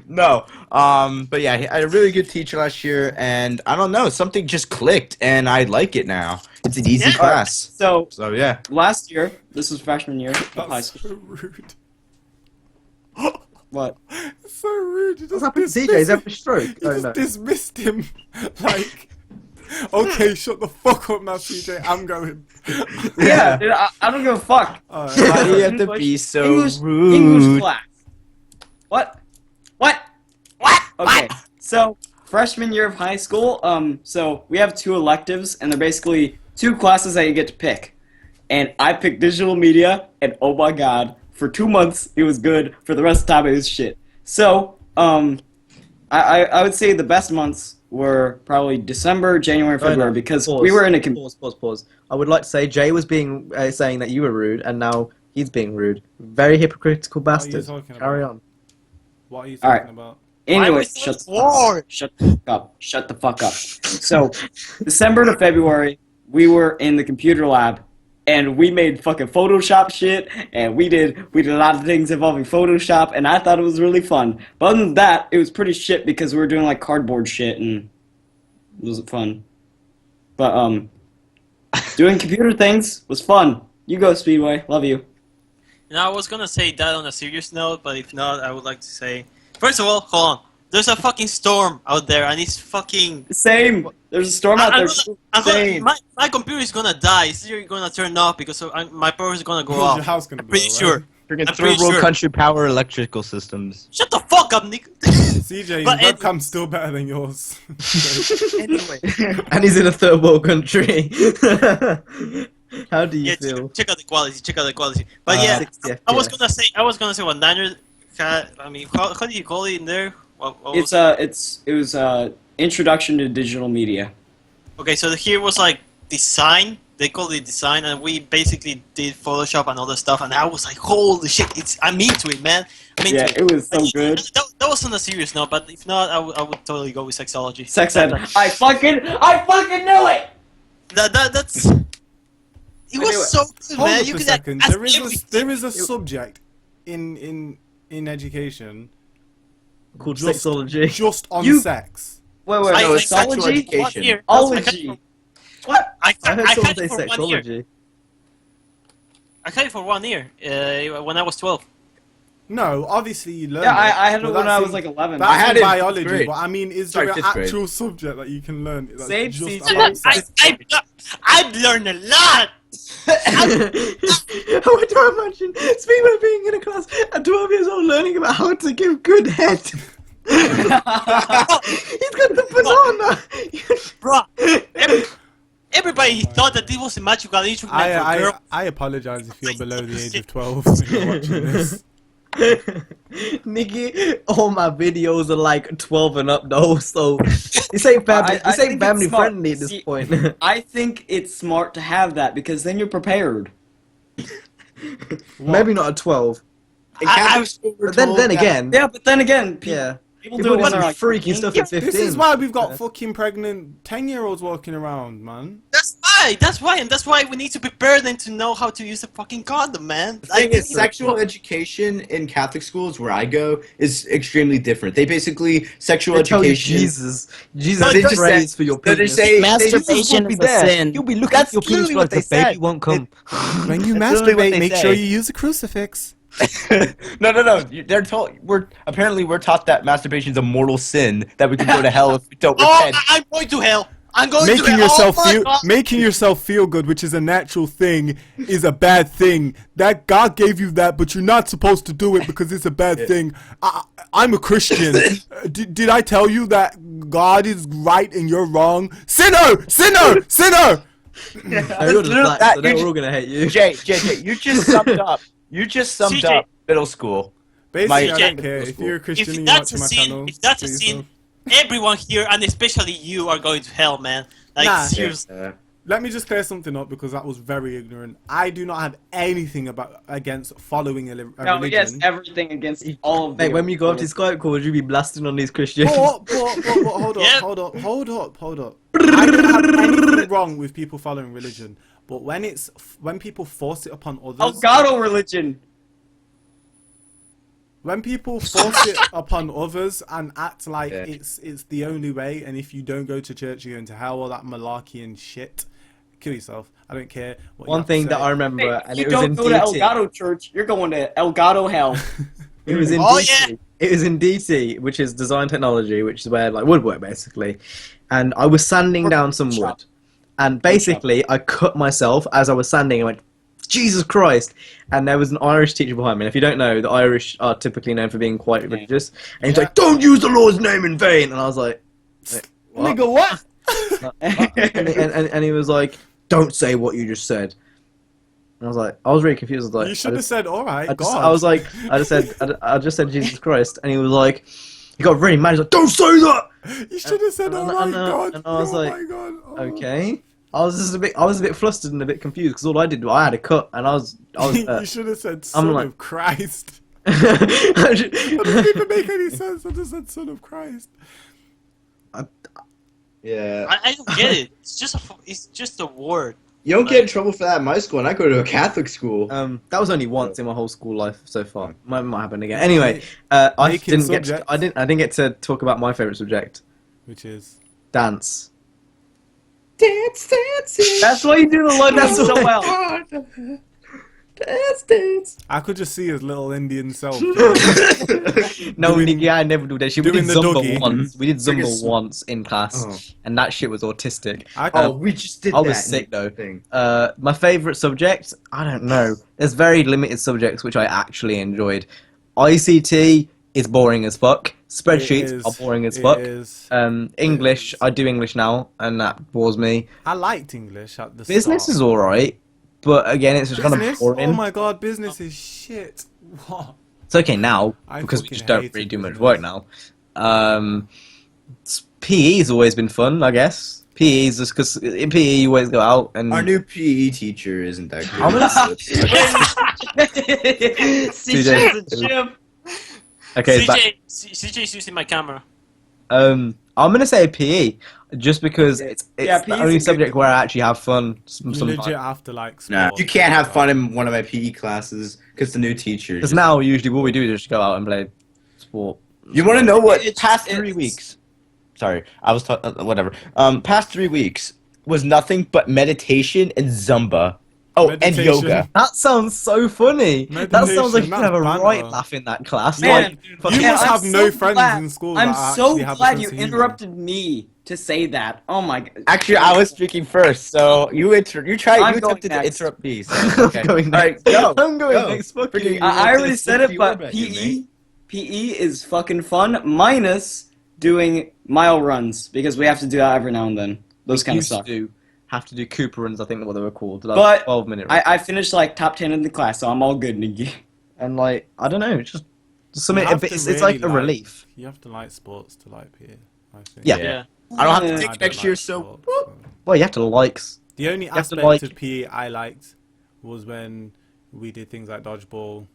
No, but yeah, I had a really good teacher last year, and I don't know, something just clicked, and I like it now. It's an easy Yeah. class. so So yeah. last year, this was freshman year of high That's school. so rude. What? So rude. You What's just happened to CJ? He's dismissed having a stroke. You Oh, just no. dismissed him. Like, okay, shut the fuck up now, CJ. I'm going. Yeah, dude, I don't give a fuck. Alright. Why do you have to English- be so English, rude? English class. What? Okay, so freshman year of high school, so we have 2 electives, and they're basically 2 classes that you get to pick. And I picked digital media, and oh my god, for 2 months it was good. For the rest of the time it was shit. So, I would say the best months were probably December, January, February, because we were in a Pause. I would like to say Jay was being saying that you were rude, and now he's being rude. Very hypocritical What are you bastard. talking Carry about? on. What are you Alright. talking about? Anyway, Why shut the was fuck war? up. Shut the fuck up. Shut the fuck up. So, December to February, we were in the computer lab, and we made fucking Photoshop shit, and we did a lot of things involving Photoshop, and I thought it was really fun. But other than that, it was pretty shit because we were doing like cardboard shit, and it wasn't fun. But doing computer things was fun. You go, Speedway. Love you. Now, I was gonna say that on a serious note, but if not, I would like to say... First of all, hold on. There's a fucking storm out there, and it's fucking... Same. There's a storm out there. my computer is gonna die. It's either gonna turn off because my power is gonna go Your off. house gonna I'm blow, pretty right? sure. Freaking I'm third pretty world sure. country power electrical systems. Shut the fuck up, Nick. CJ, your But it- webcam's still better than yours. Anyway, And he's in a third world country. How do you yeah, feel? check out the quality. Check out the quality. But yeah, 60 I was FPS. gonna say what Niner. I mean, how do you call it in there? What was It was introduction to digital media. Okay, so here was like design. They called it design, and we basically did Photoshop and other stuff. And I was like, "Holy shit! I'm into it, man! I'm into Yeah, it." it was so good. That was on a serious note, but if not, I would totally go with sexology. Sex ed. I fucking knew it. That's. It was so good, Hold man. up You a could second. ask There is a subject in education Called just- sexology. just on You- sex. Wait, I- no, I- sexual sexology? education. Here. Ology. What? I I heard had someone say it for 1 year. sexology. I had it for 1 year when I was 12. No, obviously you learn. Yeah, I had it but when that's I was in- like 11. That's I had in it in fifth biology, grade. but I mean, is Sorry, there an fifth grade. actual subject that you can learn? That's Same just CJ. about sex? I've learned a lot. How do I imagine Speedway being in a class at 12 years old learning about how to give good head? He's got the banana! Bro, everybody thought that this was a magical instrument for girls. I apologize if you're below the age of 12 and you're watching this. Nigga, all my videos are like 12 and up though, so this ain't family, I this ain't think family it's smart. friendly at this See, point. I think it's smart to have that because then you're prepared. Maybe not at 12. In Catholic school, we're But then told that- again, Yeah, but then again, yeah. people People do it when do they're like freaky 14. stuff at 15. This is why we've got fucking pregnant 10-year-olds walking around, man. That's why we need to prepare them to know how to use a fucking condom, man. The thing is, sexual education in Catholic schools where I go is extremely different. They basically sexual They tell you education. Jesus No, they just prays say- for your no, they penis. say- Masturbation will be is a there. sin. You'll be looking That's at your penis literally like what the they baby said. won't come. When you That's literally what masturbate, they make say. sure you use a crucifix. No. They're told we're taught that masturbation is a mortal sin that we can go to hell if we don't Oh, repent. I'm going to hell. I'm going to Making hell. yourself Oh my feel God. making yourself feel good, which is a natural thing, is a bad thing. That God gave you that, but you're not supposed to do it because it's a bad thing. I'm a Christian. Did I tell you that God is right and you're wrong? Sinner! Sinner! Sinner! You're the black, that- so they're you all gonna hate you. Jay, you just summed up. You just summed CJ. up middle school. Basically, I CJ. don't care. If you're a Christian and you're that's watching a my sin, channel, if that's a do sin, yourself. everyone here, and especially you, are going to hell, man. Like, Nah. seriously. Let me just clear something up because that was very ignorant. I do not have anything against following a No, religion. he has everything against all of Mate, the when we go up to Skype calls, you'll be blasting on these Christians. But hold up, Yeah. hold up. I don't have anything wrong with people following religion, but when people force it upon others, Elgato religion. when people force it upon others and act like Yeah. it's the only way, and if you don't go to church, you're going to hell, all that malarkey and shit. Kill yourself. I don't care. What you One have to thing that say. I remember, Hey, and you it was in don't go to DT. Elgato church, you're going to Elgato hell. It was in Oh, DT. yeah. It was in DT, which is design technology, which is where like woodwork basically. And I was sanding down some wood, and basically I cut myself as I was sanding. I went, Jesus Christ! And there was an Irish teacher behind me. And if you don't know, the Irish are typically known for being quite religious. And he's Yeah. like, "Don't use the Lord's name in vain." And I was like, what? Nigga, what? and he was like, "Don't say what you just said." And I was like, I was really confused. I was like, You should have said, "All right, I was like, I just said Jesus Christ, and he was like, he got really mad. He's like, "Don't say that." you should have said, and- "Oh my and- god!" and I was oh like, my god. Oh. Okay. I was a bit flustered and a bit confused because all I did was I had a cut, and I was. You should have said, "Son like- of Christ." I That doesn't even make any sense. I just said, "Son of Christ." Yeah. I don't get it. It's just a word. You don't get in trouble for that in my school, and I go to a Catholic school. That was only once in my whole school life so far. Might happen again. Anyway, I Making didn't get. subjects. I didn't get to talk about my favorite subject, Which is dance. Dance, dance. That's why you do the London That's so why- well. Dance, dance. I could just see his little Indian self. No, Doing- yeah, I never do that shit. We doing did the Zumba doggy. once. We did Zumba Friggin' once in class, Oh. and that shit was autistic. Oh, we just did I that. was sick though. Thing. My favorite subject, I don't know. There's very limited subjects which I actually enjoyed. ICT is boring as fuck. Spreadsheets are boring as fuck. English, I do English now, and that bores me. I liked English at the Business start. is alright, but again, it's just kind of Business? boring. Oh my god, business is shit. What? It's okay now I because we fucking just don't hated really do much business. work now. PE's always been fun, I guess. PE's just because in PE you always go out and Our new PE teacher isn't that good. I'm gonna CJ's a chip. okay. It's back. CJ's using my camera. I'm gonna say PE just because it's Yeah, the PE 's only a good subject where I actually have fun. You Sometimes. legit have to like. Nah, sport. you can't have fun in one of my PE classes because the new teacher. Because now usually what we do is just go out and play sport. You want to know what? It's- Past it's- 3 weeks. Sorry, I was whatever. Past 3 weeks was nothing but meditation and Zumba. Oh, and Meditation. yoga. That sounds so funny. That sounds like you Meditation, could have a that's right banter. laugh in that class. Man, like, You fucking- Yeah, must I'm have no so friends glad- in school. I'm that so actually have a glad sense you of humor. interrupted me to say that. Oh my god. Actually, I was speaking first, so you I'm attempted going to next. interrupt me. So, I'm okay. going All right, next. go. I'm going go. next. Fuck Freaking- you. I already It's said just it, but your PE, bad, mate. PE is fucking fun, minus doing mile runs, because we have to do that every now and then. Those kind of Used stuff. to have to do Cooper runs, I think what they were called. Like But 12-minute I finished like top 10 in the class, so I'm all good, Nikki. and like I don't know, it's just something. You have to It's really like a relief. You have to like sports to like PE. I think. Yeah. Yeah. I don't have to Yeah. take I it don't next like year, so. sports, whoop. so. Well, you have to like. The only have to aspect like- of PE I liked was when we did things like dodgeball.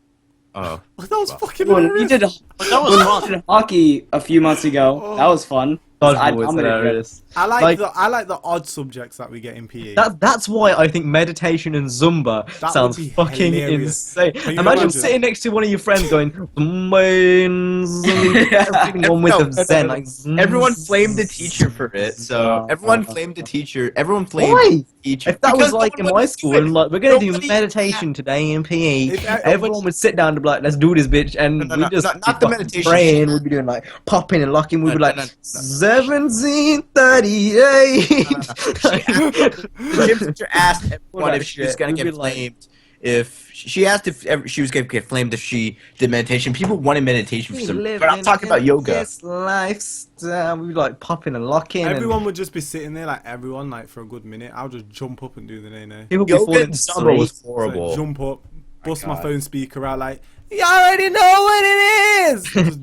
Oh. Oh, that was fucking When we hilarious. did, But that was fun. we did hockey a few months ago. That was fun. I Dodgeball was dominated it. hilarious. I like, Like- the odd subjects that we get in PE. That's why I think meditation and Zumba That sounds would be fucking hilarious. insane. Can you Imagine imagine? sitting next to one of your friends going, Zumba and Zumba, one with No, the Zen. Like, Everyone flamed the teacher for it, so everyone flamed the teacher. Everyone flamed Why? the teacher. If that was Because like in no one my would school, do it. and like we're gonna do Nobody- meditation today in PE, If everyone would sit down and be like, "Let's do this, bitch," and No, we no, just not be the fucking meditation praying. shit. We'd be doing like popping and locking. We'd No, be like no, no, no. 1738. The gym teacher asked everyone that if she was shit. gonna We'd get be like- flamed. If she asked if she was gonna get flamed if she did meditation, people wanted meditation for some. But I'm talking about yoga. This lifestyle, we'd be like popping and locking. Everyone would just be sitting there, like everyone, like for a good minute. I'll just jump up and do the nay-nay. people be Yoga falling and asleep. Zumba was So horrible. jump up, bust my God. phone speaker out, like, you already know what it is! Just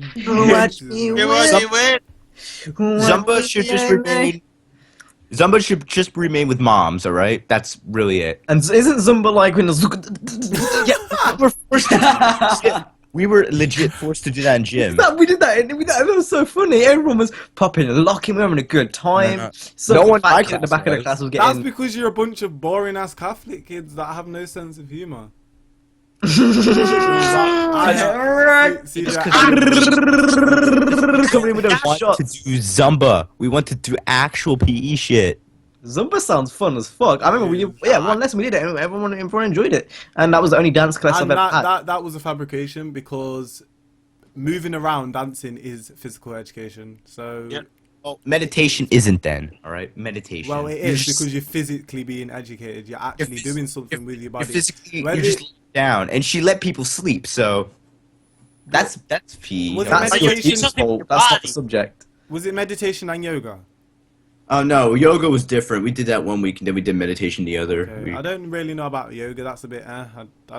Watch do me it. It was it went. Zumba should just remain. Zumba should just remain with moms. All right, that's really it. And isn't Zumba like when Yeah, we're forced to. We were legit forced to do that in gym. we did that, and that was so funny. Everyone was popping and locking. We were having a good time. No. So No the one in fat my kid at the class back of the was. class was That's getting. because you're a bunch of boring ass Catholic kids that have no sense of humor. See, Just that- 'cause Coming in with those want to shots. do Zumba. We want to do actual PE shit. Zumba sounds fun as fuck. I remember one lesson we did it, and everyone enjoyed it, and that was the only dance class and I've ever had. that was a fabrication because moving around dancing is physical education. So Yep. Oh, meditation isn't then. All right, meditation. well, it You're is just- because you're physically being educated. You're actually phys- doing something with your You're body. physically. Whether- You're just down, and she let people sleep. So that's PE. Was it That's your meditation- team's fault. That's not the subject. Was it meditation and yoga? Oh no, yoga was different. We did that one week, and then we did meditation the other. Okay. I don't really know about yoga. That's a bit. I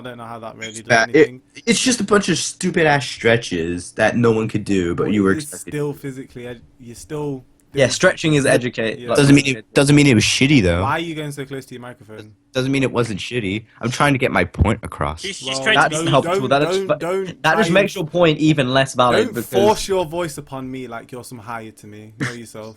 don't know how that really does Yeah, anything. it's just a bunch of stupid ass stretches that no one could do, but you were It's expected. still physically. You're still. Yeah, stretching is educate. Yeah. like- Doesn't mean it was shitty though. Why are you going so close to your microphone? Doesn't mean it wasn't shitty. I'm trying to get my point across. She's Well, trying That to doesn't be. help at all. That just try makes your point even less valid. Don't because force your voice upon me like you're some higher to me. Know yourself.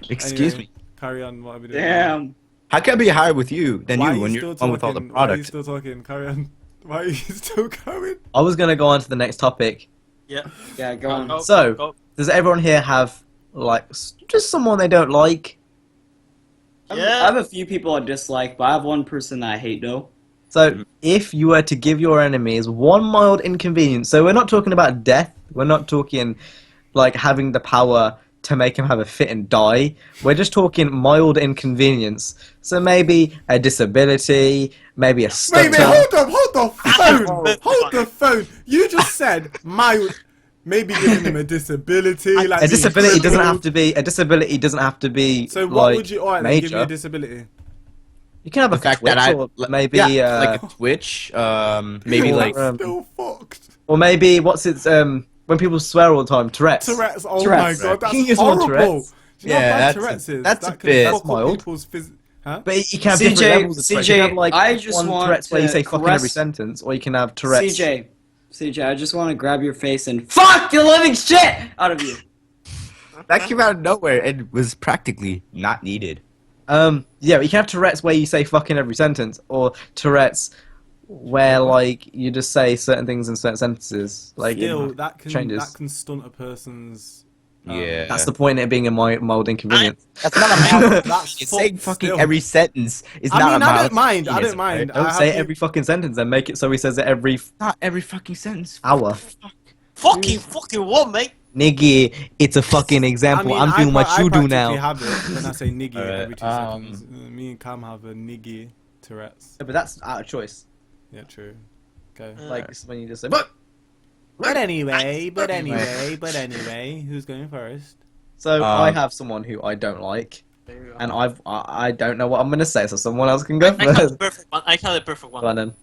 Excuse Anyway, me. Carry on. What are we doing? Damn. How can I be higher with you than Why are you when you you're the still one with all the talking? Why are you product? still talking? Carry on. Why are you still going? I was gonna go on to the next topic. Yeah. Yeah, go on. Go, So- go. Does everyone here have like just someone they don't like? I Yeah. have a few people I dislike, but I have one person I hate though. So, if you were to give your enemies one mild inconvenience, so we're not talking about death, we're not talking like having the power to make him have a fit and die, we're just talking mild inconvenience. So maybe a disability, maybe a stutter. Wait, hold the phone. Hold the phone. You just said maybe giving him a disability. Like A being disability doesn't crippled. have to be. So what like, would you? Alright, then major. give me a disability. You can have The a fact Twitch that I or maybe like a Twitch, maybe Or, like Still fucked. or maybe what's its when people swear all the time, Tourette's. Tourette's. Oh Tourette's. my god, that's You can use one horrible. Tourette's. Do you know how Yeah, bad that's- Tourette's is? that's a That can bit- fuck That's up mild. people's Huh? But you can have CJ, different levels of Tourette's. You can have, like, I just one want Tourette's where you to say fucking caress- every sentence, or you can have Tourette's. CJ, I just want to grab your face and fuck the living shit out of you. that came out of nowhere and was practically not needed. Yeah, but you can have Tourette's where you say fucking every sentence, or Tourette's where like you just say certain things in certain sentences. Like Still, it that changes. can stunt a person's. Yeah, That's the point in it being a mild inconvenience. That's not a mild. That's It's saying fucked fucking still. every sentence is I not mean, a mild. I don't mind. I inconvenience, don't mind. right? Don't I say have every fucking sentence, then make it so he says it every Not every fucking sentence. hour. Fucking what, mate? Nigga, it's a fucking example. I mean, I'm doing what I you do practically now. have it when I say niggy Alright, every 2 seconds. Me and Cam have a niggy Tourette's. But that's out of choice. Yeah, true. Okay. Like it's when you just say, but. But anyway, who's going first? So I have someone who I don't like, There you go. and I don't know what I'm gonna say, so someone else can go I have first. the perfect one. I have the perfect Go on one. then.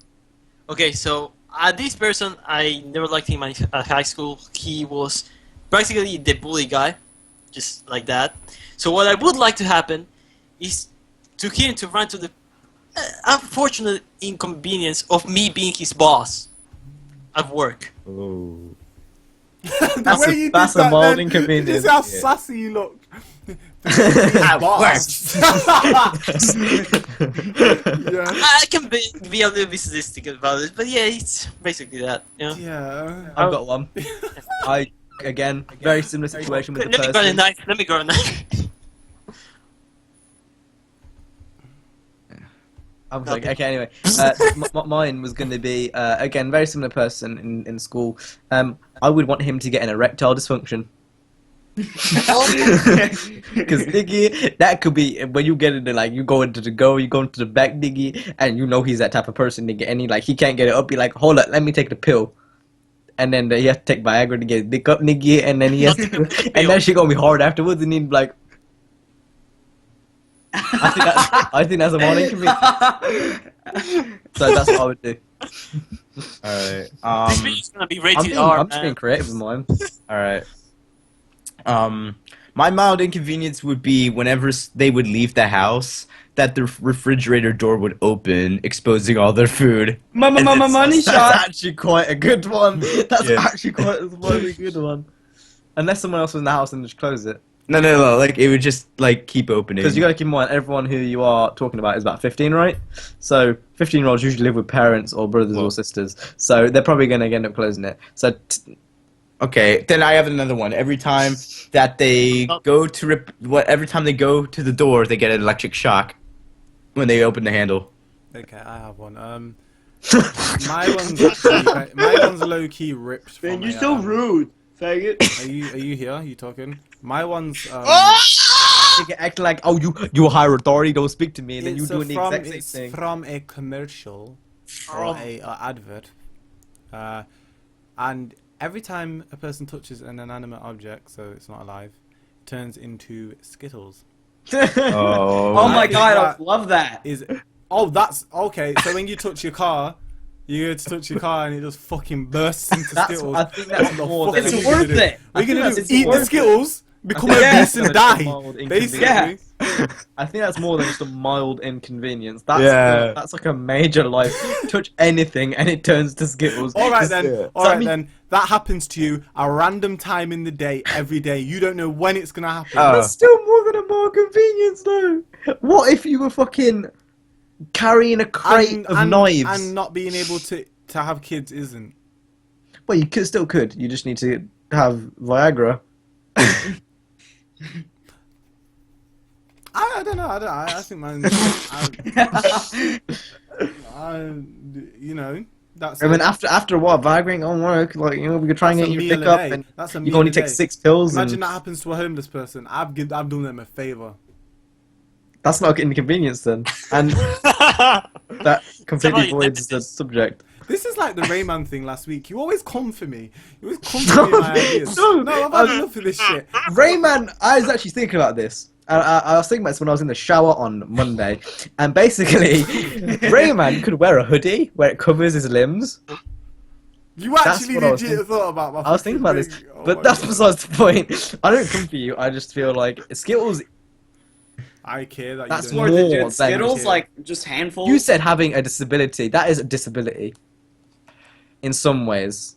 Okay, so this person I never liked him at high school. He was practically the bully guy, just like that. So what I would like to happen is to him to run to the unfortunate inconvenience of me being his boss at work. Oh. That's a mild inconvenience. This is how Yeah. sassy you look. At Boss. yeah. I can be a little bit sadistic about it, but yeah, it's basically that. You know? Yeah. I've got one. Again, very similar situation with Let the me grab a person. knife. Let me grab a knife. I was like, okay, anyway. Mine was going to be, again, very similar person in school. I would want him to get an erectile dysfunction. Because, nigga, that could be, when you get into, like, you go into the back, nigga, and you know he's that type of person, nigga, and he can't get it up, be like, hold up, let me take the pill. And then he has to take Viagra to get his dick up, nigga, and then he has to, and that shit gonna be hard afterwards, and he'd be like, I think that's a mild inconvenience. So that's what I would do. Alright. This video is gonna be I'm rated being, R. I'm just being man. creative with mine. Alright. My mild inconvenience would be whenever they would leave the house, that the refrigerator door would open, exposing all their food. Money That's shot. actually quite a good one. That's Yeah. actually quite a very good one. Unless someone else was in the house and just close it. No. Like it would just like keep opening. Because you got to keep in mind, everyone who you are talking about is about 15, right? So 15-year-olds usually live with parents or brothers or sisters. So they're probably going to end up closing it. So Okay, then I have another one. Every time that they go to every time they go to the door, they get an electric shock when they open the handle. Okay, I have one. My one's actually, my one's low key ripped from. Man, you're a, so rude. Faggot. Are you here? Are you talking? My one's. you get acting like, oh, you a higher authority, don't speak to me, and then you It's doing the from, exact same it's thing. from a commercial or a advert, and every time a person touches an inanimate object, so it's not alive, it turns into Skittles. Oh my I think god, I that love that. Is that's okay. So when you touch your car, you go to touch your car and it just fucking bursts into Skittles. I think that's What the more fuck than are It's we worth gonna do? it. We're gonna think do that's eat the worth it. Skittles, become I think obese and that's die. mild Basically. Yeah. I think that's more than just a mild inconvenience. That's Yeah. that's like a major life. Touch anything and it turns to Skittles. All right Just- then. Yeah. All So, I right mean- then. That happens to you a random time in the day, every day. You don't know when it's gonna happen. That's still more than a mild convenience, though. What if you were fucking carrying a crate of knives? and not being able to have kids isn't. Well, you still could. You just need to have Viagra. I don't know. I think mine. You know, that's. I mean, after a while, Viagra ain't gonna work. Like, you know, we could try and That's get a you meal pick a up, day. and That's a you meal can only a take day. 6 pills. Imagine And that happens to a homeless person. I've done them a favor. that's not an inconvenience then, and that completely Somebody voids did the this. subject. This is like the Rayman thing last week. You always come for me. You always come for me with my ideas. No, No, I've had enough of this shit. Rayman, I was actually thinking about this. I was thinking about this when I was in the shower on Monday, and basically, Rayman could wear a hoodie where it covers his limbs. You actually what I was legit thinking. thought about my I was thinking about this, fucking thing. Oh but my that's God. besides the point. I don't come for you. I just feel like Skittles. I care that That's you More don't. than more doing than Skittles, here. like just handfuls. You said having a disability. That is a disability. In some ways.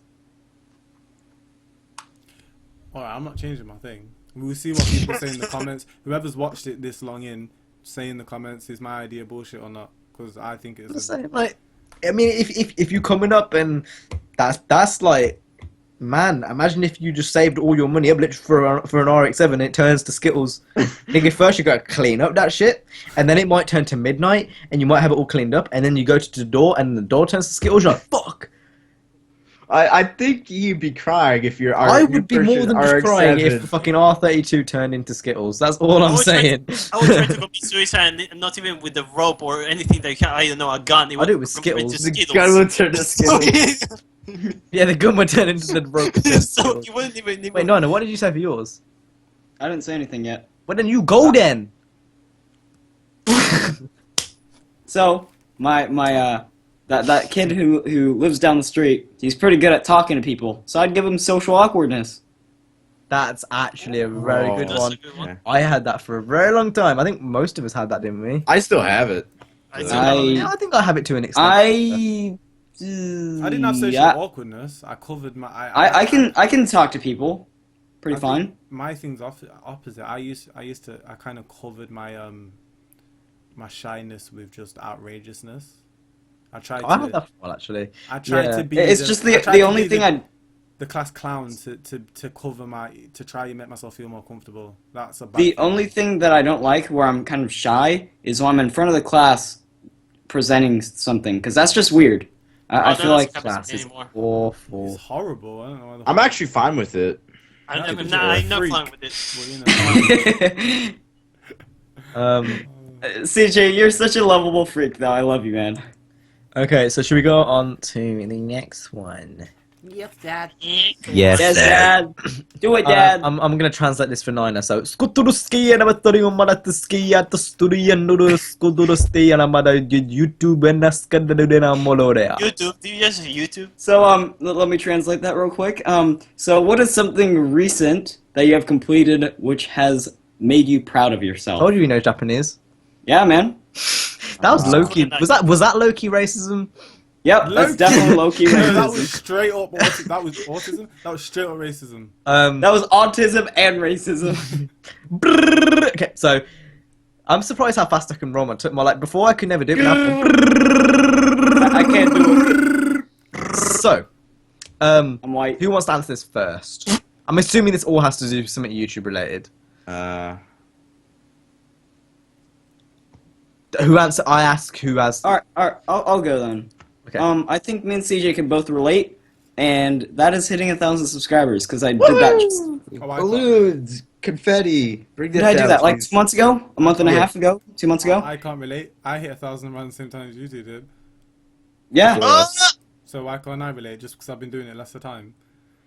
Alright, I'm not changing my thing. We'll see what people say in the comments. Whoever's watched it this long in, say in the comments, is my idea bullshit or not? Because I think I'm it's. just saying, like, I mean, if you coming up and that's like, man, imagine if you just saved all your money up literally for an RX-7 and it turns to Skittles. Nigga, first you gotta clean up that shit, and then it might turn to midnight, and you might have it all cleaned up, and then you go to the door, and the door turns to Skittles. You're like, fuck. I think you'd be crying if you're. I would be more than just crying if the fucking R32 turned into Skittles. That's all I'm saying. I would try to commit suicide, and not even with the rope or anything that you can. I don't know, a gun. I'd do it with convert to Skittles. The gun would turn to Skittles. Yeah, the gun would turn into the rope. So you wouldn't even. Wait, no, what did you say for yours? I didn't say anything yet. Well, then you go then. So that kid who lives down the street, he's pretty good at talking to people. So I'd give him social awkwardness. That's actually a very Oh. good That's one. a good one. I had that for a very long time. I think most of us had that, didn't we? I still have it. I I- don't know. Yeah, I think I have it to an extent. I I didn't have social yeah. awkwardness. I covered my. I can talk to people, pretty I fine. think My thing's opposite. I used to. I kind of covered my my shyness with just outrageousness. I tried I had to. that for a while, actually. I tried Yeah. to be. It's just I tried the to only be thing the class clown to cover my to try and make myself feel more comfortable. That's a bad the thing. only thing that I don't like where I'm kind of shy is when I'm in front of the class presenting something, because that's just weird. I Oh, feel no, like that's Class is anymore. awful. It's horrible. I don't know why the I'm fuck- actually fine with it. I'm That's not freak. fine with it. Well, you know. CJ, you're such a lovable freak, though. I love you, man. Okay, so should we go on to the next one? Yes, Dad. Yes, Yes, Dad. Do it, Dad. I'm gonna translate this for Nina. So, Skuturuski and Abatoriumadaski at the studio and Skuturusti and Amada YouTube and Askadena Molorea. YouTube? Do you just YouTube? So let me translate that real quick. So what is something recent that you have completed which has made you proud of yourself? Told you know Japanese. Yeah, man. That was low-key. Was that low-key racism? Yep, that's definitely low-key No, that racism. was straight up. That was autism. That was straight up racism. That was autism and racism. Okay, so I'm surprised how fast I can roll. I took my before I could never do it. Now I can't do it. so, I'm white. who wants to answer this first? I'm assuming this all has to do something YouTube related. Who answer? I ask who has. Alright, I'll go then. Okay. I think me and CJ can both relate, and that is hitting 1,000 subscribers, because I did that just... Oh, I can't. Balloons, confetti. Bring Did I do that, like 2 months ago? A month and a Yeah. half ago? 2 months ago? I can't relate. I hit 1,000 around the same time as you two did. Yeah. So why can't I relate? Just because I've been doing it less of time.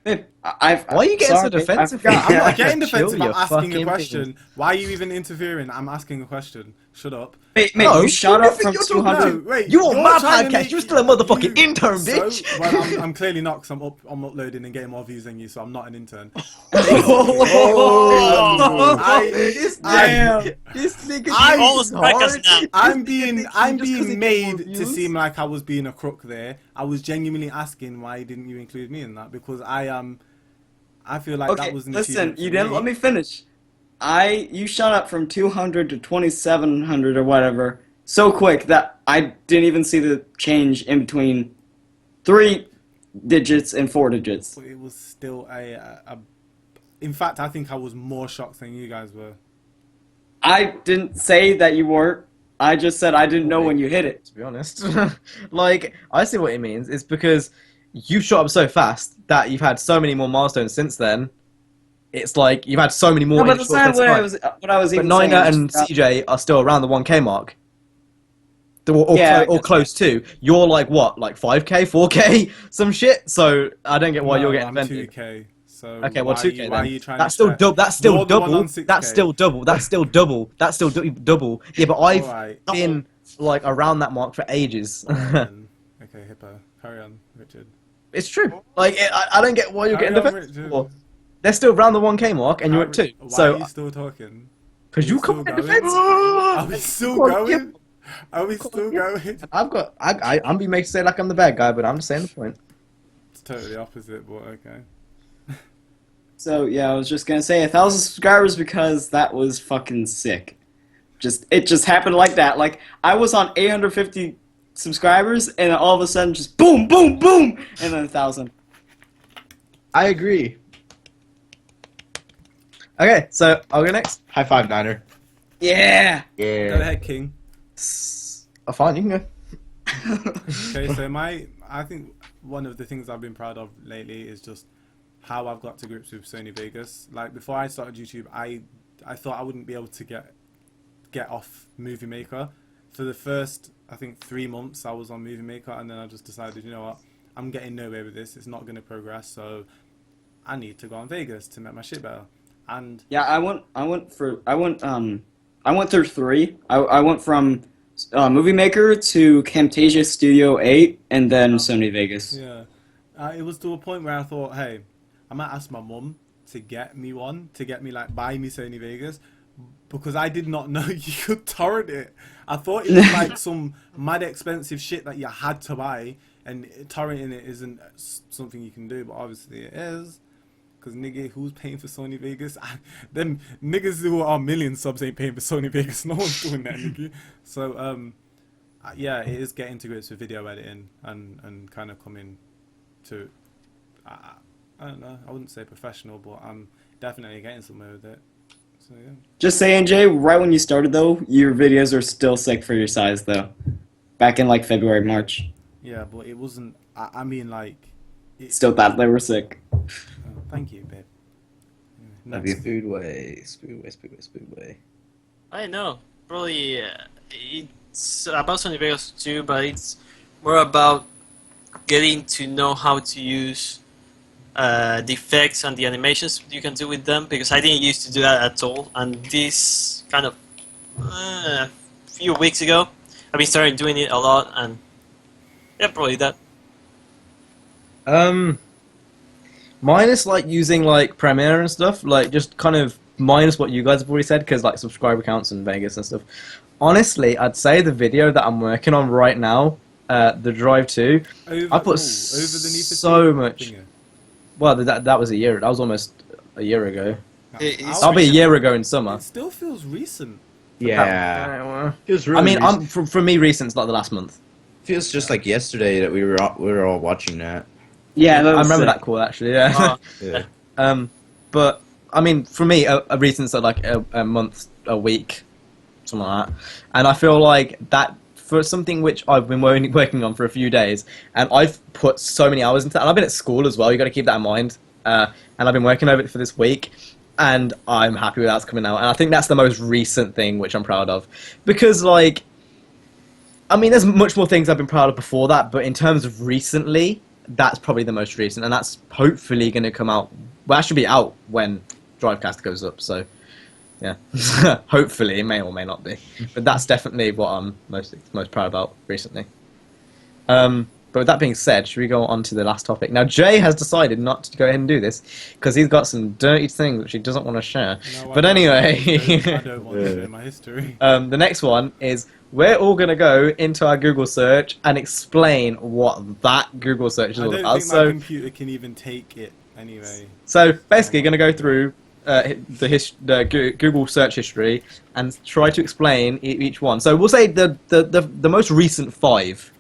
Babe, Why are you getting so defensive? I forgot. I'm not Yeah, getting chill defensive. I'm your asking a fucking question. things. Why are you even interfering? I'm asking a question. Shut up. Mate, No, you shot who do you up think from you're talking 200. No, wait. You on you're my trying to podcast, make- you're still a motherfucking intern, So, bitch. well, I'm clearly not, because I'm uploading and getting more views than you, so I'm not an intern. This Damn. This nigga. I almost break us now. I'm Just 'cause he being get made more to views? seem like I was being a crook there. I was genuinely asking why didn't you include me in that, because I feel like Okay, that was an listen, achievement you for didn't me. let me finish. You shot up from 200 to 2,700 or whatever so quick that I didn't even see the change in between 3 digits and 4 digits. But it was still a. In fact, I think I was more shocked than you guys were. I didn't say that you weren't. I just said I didn't know when you hit it. To be honest, like I see what it means. It's because you shot up so fast that you've had so many more milestones since then. It's like you've had so many more. No, but in a that's short not space of what time. I was But even saying. Nina I and just- CJ are still around the 1K mark. Or Yeah, close to. You're like what, like 5K, 4K, some shit. So I don't get why you're getting I'm offended. 2K. So Okay, well, why 2K why are then. you trying That's to still stretch? double. That's still You're the one double. on 6K. That's still double. That's still double. That's still double. Yeah, but I've Alright. been like around that mark for ages. Alright then. Okay, Hippo. Carry on, Richard. It's true. Like I don't get why you're Carry getting on, defensive. Richard. for. They're still around the 1K mark, and you're at 2. Why So are you still talking? because Are you you come still in going? defense. Are we still Come on, going? Are we still going? I'm being made to say like I'm the bad guy, but I'm just saying the point. It's totally opposite, but okay. So yeah, I was just gonna say 1,000 subscribers because that was fucking sick. It just happened like that. Like I was on 850 subscribers, and all of a sudden, just boom, boom, boom, and then 1,000. I agree. Okay, so I'll go next. High five, Niner. Yeah. Go Yeah. ahead, King. Oh, fine, you can go. Okay, so I think one of the things I've been proud of lately is just how I've got to grips with Sony Vegas. Like before I started YouTube, I thought I wouldn't be able to get off Movie Maker. For the first, I think 3 months I was on Movie Maker, and then I just decided, you know what, I'm getting nowhere with this. It's not going to progress, so I need to go on Vegas to make my shit better. And Yeah, I went through 3. I went from Movie Maker to Camtasia Studio 8, and then Sony Vegas. yeah, it was to a point where I thought, hey, I might ask my mum to get me one, to get me like buy me Sony Vegas, because I did not know you could torrent it. I thought it was like some mad expensive shit that you had to buy, and torrenting it isn't something you can do, but obviously it is. Because nigga, who's paying for Sony Vegas? Them niggas who are million subs ain't paying for Sony Vegas. No one's doing that, nigga. So yeah, it is getting to grips with video editing and kind of coming to I don't know, I wouldn't say professional, but I'm definitely getting somewhere with it. So yeah. Just saying, Jay, right when you started though, your videos are still sick for your size though. Back in like February, March. Yeah, but it wasn't. I mean, like. Still thought they were sick. Thank you, babe. Love you. Spoodway. I know. Probably it's about Sony Vegas too, but it's more about getting to know how to use the effects and the animations you can do with them, because I didn't used to do that at all. And this kind of a few weeks ago, I've been starting doing it a lot, and yeah, probably that. minus like using like Premiere and stuff, like just kind of minus what you guys have already said, because like subscriber counts in Vegas and stuff. Honestly, I'd say the video that I'm working on right now, the Drive 2, I put so much. Well, that was a year. That was almost a year ago. That'll be a year ago in summer. It still feels recent. Yeah. Feels really I mean, recent. for me, recent's like the last month. Feels just like yesterday that we were all watching that. Yeah, I remember that call actually. Yeah. Yeah. But I mean, for me, a recent's like a month, a week, something like that. And I feel like that for something which I've been working on for a few days, and I've put so many hours into that. And I've been at school as well. You got to keep that in mind. And I've been working over it for this week, and I'm happy with how it's coming out. And I think that's the most recent thing which I'm proud of, because like, I mean, there's much more things I've been proud of before that, but in terms of recently, that's probably the most recent, and that's hopefully going to come out. Well, that should be out when DRIVECAST goes up. So, yeah, hopefully it may or may not be, but that's definitely what I'm most proud about recently. But with that being said, should we go on to the last topic? Now, Jay has decided not to go ahead and do this because he's got some dirty things which he doesn't want to share. No, but anyway, I don't want to share my history. the next one is we're all going to go into our Google search and explain what that Google search is I all don't about. think my computer can even take it anyway. So basically, going to go through the Google search history and try to explain each one. So we'll say the most recent 5.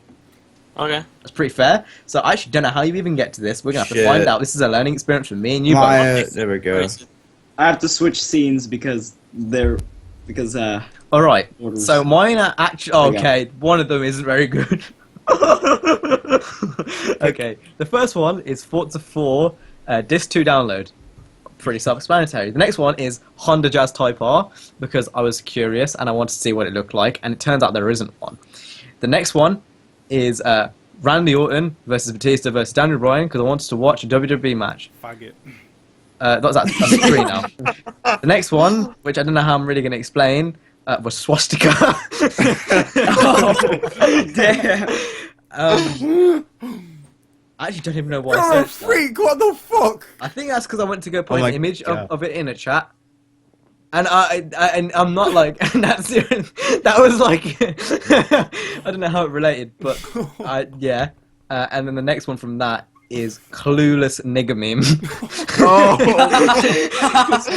Okay. That's pretty fair. So I actually don't know how you even get to this. We're gonna have to Shit. find out. This is a learning experience for me and you. There we go. I have to switch scenes because All right. orders. So mine are actually There you go. okay. One of them isn't very good. Okay. The first one is Forza 4 Disc 2 download. Pretty self-explanatory. The next one is Honda Jazz Type R because I was curious and I wanted to see what it looked like, and it turns out there isn't one. The next one is Randy Orton versus Batista versus Daniel Bryan because I wanted to watch a WWE match. Faggot. That's 3 now. The next one, which I don't know how I'm really going to explain, was Swastika. Oh, damn. I actually don't even know why You're I a searched that. freak! What the fuck? I think that's because I went to go find my an image God. of it in a chat. And I'm not like that was like I don't know how it related, but yeah. And then the next one from that is Clueless Nigger Meme.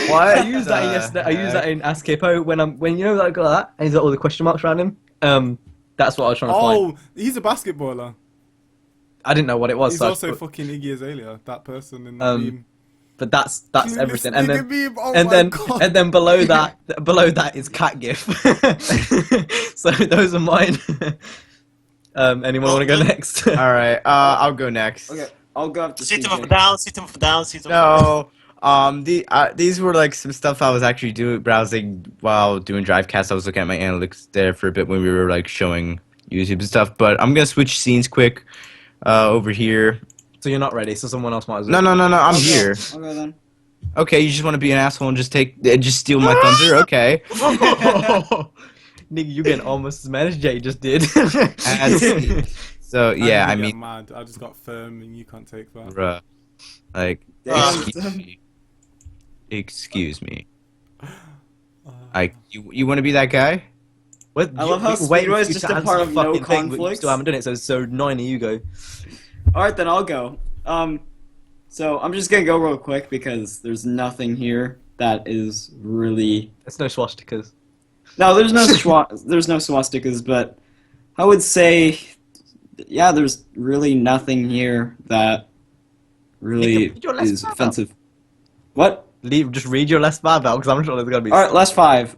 What? I used that yesterday. I used that in Ask Hippo when you know like that, and he's got all the question marks around him. That's what I was trying to find. Oh, he's a basketballer. I didn't know what it was. He's so I also put- fucking Iggy Azalea, that person in the meme. but that's Clueless everything. And then Nigger Meme, oh and my then God. and then below that is cat gif. So those are mine. Anyone want to go next? All right. I'll go next. Okay, I'll go up to System CJ. of Down, System of Down, System of Down. No. These were like some stuff I was actually browsing while doing DriveCast. I was looking at my analytics there for a bit when we were like showing YouTube and stuff. But I'm gonna switch scenes quick over here. So you're not ready. So someone else might as well. No. I'm I'll here. Go. I'll go then. Okay, you just want to be an asshole and just steal my thunder? Okay. Nigga, you getting almost as mad as Jay just did. So yeah, I didn't get mean, mad. I just got firm, and you can't take that. bruh, like, Damn. excuse me. Like, you want to be that guy? What, I love how Speedway is just a part of no You conflicts. still haven't done it, so 90 you go. Alright, then I'll go. So I'm just gonna go real quick because there's nothing here that is really. There's no swastikas. No, there's no there's no swastikas, but I would say, yeah, there's really nothing here that really Read your list is out. offensive. What? Just read your last bad because I'm sure there's gonna be. All right, last 5.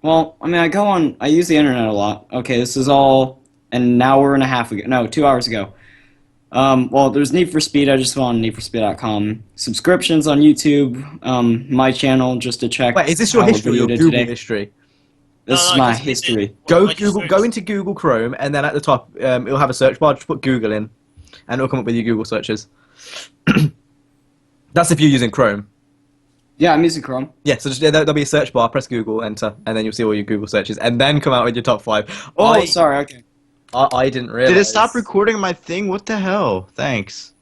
Well, I mean, I use the internet a lot. Okay, this is all an hour and a half ago. No, 2 hours ago. Well, there's Need for Speed. I just went on needforspeed.com. Subscriptions on YouTube. My channel just to check. Wait, is this your how the history video or did Google today. history? This is No, my just history. Go into Google Chrome, and then at the top, it'll have a search bar. Just put Google in, and it'll come up with your Google searches. That's if you're using Chrome. Yeah, I'm using Chrome. Yeah, so just, there'll be a search bar. Press Google, enter, and then you'll see all your Google searches, and then come out with your top 5. Oh, sorry. Okay. I didn't realize. Did it stop recording my thing? What the hell? Thanks.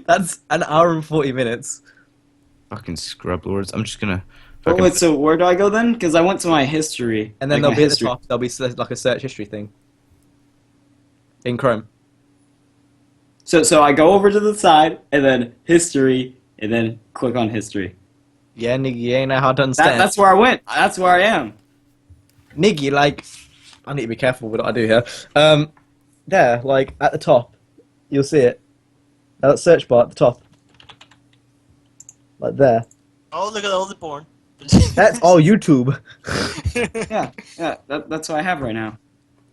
that's an hour and 40 minutes. Fucking scrub lords. I'm just gonna. Oh, fucking- wait, so where do I go then? Because I went to my history. And then like there'll my be at the history. top, there'll be like a search history thing. In Chrome. So I go over to the side, and then history, and then click on history. Yeah, Niggy, you ain't know how to understand. That's where I went. That's where I am. Niggy, like, I need to be careful with what I do here. There, like, at the top, you'll see it. That search bar at the top. Like there. Oh, look at all the porn. That's all YouTube. Yeah, that's what I have right now.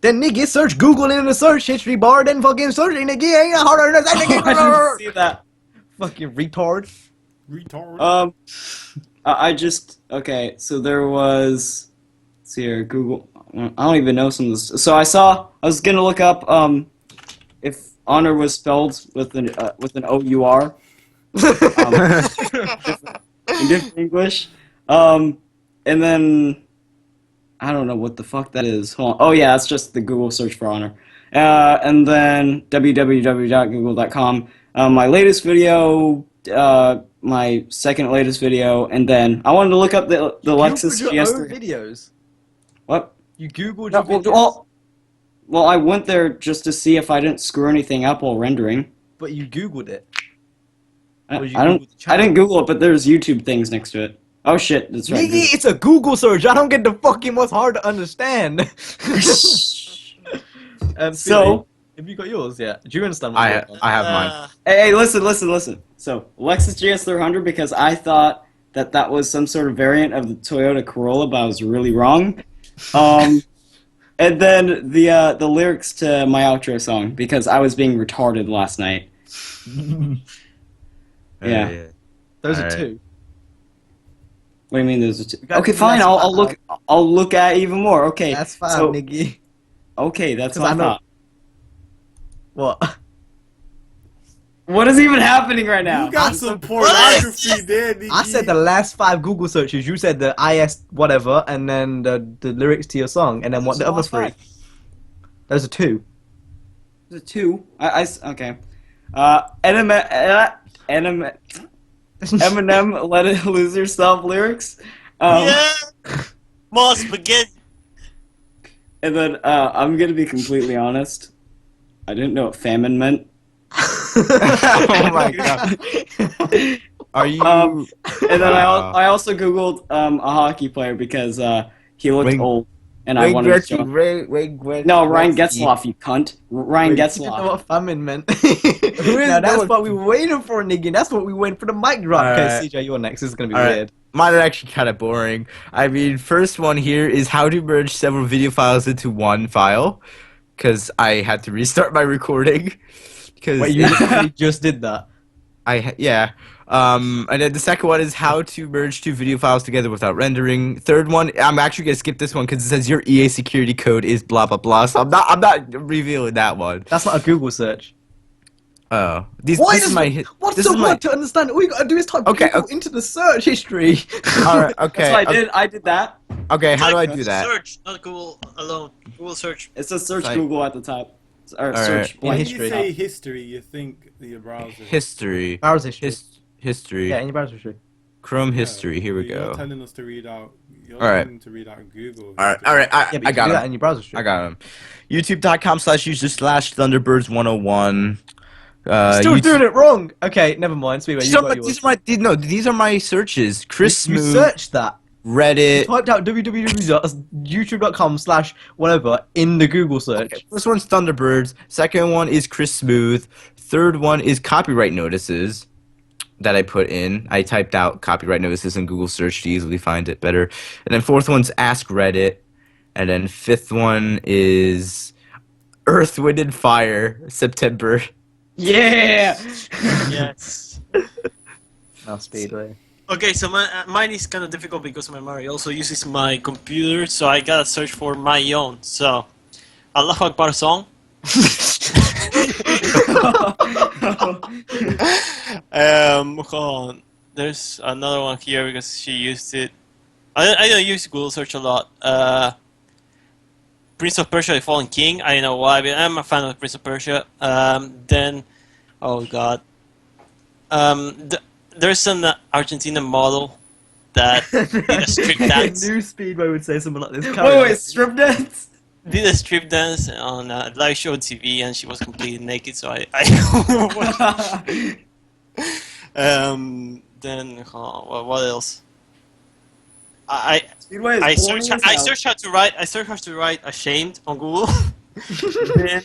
Then Niggy, search Google in the search history bar, then fucking search Niggy, ain't know how to understand Oh, I didn't see that. Fucking retard. Retard. I just okay. So there was. Let's see here, Google. I don't even know some of this. So I was gonna look up if honor was spelled with an O-U-R in different English. And then I don't know what the fuck that is. Hold on. Oh yeah, that's just the Google search for honor. And then www.google.com. My latest video. My second latest video, and then I wanted to look up the Lexus You Googled your own GS3. videos. What? You Googled No, your videos. well, I went there just to see if I didn't screw anything up while rendering. But you Googled it. I, Or you I don't. Googled the channel. I didn't Google it, but there's YouTube things next to it. Oh shit, that's right. Niggy, it's a Google search. I don't get the fucking what's hard to understand. So, Speedy, have you got yours yet? Do you understand what I I'm talking about? have mine. hey, listen. So, Lexus GS300, because I thought that was some sort of variant of the Toyota Corolla, but I was really wrong. And then the lyrics to my outro song, because I was being retarded last night. Yeah. Those are Alright. two. What do you mean there's a two? gotta Okay, do fine. less I'll math. look. I'll look at even more. Okay. That's fine, so, Niggy. Okay, that's 'Cause what I I know- thought. What? What is even happening right now? You got some pornography there, Niggy. I said the last 5 Google searches. You said the IS whatever, and then the lyrics to your song, and then what the other 3? Those are 2. There's a 2. Okay. Eminem, Let It Lose Yourself lyrics. Yeah. More spaghetti. And then I'm gonna be completely honest. I didn't know what famine meant. Oh my god. Are you? And then Wow. I also googled a hockey player because he looked Wayne- old, and I wanted to show. No, Ryan Getzlaff, you cunt. Ryan You didn't know Getzlaff. what famine meant. is now that's that? what we were waiting for, Niggy. That's what we waiting for the mic drop. Okay, Alright. CJ, you're next. This is gonna be Alright. weird. Mine are actually kind of boring. I mean, first one here is how to merge several video files into one file, because I had to restart my recording. Because Wait, you literally just did that. yeah. And then the second one is how to merge 2 video files together without rendering. Third one, I'm actually gonna skip this one because it says your EA security code is blah blah blah. So I'm not revealing that one. That's not a Google search. Oh, What's this so is my- hard to understand? All you gotta do is type Okay, Google into the search history. All right, okay. That's what I did. I did that. Okay, how do I do that? Search, not Google alone. Google search. It says search Like- Google at the top. Or Alright. search In blank. When history. you say history, you think your browser. History. Browser history. History. Yeah, in your browser history. Chrome history. Here we You're go. telling us to read out. You're Alright. telling to read out Google. All right. Yeah, but you I can got do that him. in your browser history. I got him. YouTube.com/user/Thunderbirds101. Still doing it wrong. Okay, never mind. Speedway, These you are, got my, yours. these are my these are my searches. Chris You Smooth, searched that. You Reddit. typed out www.youtube.com/whatever in the Google search. Okay, first one's Thunderbirds. Second one is Chris Smooth. Third one is copyright notices that I put in. I typed out copyright notices in Google search to easily find it better. And then fourth one's Ask Reddit. And then fifth one is Earth, Wind, and Fire, September. Yeah. Yes. Now Speedway. Okay, so mine is kind of difficult because my memory also uses my computer, so I gotta search for my own. So, Allah Akbar song. Hold on. There's another one here because she used it. I don't use Google search a lot. Prince of Persia: The Fallen King. I don't know why, but I'm a fan of Prince of Persia. Then Oh god. There's an Argentinian model that did a strip dance. New Speedway would say something like this. Wait, strip dance? Did a strip dance on a live show TV, and she was completely naked. So I then what else? Speedway is I boring searched as hell. how to write ashamed on Google. Then,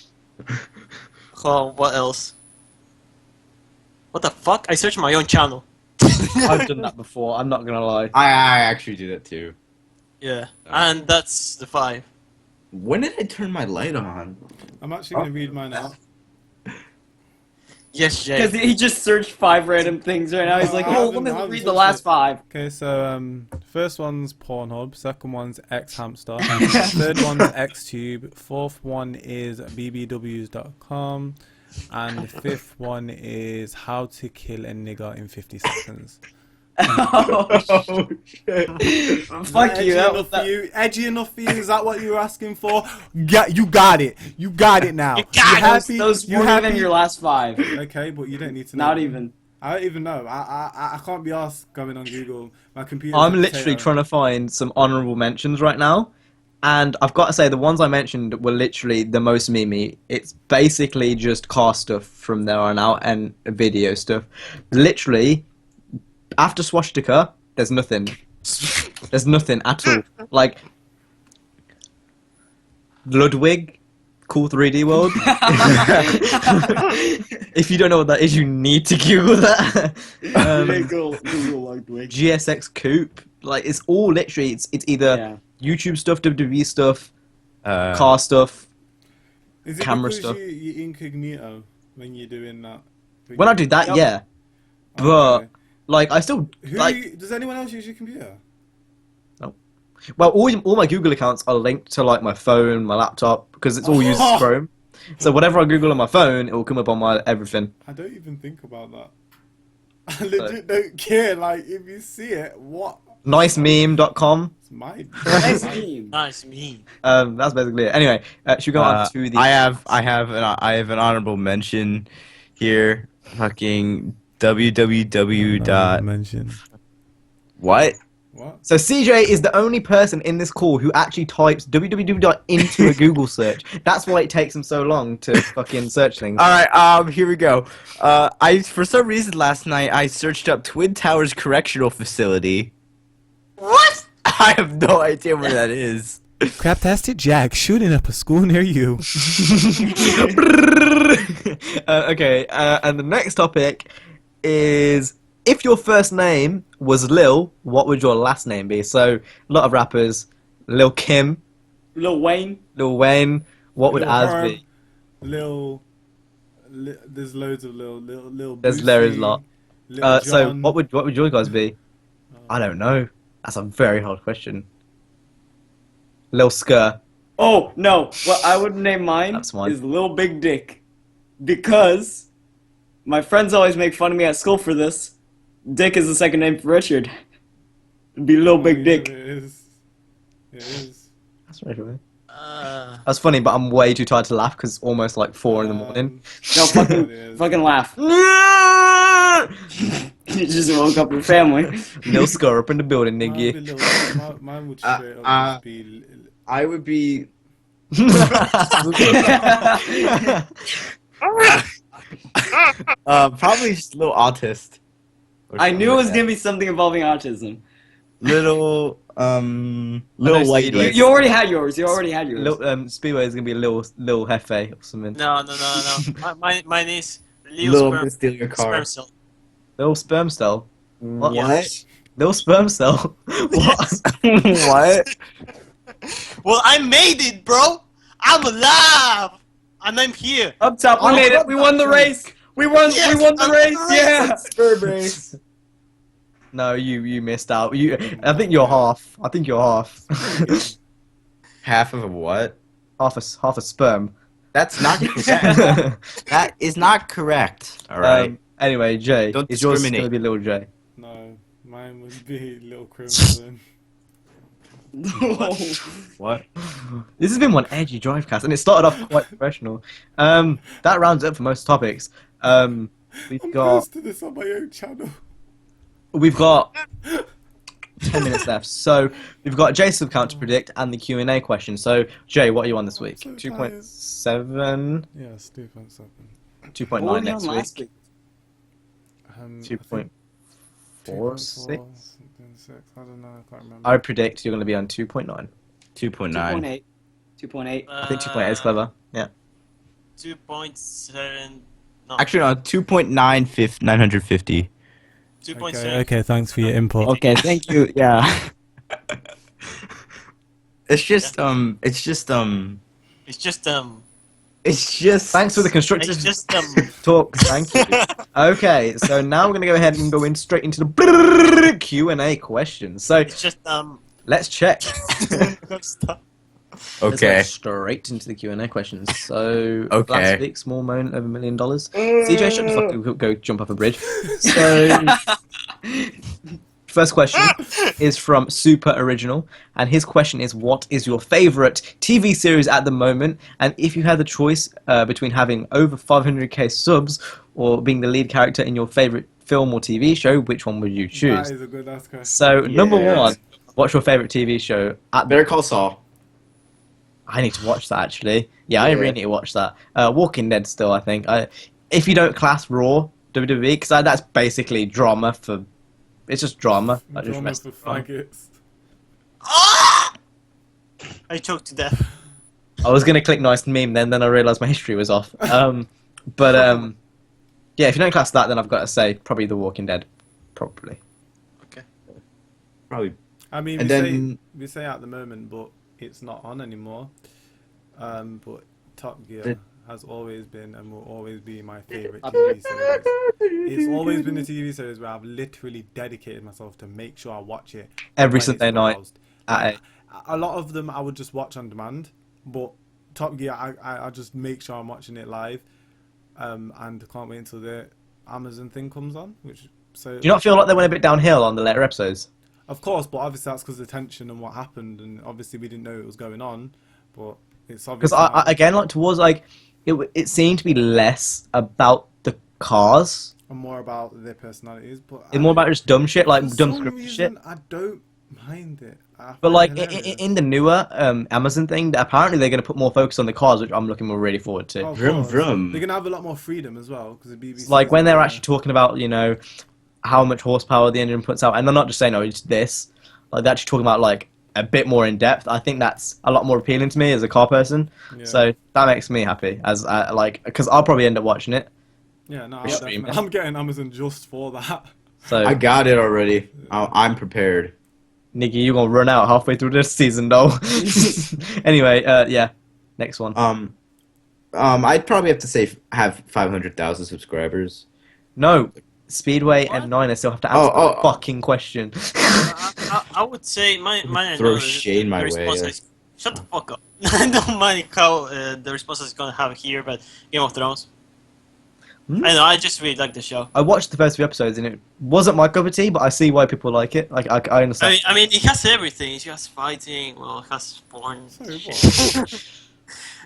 what else? What the fuck? I searched my own channel. I've done that before. I'm not gonna lie. I actually do that too. Yeah, and that's the 5. When did I turn my light on? I'm actually going to read mine out. Yes, Jay. Because he just searched 5 random things right now. He's like, I oh, haven't- let I me haven't read the touched last it. 5. Okay, so first one's Pornhub, second one's Xhamster, third one's Xtube, fourth one is bbws.com, and the fifth one is How to Kill a Nigger in 50 Seconds. Oh, shit. fuck Edgy you. That enough was for you? Edgy enough for you? Is that what you were asking for? You got it. You got it now. You got that. Those weren't even your last 5. Okay, but you don't need to know. Not even. I don't even know. I can't be asked going on Google. My computer. I'm literally trying to find some honourable mentions right now, and I've got to say the ones I mentioned were literally the most memey. It's basically just car stuff from there on out and video stuff. Literally, after Swastika, there's nothing. There's nothing at all. Like Ludwig, Cool 3D World. If you don't know what that is, you need to Google that. Google Ludwig. GSX Coupe, like it's all literally it's either Yeah. YouTube stuff, WWE stuff, Uh, car stuff. Is it camera because stuff. you're incognito when you're doing that? When I do that, Yep. yeah, but Okay. like I still Who like. does anyone else use your computer? Well, all my Google accounts are linked to like my phone, my laptop, because it's all uses Chrome. So whatever I Google on my phone, it will come up on my everything. I don't even think about that. I legit don't care. Like if you see it, what? Nicememe.com. It's mine. Nice team. Nice me. That's basically it. Anyway, should we go on to the? I have an honorable mention here. Fucking www. dot mention. What? What? So CJ is the only person in this call who actually types www into a Google search. That's why it takes him so long to fucking search things. All right. Here we go. I for some reason last night I searched up Twin Towers Correctional Facility. What? I have no idea where that is. Craptastic Jack shooting up a school near you. Okay, and the next topic is if your first name was Lil, what would your last name be? So a lot of rappers, Lil Kim, Lil Wayne. Lil Wayne. What would Lil Az Herm, be? There's loads of Lil. There's Boosie, Larry's lot. Lil So Jon. what would your guys be? I don't know. That's a very hard question. Lil Skr. Oh, no. What I would name mine That's mine. is Lil Big Dick. Because my friends always make fun of me at school for this. Dick is the second name for Richard. It'd be Lil Big Dick. It is. It is. That's very funny. That's funny, but I'm way too tired to laugh because it's almost like 4 in the morning. No, It is. fucking laugh. You just woke up your family. Lil Skr up in the building, Mine would be nigga. mine would straight up just be. I would be. Probably just a little autist. Or I something knew it like was that. gonna be something involving autism. Little know white. Speedway. You already had yours. You already had yours. Lil, Speedway is gonna be Lil Hefe or something. No. Mine is Little Lil bit steal your car. Sperm Cell. Lil Sperm Cell. What? What? Lil Sperm Cell. What? What? Well, I made it, bro. I'm alive, and I'm here. Up top, we Oh, made it. We won the race. We won. Yes, we won the I won race. the race. Yeah. Sperm race. No, you missed out. I think you're half. I think you're half. Half of a what? half a sperm. That's not correct. That is not correct. All right. Anyway, Jay, Don't is yours discriminate. gonna be Lil J? No, mine would be Little Crimson. What? This has been one edgy drivecast, and it started off quite professional. That rounds up for most topics. We've I'm got posting this on my own channel. 10 minutes left. So we've got Jason count to predict and the Q&A question. So Jay, what are you on this week? so 2.7, Yes, 2.7. 2.9 What were we next on week. last week? 2.46. 2.6. I don't know. I can't remember. I predict you're going to be on 2.9. 2.9. 2.8. 2.8. I think 2.8 is clever. Yeah. 2.7. No. Actually, no, 2.950. 2.7. Okay, thanks for your input. Okay, thank you. Yeah. It's just It's just Thanks for the constructive It's just talk. Thank you. Okay, so now we're going to go ahead and go in straight into the Q&A questions. So It's just let's check. Stop. Let's go Okay. straight into the Q&A questions. So Okay. last week's small moment over $1 million. CJ, shut the fuck up. Go jump off a bridge. So first question is from Super Original, and his question is, what is your favorite TV series at the moment? And if you had the choice between having over 500k subs or being the lead character in your favorite film or TV show, which one would you That choose? is a good ass question. So number Yeah. one, what's your favorite TV show at the Better Call Saul. I need to watch that actually. Yeah, I Yeah. really need to watch that. Walking Dead still, I think. If you don't class Raw WWE, because that's basically drama for. It's just drama. Like just Drama for wrestling drama. faggots. I choked to death. I was gonna click nice meme then I realised my history was off. Yeah, if you don't class that, then I've got to say probably The Walking Dead, probably. Probably. I mean, And we say at the moment, but it's not on anymore. But Top Gear The- has always been and will always be my favourite TV series. It's always been a TV series where I've literally dedicated myself to make sure I watch it Every when it's Sunday night browsed. at A lot of them I would just watch on demand, but Top Gear I just make sure I'm watching it live, and can't wait until the Amazon thing comes on. Do Do you not feel like they went a bit downhill on the later episodes? Of course, but obviously that's because of the tension and what happened, and obviously we didn't know it was going on. But it's Because obviously again, like towards like it seemed to be less about the cars and more about their personalities. But and more about just dumb shit, like for dumb some script reason, shit. I don't mind it. I But find like it hilarious. in the newer Amazon thing, apparently they're going to put more focus on the cars, which I'm looking really forward to. Of Vroom, course. vroom. They're gonna have a lot more freedom as well because the BBC. Like when they're gonna- actually talking about, you know, how much horsepower the engine puts out, and they're not just saying, "Oh, it's this." Like they're actually talking about like a bit more in depth. I think that's a lot more appealing to me as a car person. Yeah. So that makes me happy as because I'll probably end up watching it. Yeah, no, Yep. I'm getting Amazon just for that. So I got it already. I'm prepared. Nikki, you're gonna run out halfway through this season, though. Anyway, yeah, next one. I'd probably have to say have 500,000 subscribers. No, Speedway and Niner still have to answer Oh, the fucking question. I would say my Throw shade my way, yeah. Shut the fuck up. I don't mind how the response is gonna have here, but Game of Thrones. Hmm? I know. I just really like the show. I watched the first few episodes and it wasn't my cup of tea, but I see why people like it. Like I understand. I mean, it has everything. It has fighting. Well, it has porn. Sorry, shit. what?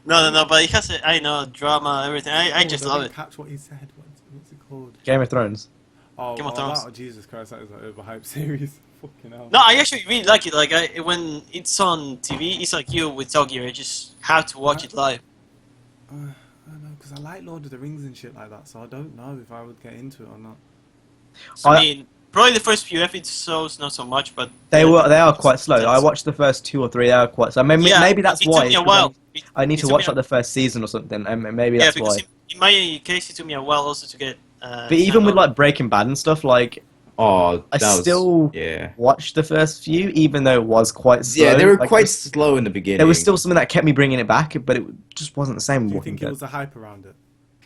No, but it has, I know, drama, everything. I just love didn't it. catch what he said. What's it called? Game of Thrones. Oh, Game of Thrones. Jesus Christ, that is an overhyped series. Fucking hell. No, I actually really like it. Like, when it's on TV, it's like you with Dog Gear. I just have to watch it live. I don't know, because I like Lord of the Rings and shit like that, so I don't know if I would get into it or not. I mean, probably the first few episodes, not so much, but... They are quite slow. I watched the first 2 or 3. They are quite slow. Maybe that's it why. took me a it's 'cause while. I need It to took watch me like the first season or something, and maybe Yeah, that's because why. in my case, it took me a while also to get... But even with like Breaking Bad and stuff, like Oh, I that was, still yeah. watched the first few, even though it was quite slow. Yeah, they were Like, quite slow in the beginning. There was still something that kept me bringing it back, but it just wasn't the same. Do you Walking think it Dead. was the hype around it?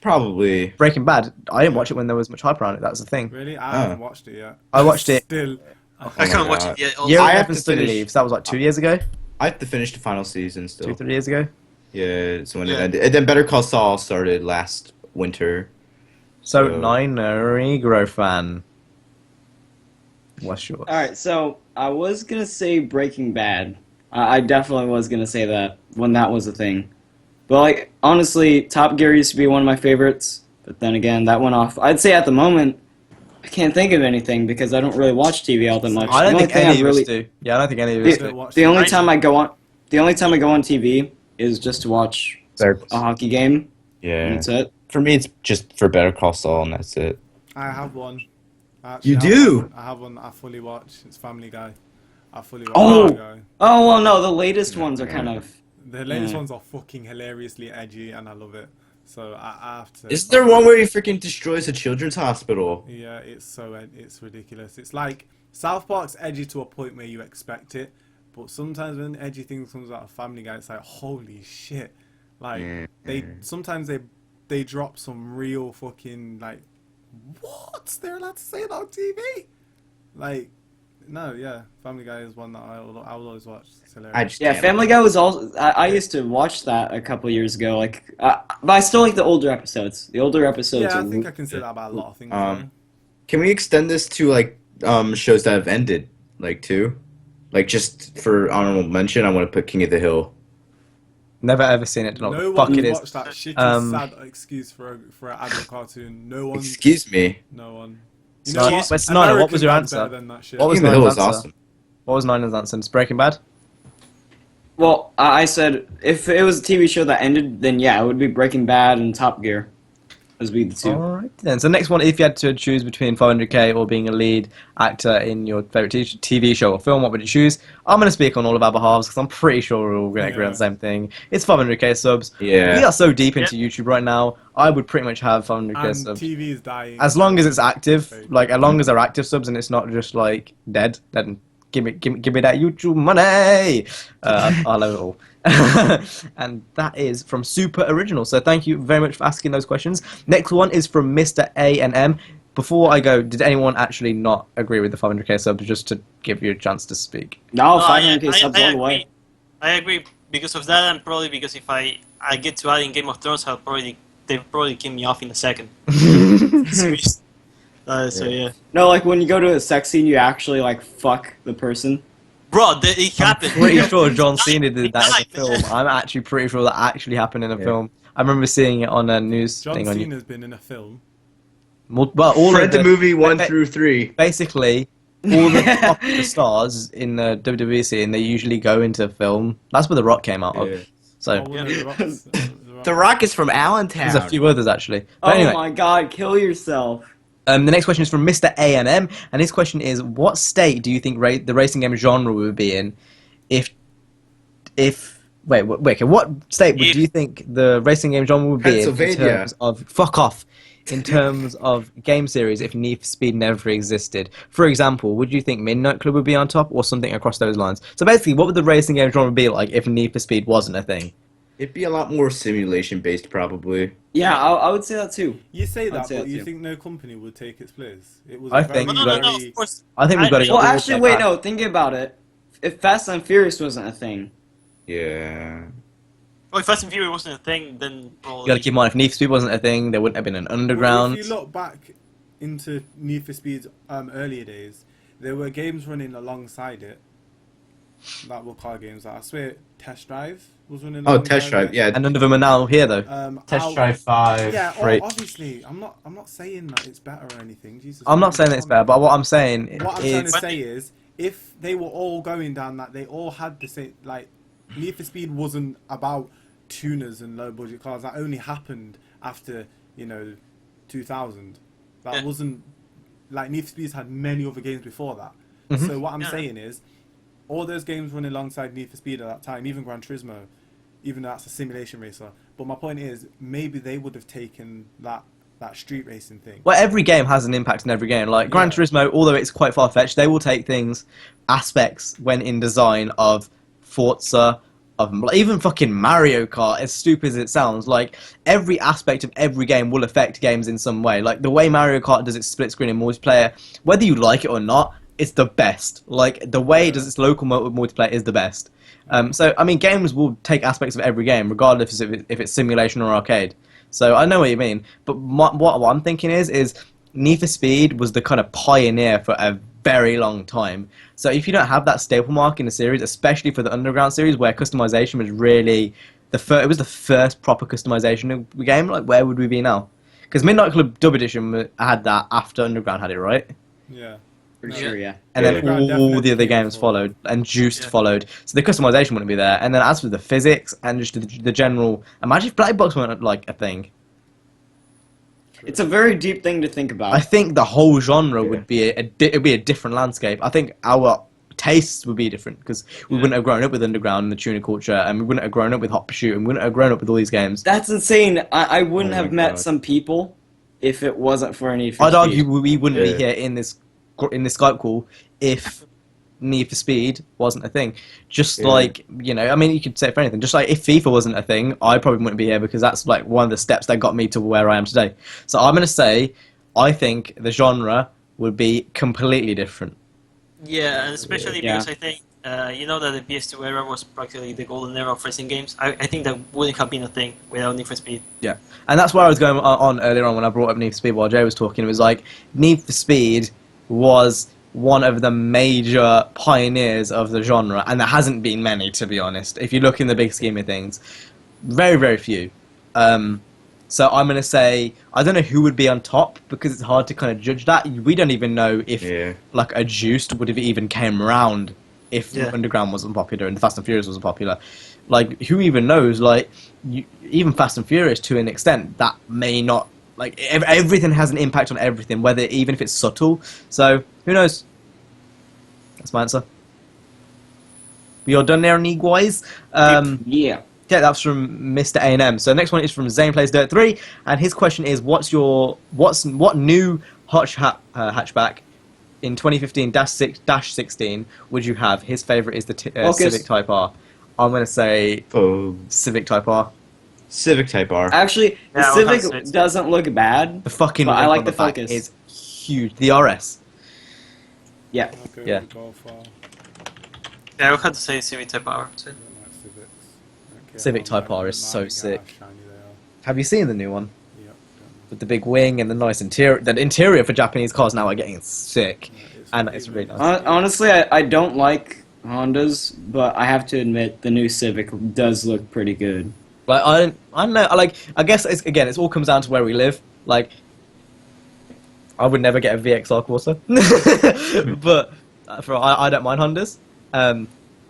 Probably. Breaking Bad. I didn't watch it when there was much hype around it. That's the thing. Really? I haven't watched it yet. I watched it. Still. I my can't watch God. it yet. Also. Year I have 11 to Study finish- Leaves. That was like 2 years ago, I have to finish the final season still. 2-3 years ago. Yeah, so when it Yeah. ended. And then Better Call Saul started last winter. So So- Niner Regro fan. What's yours? Alright, so I was gonna say Breaking Bad. I definitely was gonna say that when that was a thing. But, like, honestly, Top Gear used to be one of my favorites. But then again, that went off. I'd say at the moment, I can't think of anything because I don't really watch TV all that much. I don't The only think thing any I of us really- do. Yeah, I don't think any of us The, do. watch the only TV. time I go on, the only time I go on TV is just to watch a hockey game. And Yeah. that's it. For me, it's just for Better Call Saul, and that's it. I have one. I actually You have do? one. I have one that I fully watch. It's Family Guy. I fully watch Oh! Family Guy. Oh well, no, the latest ones are kind of. The latest Yeah. ones are fucking hilariously edgy, and I love it. So I have to. Is there one where he freaking destroys a children's hospital? Yeah, it's ridiculous. It's like South Park's edgy to a point where you expect it, but sometimes when edgy things comes out of Family Guy, it's like holy shit. Like sometimes they drop some real fucking like what they're allowed to say that on TV. Like no, yeah, Family Guy is one that I will always watch. It's hilarious. I just Yeah, can't. Family Guy was also. I used to watch that a couple years ago. Like, but I still like the older episodes. The older episodes. Yeah, I are think I can say that about a lot of things. Can we extend this to like shows that have ended, like too? Like just for honorable mention, I want to put King of the Hill. Never ever seen it. Don't know No what the one fuck it watched is. that shitty, Um, sad excuse for an adult cartoon. No one. Excuse me. No one. Snyder, what? but Snyder, what was your American Dad's answer? better than that shit. What was King of the Hill Nine's is answer? awesome. What was Nine's answer? It's Breaking Bad? Well, I said if it was a TV show that ended, then yeah, it would be Breaking Bad and Top Gear. Those would be the two. Alright then. So next one, if you had to choose between 500k or being a lead actor in your favourite TV show or film, what would you choose? I'm going to speak on all of our behalves because I'm pretty sure we're all going to agree on the same thing. It's 500k subs. Yeah. We are so deep into YouTube right now, I would pretty much have 500k And subs. TV is dying. As long as it's active, like as long as they're active subs and it's not just like dead, then give me that YouTube money. I'll love it all. And that is from Super Original. So thank you very much for asking those questions. Next one is from Mr. A&M. Before I go, did anyone actually not agree with the 500k subs? Just to give you a chance to speak. No, No, 500k subs all the way. I agree because of that, and probably because if I get to add in Game of Thrones, they'll probably kill me off in a second. So yeah, No, like when you go to a sex scene, you actually like fuck the person. bro, it happened. Pretty sure John Cena did that in a Night, film. man. I'm actually pretty sure that actually happened in a film. I remember seeing it on a news John thing on Cena's been in a film. Well, all Fred of the movie 1 ba- through 3. Basically, all the popular stars in the WWE scene, they usually go into film. That's where The Rock came out of. Yeah. So Oh, The Rock's- The Rock is from Allentown. there's a few others actually. But Oh anyway, my god, kill yourself. the next question is from Mr. A&M, and his question is: what state do you think the racing game genre would be in if wait, okay, what state do you think the racing game genre would be in Pennsylvania. terms of fuck off? In terms of game series, if Need for Speed never existed, for example, would you think Midnight Club would be on top, or something across those lines? So basically, what would the racing game genre be like if Need for Speed wasn't a thing? It'd be a lot more simulation based, probably. Yeah, I would say that too. You say that, I'd say but that you too. think no company would take its place? It was I a think very, No, you of course. I think we've got to go. Well, all actually, the way wait, back. no. Thinking about it, if Fast and Furious wasn't a thing, Yeah. Well, if Fast and Furious wasn't a thing, then probably. You got to keep in mind, if Need for Speed wasn't a thing, there wouldn't have been an underground. Well, if you look back into Need for Speed's earlier days, there were games running alongside it that were car games. Like, I swear, Test Drive was running. Oh, alongside Test Drive, it. yeah. And none of them are now here, though. Test Drive 5. Yeah, Right. obviously, I'm not saying that it's better or anything. Jesus, I'm not saying that it's bad, but what I'm saying what I'm trying is... to say is, if they were all going down that, they all had the same. Like, Need for Speed wasn't about tuners and low budget cars. That only happened after 2000. That Yeah. wasn't like Need for Speed's had many other games before that. So what I'm saying is, all those games running alongside Need for Speed at that time, even Gran Turismo, even though that's a simulation racer. But my point is, maybe they would have taken that street racing thing. Well, every game has an impact in every game. Like Gran Yeah. Turismo, although it's quite far-fetched, they will take things, aspects when in design of Forza, of even fucking Mario Kart, as stupid as it sounds. Like, every aspect of every game will affect games in some way. Like, the way Mario Kart does its split screen in multiplayer, whether you like it or not, it's the best. Like, the way it does its local multiplayer is the best. So, I mean, games will take aspects of every game, regardless if it's simulation or arcade. So, I know what you mean. But what I'm thinking is Need for Speed was the kind of pioneer for a very long time. So if you don't have that staple mark in the series, especially for the Underground series, where customization was really it was the first proper customization of the game, like, where would we be now? Because Midnight Club Dub Edition had that after Underground had it, right? Yeah. For No. sure, yeah. And Yeah. then Underground all definitely the other came games before. followed, and Juiced Yeah. followed. So the customization wouldn't be there. And then as for the physics and just the general, imagine if Black Box weren't like a thing. It's a very deep thing to think about. I think the whole genre Yeah. would be it'd be a different landscape. I think our tastes would be different because we wouldn't have grown up with Underground and the tuner culture, and we wouldn't have grown up with Hot Pursuit, and we wouldn't have grown up with all these games. That's insane. I wouldn't Oh my have met God. some people if it wasn't for Need for I'd Speed. argue we wouldn't be Yeah. here in this Skype call if Need for Speed wasn't a thing. Just Yeah. like, you know, I mean, you could say it for anything. Just like if FIFA wasn't a thing, I probably wouldn't be here because that's like one of the steps that got me to where I am today. So I'm going to say, I think the genre would be completely different. Yeah, and especially Yeah. because I think you know that the PS2 era was practically the golden era of racing games. I think that wouldn't have been a thing without Need for Speed. Yeah, and that's where I was going on earlier on when I brought up Need for Speed while Jay was talking. It was like Need for Speed was one of the major pioneers of the genre, and there hasn't been many, to be honest. If you look in the big scheme of things, very, very few. So I'm going to say, I don't know who would be on top, because it's hard to kind of judge that. We don't even know if, Yeah. like, a Juiced would have even came around if Yeah. Underground wasn't popular and Fast and Furious wasn't popular. Like, who even knows? Like, even Fast and Furious, to an extent, that may not... Like, everything has an impact on everything, whether even if it's subtle. So, who knows? That's my answer. We are done there, Neguys. Yeah. Yeah, that's from Mr. A&M. So the next one is from Zane Plays Dirt 3, and his question is, what new hatchback in 2015-16 would you have? His favorite is the Focus. Civic Type R. I'm going to say Oh, Civic Type R. Civic Type R. Actually, the Yeah, I would have Civic said- doesn't look bad. The fucking But I link like on the back Focus. is huge. The RS. Yeah. Okay, Yeah. Go for Yeah, I would have to say Civic Type R. too. Civics. Okay, Civic well, Type R is so yeah, sick. shiny they are. Have you seen the new one? Yep, With the big wing and the nice interior. The interior for Japanese cars now are getting sick. yeah, And it's really nice. Honestly, I don't like Hondas, but I have to admit the new Civic does look pretty good. Like I don't know. I guess it all comes down to where we live. Like, I would never get a VXR Corsa, but I don't mind Hondas.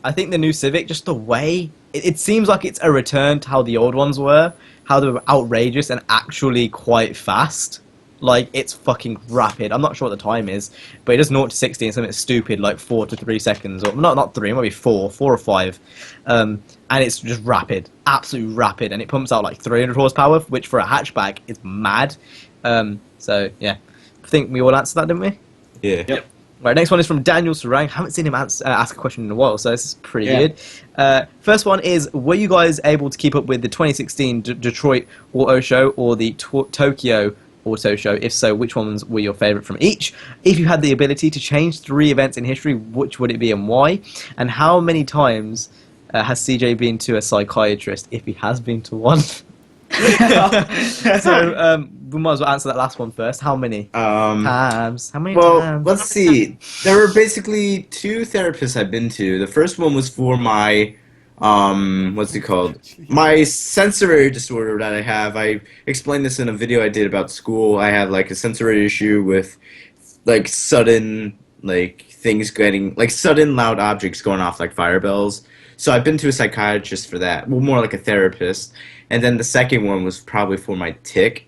I think the new Civic, just the way it seems like it's a return to how the old ones were, how they were outrageous and actually quite fast. Like, it's fucking rapid. I'm not sure what the time is, but it does 0 to 60 in something stupid like 4 to 3 seconds, or not 3, maybe 4 or 5. And it's just rapid, absolutely rapid, and it pumps out like 300 horsepower, which for a hatchback is mad. So yeah, I think we all answered that, didn't we? Yeah. Yep. Right, next one is from Daniel Sarang. Haven't seen him ask a question in a while, so this is pretty Yeah. good. First one is, were you guys able to keep up with the 2016 Detroit Auto Show or the Tokyo Auto Show? If so, which ones were your favourite from each? If you had the ability to change 3 events in history, which would it be and why? And how many times has CJ been to a psychiatrist, if he has been to one? So, we might as well answer that last one first. How many times? How many Well, times? let's see. There were basically 2 therapists I've been to. The first one was for my, what's it called? My sensory disorder that I have. I explained this in a video I did about school. I have like a sensory issue with like sudden like things getting like sudden loud objects going off like fire bells. So I've been to a psychiatrist for that. Well, more like a therapist. And then the second one was probably for my tic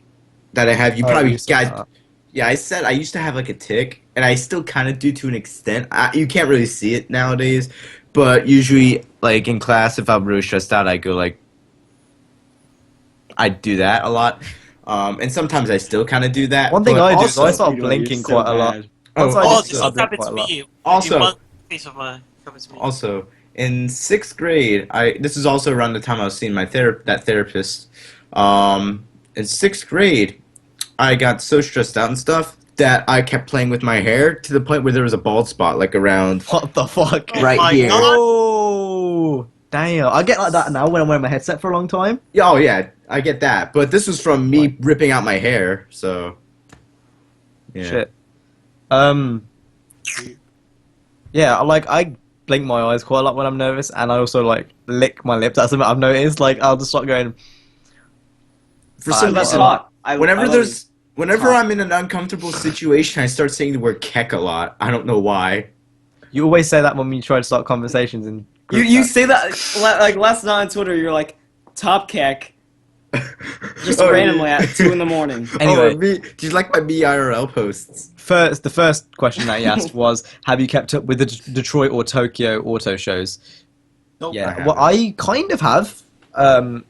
that I have. You probably you said guys. that. Yeah, I said I used to have like a tic, and I still kind of do to an extent. You can't really see it nowadays, but usually, like in class, if I'm really stressed out, I go like, I do that a lot, and sometimes I still kind of do that. One thing but I do is I also- start You're blinking so quite a lot. bad. Once I Oh, just This start blinking happened to quite a lot. me. Also- In one piece of my happened to me. Also, in 6th grade, this is also around the time I was seeing my that therapist. In 6th grade, I got so stressed out and stuff that I kept playing with my hair to the point where there was a bald spot like around What the fuck? Oh right my here. God. Oh, damn. I get like that now when I'm wearing my headset for a long time. Oh yeah, I get that, but this was from me ripping out my hair, so yeah. Shit. Yeah, I blink my eyes quite a lot when I'm nervous, and I also like lick my lips. That's something I've noticed. Like, I'll just start going. For some That's reason, hot. Whenever love there's, whenever Talk. I'm in an uncomfortable situation, I start saying the word "keck" a lot. I don't know why. You always say that when you try to start conversations in group You chats. say that like last night on Twitter. You're like top keck just Oh, randomly yeah. at 2 in the morning. Anyway. Oh, do you like my BIRL posts? The first question that he asked was, have you kept up with the Detroit or Tokyo auto shows? Nope, Yeah, well, I kind of have.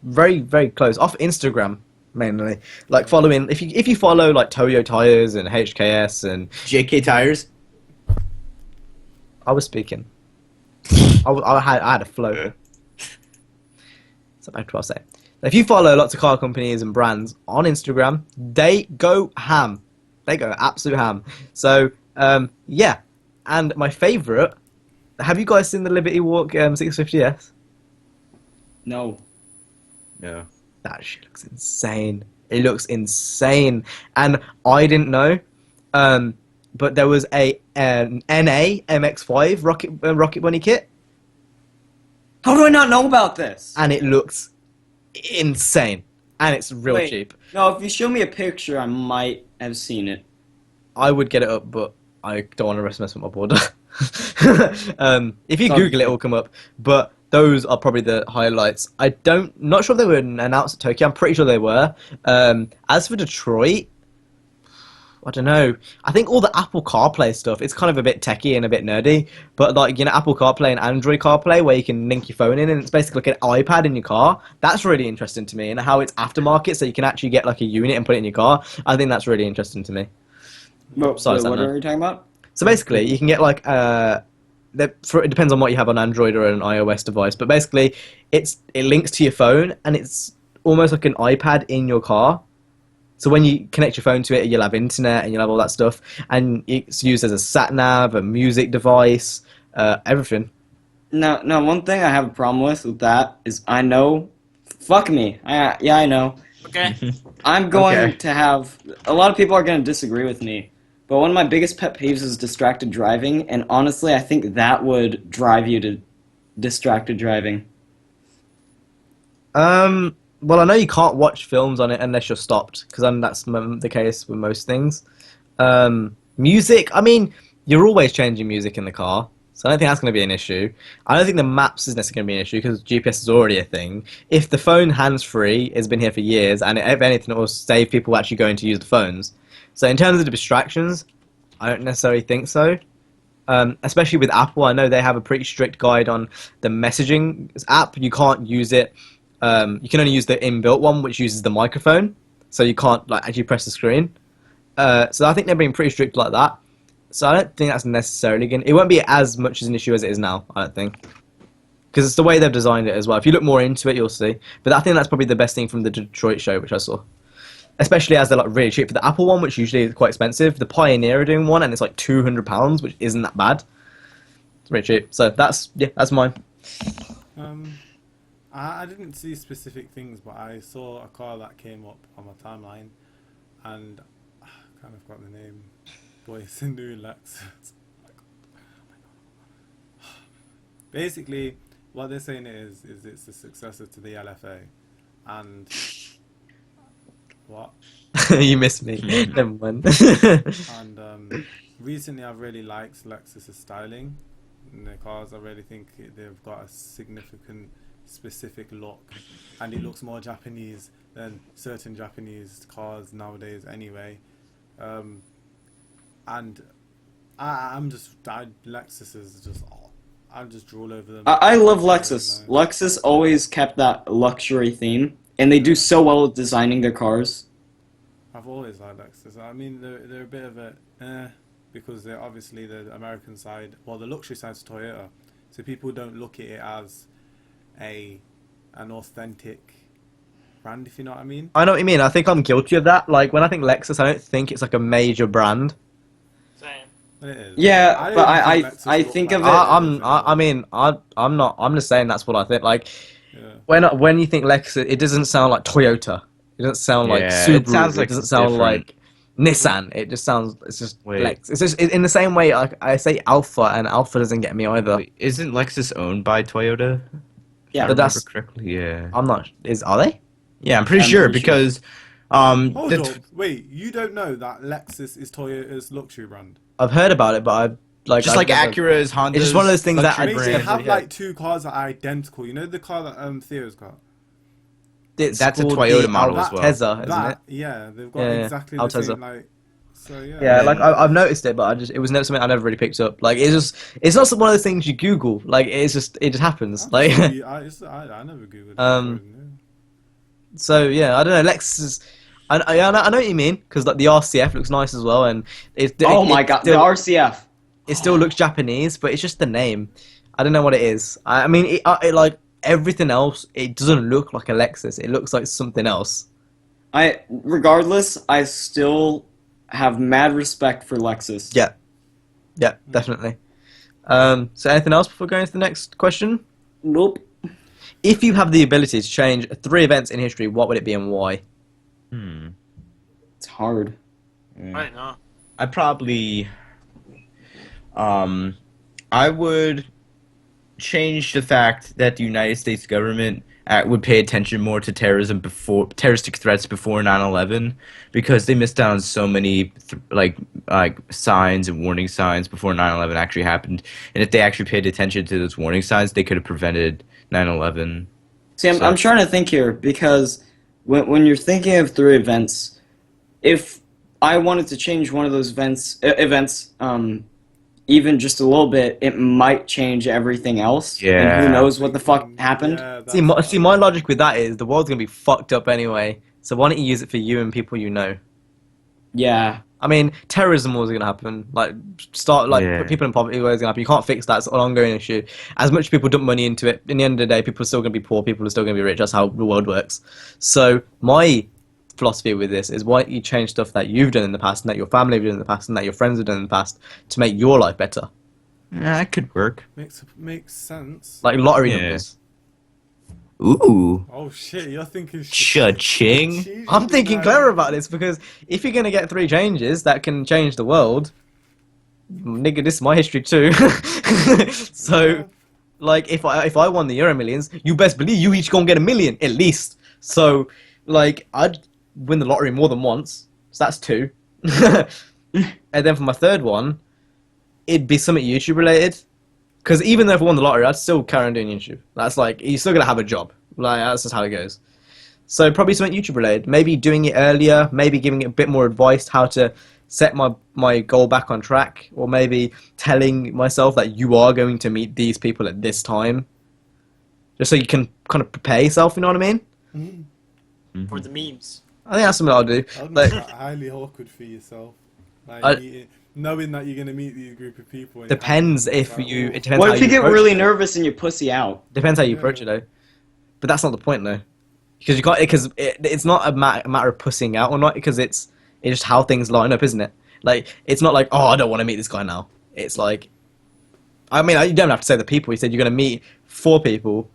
Very, very close. Off Instagram, mainly. Like, following... If you follow, like, Toyo Tires and HKS and... JK Tires. I was speaking. I had a flow. So back to what I was saying. If you follow lots of car companies and brands on Instagram, they go ham. They go absolute ham. So, yeah. And my favourite... Have you guys seen the Liberty Walk 650S? No. No. That shit looks insane. It looks insane. And I didn't know, but there was an NA MX-5 Rocket Bunny kit, How do I not know about this? and it looks insane. And it's real Wait. cheap. No, if you show me a picture, I might have seen it. I would get it up, but I don't want to mess with my board. If you Sorry. Google it, it'll come up. But those are probably the highlights. Not sure if they were announced at Tokyo. I'm pretty sure they were. As for Detroit, I don't know. I think all the Apple CarPlay stuff, it's kind of a bit techie and a bit nerdy. But like, you know, Apple CarPlay and Android CarPlay, where you can link your phone in, and it's basically like an iPad in your car. That's really interesting to me, and how it's aftermarket, so you can actually get like a unit and put it in your car. I think that's really interesting to me. Besides that, What no. are you talking about? So basically, you can get like it depends on what you have on Android or an iOS device, but basically, it links to your phone, and it's almost like an iPad in your car. So when you connect your phone to it, you'll have internet and you'll have all that stuff, and it's used as a sat nav, a music device, everything. No, one thing I have a problem with that is I know, fuck me. Yeah, I know. Okay. I'm going Okay. to have a lot of people are going to disagree with me, but one of my biggest pet peeves is distracted driving, and honestly, I think that would drive you to distracted driving. Well, I know you can't watch films on it unless you're stopped, because that's the case with most things. Music, I mean, you're always changing music in the car, so I don't think that's going to be an issue. I don't think the maps is necessarily going to be an issue, because GPS is already a thing. If the phone hands-free has been here for years, and if anything, it will save people actually going to use the phones. So in terms of the distractions, I don't necessarily think so. Especially with Apple, I know they have a pretty strict guide on the messaging app. You can't use it. You can only use the inbuilt one, which uses the microphone, so you can't like actually press the screen. So I think they're being pretty strict like that. So I don't think that's necessarily going. It won't be as much as an issue as it is now. I don't think, because it's the way they've designed it as well. If you look more into it, you'll see. But I think that's probably the best thing from the Detroit show, which I saw. Especially as they're like really cheap. For the Apple one, which usually is quite expensive, the Pioneer are doing one, and it's like £200, which isn't that bad. It's really cheap. So that's mine. I didn't see specific things, but I saw a car that came up on my timeline, and I kind of got the name, but it's a new Lexus. Basically, what they're saying is it's the successor to the LFA, and what? You missed me. Never mind. And recently, I've really liked Lexus's styling in their cars. I really think they've got a significant, specific look, and it looks more Japanese than certain Japanese cars nowadays. Anyway, and Lexus is just. I'll just drool over them. I love Lexus. Lexus always kept that luxury theme, and they do so well with designing their cars. I've always liked Lexus. I mean, they're a bit of a because they're obviously the American side, well, the luxury side's Toyota, so people don't look at it as an authentic brand, if you know what I mean. I know what you mean. I think I'm guilty of that. Like, when I think Lexus, I don't think it's like a major brand. Same. It is. Yeah, but Lexus I look think like of it. I'm not. I'm just saying that's what I think. Like, Yeah. when you think Lexus, it doesn't sound like Toyota. It doesn't sound like Yeah, Subaru. it sounds like it doesn't sound different. like Nissan. It just sounds. It's just Wait. Lex. It's just in the same way. I say Alpha, and Alpha doesn't get me either. Wait, isn't Lexus owned by Toyota? Yeah, If I but that's- remember correctly. Yeah. I'm not. Are they? Yeah, I'm pretty I'm sure pretty sure. because Hold the up, wait, you don't know that Lexus is Toyota's luxury brand? I've heard about it, but just I've like never- Acura is Honda's It's just one of those things that luxury I Mate, they brand. have yeah. like two cars that are identical. You know the car that Theo's got? It's That's a called Toyota the model as well. Altezza, isn't it? That, yeah, they've got Yeah, yeah. exactly the Altezza. same, like, so yeah. Yeah, And like then- I've noticed it, but it was never something I never really picked up. Like it's not one of those things you Google. Like it just happens. Like I never googled it. so yeah, I don't know. Lexus. I know what you mean because like the RCF looks nice as well, and Oh my god, the RCF. it still looks Japanese, but it's just the name. I don't know what it is. I mean, it like everything else. It doesn't look like a Lexus. It looks like something else. Regardless, I still have mad respect for Lexus. Yeah, yeah, definitely. So anything else before going to the next question? Nope. If you have the ability to change 3 events in history, what would it be and why? It's hard. Right now. I probably, I would change the fact that the United States government would pay attention more to terroristic threats before 9/11, because they missed out on so many like signs and warning signs before 9/11 actually happened. And if they actually paid attention to those warning signs, they could have prevented 9/11. See, I'm trying to think here because when you're thinking of 3 events, if I wanted to change one of those events, even just a little bit, it might change everything else. Yeah. And who knows what the fuck happened? Yeah, that's See, my logic with that is the world's gonna be fucked up anyway. So why don't you use it for you and people you know? Yeah. I mean, terrorism was gonna happen. Like, Yeah. people in poverty was gonna happen. You can't fix that. It's an ongoing issue. As much as people dump money into it, in the end of the day, people are still gonna be poor. People are still gonna be rich. That's how the world works. So my philosophy with this is why don't you change stuff that you've done in the past and that your family have done in the past and that your friends have done in the past to make your life better, Yeah, that could work. makes sense. like lottery Yeah. numbers. Ooh, Oh shit, you're thinking cha-ching. Jeez, I'm thinking man. clever about this because if you're gonna get 3 changes that can change the world, nigga, this is my history too. So, like, if I won the Euro Millions, you best believe you each gonna get $1 million at least. So, like, I'd win the lottery more than once. So that's 2. And then for my 3rd one, it'd be something YouTube related. Because even though if I won the lottery, I'd still carry on doing YouTube. That's like, you're still gonna have a job. Like, that's just how it goes. So probably something YouTube related. Maybe doing it earlier. Maybe giving it a bit more advice how to set my goal back on track. Or maybe telling myself that you are going to meet these people at this time. Just so you can kind of prepare yourself, you know what I mean? For the memes. I think that's something I'll do. I'd Like, make that highly awkward for yourself. Like, I- knowing that you're going to meet these group of people. and depends you have if to- you... It depends What how if you get approach really it. nervous and you pussy out? Depends how you Yeah. approach it though. But that's not the point though. Because you can't... Because it's not a matter of pussing out or not. Because it's just how things line up, isn't it? Like, it's not like, oh, I don't want to meet this guy now. It's like... I mean, you don't have to say the people. You said you're going to meet 4 people...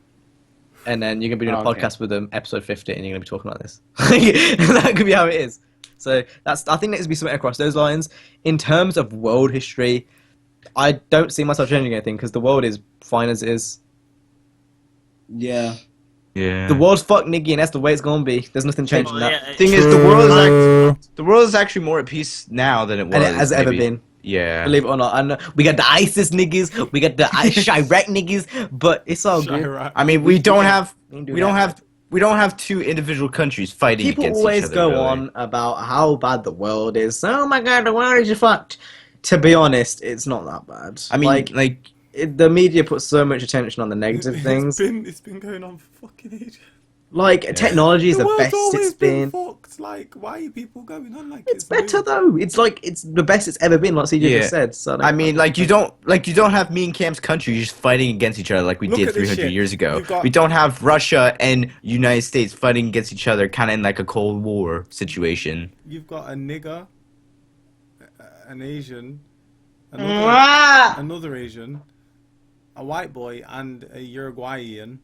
And then you're going to be doing a Okay. podcast with them, episode 50, and you're going to be talking like this. That could be how it is. So I think there needs to be something across those lines. In terms of world history, I don't see myself changing anything because the world is fine as it is. Yeah. Yeah. The world's fucked, Niggy, and that's the way it's going to be. There's nothing changing Well, that. yeah, Thing is, the world is actually more at peace now than it was. And it has ever maybe. been. Yeah. Believe it or not. And we got the ISIS niggas, we got the Chirac niggas, but it's all good. Chirac. I mean, we don't have can do we don't that. have 2 individual countries fighting People against always each other. go really. on about how bad the world is. Oh my god, the world is fucked. To be honest, it's not that bad. I mean, like the media puts so much attention on the negative things. It's been going on for fucking ages. Like, technology is the world's best always it's been. fucked. Like, why are people going on like It's better though. It's like it's the best it's ever been, like CJ Yeah. just said. So I mean, like you don't have me and Cam's countries just fighting against each other like we Look did at this 300 shit. years ago. You've got- We don't have Russia and United States fighting against each other, kind of in like a Cold War situation. You've got a nigger, an Asian, Ah! another Asian, a white boy, and a Uruguayan,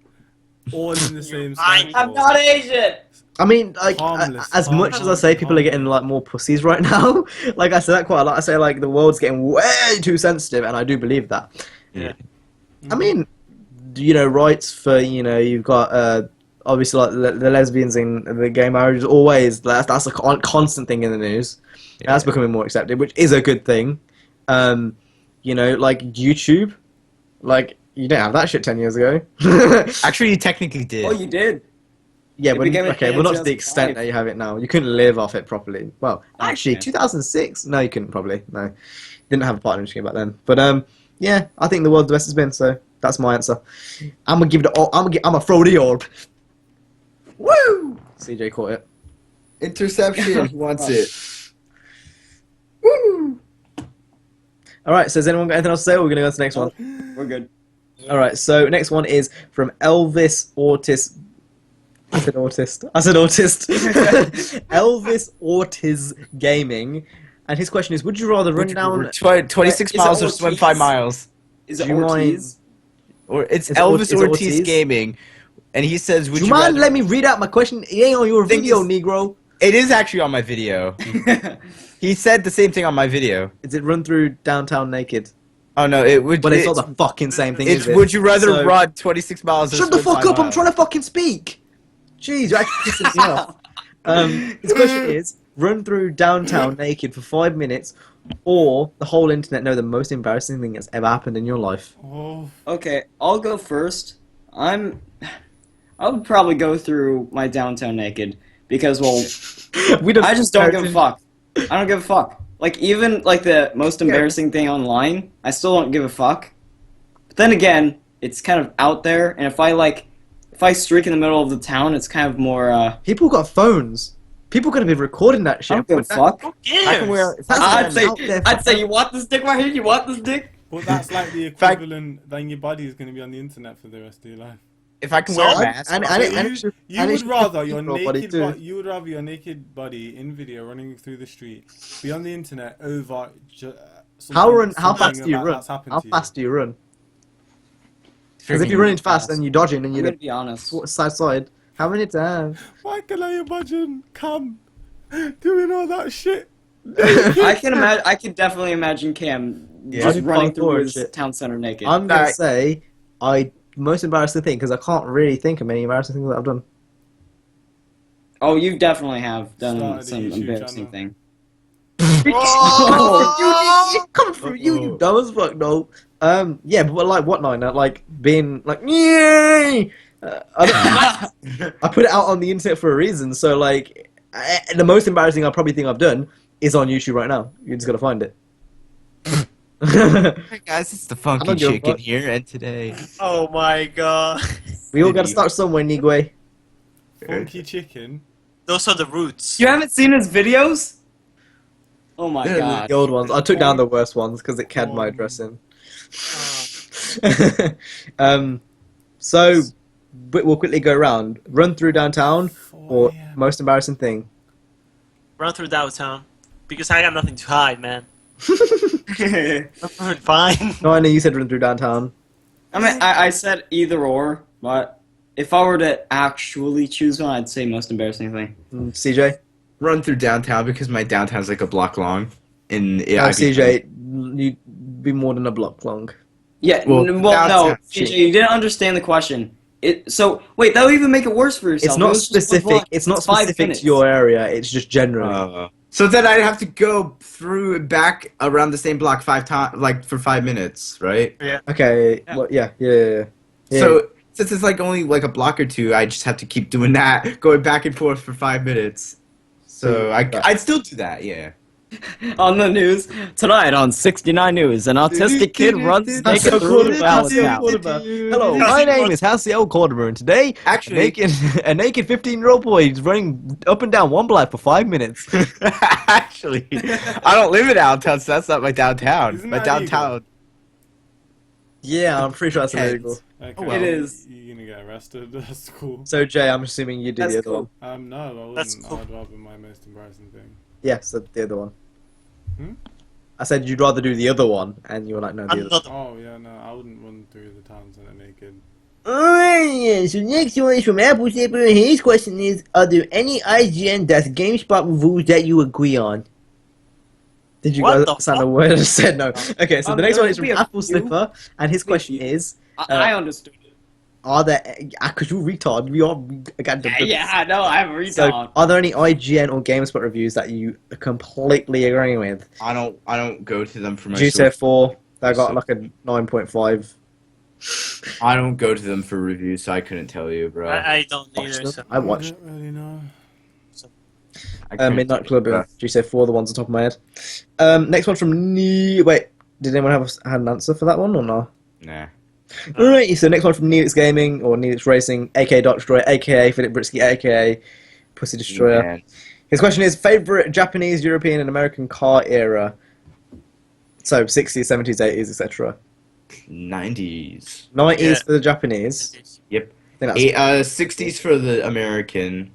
all in the same Fine. cycle. Asian! I mean, like, Harmless, as much as I say people are harmless. getting like more pussies right now, like I say that quite a lot. I say like the world's getting way too sensitive, and I do believe that. Yeah. I mean, you know, rights for you've got obviously like the lesbians in the gay marriage is always that's a constant thing in the news. That's becoming more accepted, which is a good thing. You know, like YouTube, like you didn't have that shit 10 years ago. Actually, you technically did. Oh, you did. Yeah, It but became a okay, thing well, in not to the extent 2005. that you have it now. You couldn't live off it properly. Well, actually, Okay. 2006. No, you couldn't probably. No, didn't have a partner in back then. But yeah, I think the world's the best it's been. So that's my answer. I'm gonna give it all. I'm gonna throw the orb. Woo! CJ caught it. Interception. He wants it. Woo! All right. So has anyone got anything else to say? Or we're gonna go to the next one. We're good. All right. So next one is from Elvis Ortiz. I said autist. Elvis Ortiz Gaming, and his question is: would you rather run down? 26 Is it miles or swim Ortiz? 5 miles? Is it Do you Ortiz? Or it's Is it Elvis is it Ortiz Ortiz? Gaming, and he says, "Would Do you you mind rather?" let me read out my question? It ain't on your Thing video, is- Negro. It is actually on my video. He said the same thing on my video. Is it run through downtown naked? Oh no, it would. But it's not the fucking same thing. It's Is it? would you rather So- run 26 miles? Or Shut the swim fuck 5 up! I'm miles? trying to fucking speak. Jeez, you're actually pissing me off. His question is: run through downtown naked for 5 minutes, or the whole internet know the most embarrassing thing that's ever happened in your life. Oh, Okay, I'll go first. I would probably go through my downtown naked because, well, We don't. I just don't give a fuck. I don't give a fuck. Like, even, like, the most embarrassing thing online, I still don't give a fuck. But then again, it's kind of out there, and if I streak in the middle of the town, it's kind of more, People got phones. People could have been recording that shit. I don't give a but that- fuck. Who I can wear. cares? That's I'd say, out there I'd say, for- you want this dick right here? You want this dick? well, that's like the fact- equivalent. Then your body is going to be on the internet for the rest of your life. If I can wear a So- mask, and- So and you it should- you and it would should rather fit your your body naked too. you would rather your naked body in video running through the street be on the internet over. How fast do you run? How fast do you run? Because if you're running fast and you're dodging and I'm you're gonna be honest. side to side, how many times? Why can I imagine Cam doing all that shit? I can imagine. I can definitely imagine Cam Yeah. just I'd running parkour through and his shit. town center naked. I'm gonna Right. say most embarrassing thing because I can't really think of many embarrassing things that I've done. Oh, you definitely have done Started a some YouTube embarrassing channel. thing. Oh, come from you dumb as fuck, no. Yeah, but like what now? Like being like, yay! I put it out on the internet for a reason. So like, the most embarrassing I probably think I've done is on YouTube right now. You just gotta find it. Hey guys, it's the I Funky don't give a Chicken fuck. here, and today Oh my god. We all gotta start somewhere, Nigwe. Funky chicken. Those are the roots. You haven't seen his videos? Oh my Yeah, god. The old ones. I took down the worst ones because it had my address in. So we'll quickly go around. Run through downtown or most embarrassing thing. Run through downtown. Because I got nothing to hide, man. I'm fine. No, I know you said run through downtown. I mean, I said either or, but if I were to actually choose one, I'd say most embarrassing thing. CJ? run through downtown because my downtown's like a block long. No, CJ, you'd be more than a block long. Yeah, Well, no, downtown, CJ, you didn't understand the question. So wait, that would even make it worse for yourself. It's It not was just one specific. block. It's not 5 specific minutes. to your area. It's just generally. So then I'd have to go through and back around the same block 5 times, like for 5 minutes, right? Okay. Yeah. Well, yeah. So since it's like only like a block or two, I just have to keep doing that, going back and forth for 5 minutes. So I'd still do that, yeah. On the news tonight on 69 News, an autistic kid runs That's naked so through cool. the That's so palace. cool. Hello, my name is Halcyon Cordover, and today Actually, a naked 15-year-old boy is running up and down one block for 5 minutes. actually, I don't live in downtown, so that's not my downtown. Isn't My that downtown. Yeah, I'm pretty sure that's Depends. illegal. Okay, Oh, well. It is. You're gonna get arrested. That's cool. So Jay, I'm assuming you did That's the other cool. one. No, I wouldn't. That's cool. I'd rather my most embarrassing thing. Yeah, so the other one. Hmm? I said you'd rather do the other one, and you were like, no, the other. Another. Oh yeah, no, I wouldn't run through the town center naked. Alright, so next one is from Apple Zipper, and his question is, are there any IGN-GameSpot reviews that you agree on? Did you What guys the understand a fuck? word I said? No. Okay, so the next there one is will from be a Apple few. Sniffer, and his question is, I understood it. are there? Because you retard, we are. Yeah, I know. I'm a retard. So, are there any IGN or GameSpot reviews that you are completely agreeing with? I don't go to them for my GTA source. 4, that got like a 9.5. I don't go to them for reviews, so I couldn't tell you, bro. I don't Watched either. them. So. I watched don't really know. I couldn't Midnight tell you, Club bro. and GTA 4, the ones on top of my head. Next one from Wait, did anyone had an answer for that one or not? Nah. Alright, so next one from Neelix Gaming or Neelix Racing, aka Dot Destroyer, aka Philip Britsky, aka Pussy Destroyer. Man. His question is favorite Japanese, European, and American car era. So 60s, 70s, 80s, etc. 90s. 90s Yeah. for the Japanese. Yep. I think that's 60s for the American,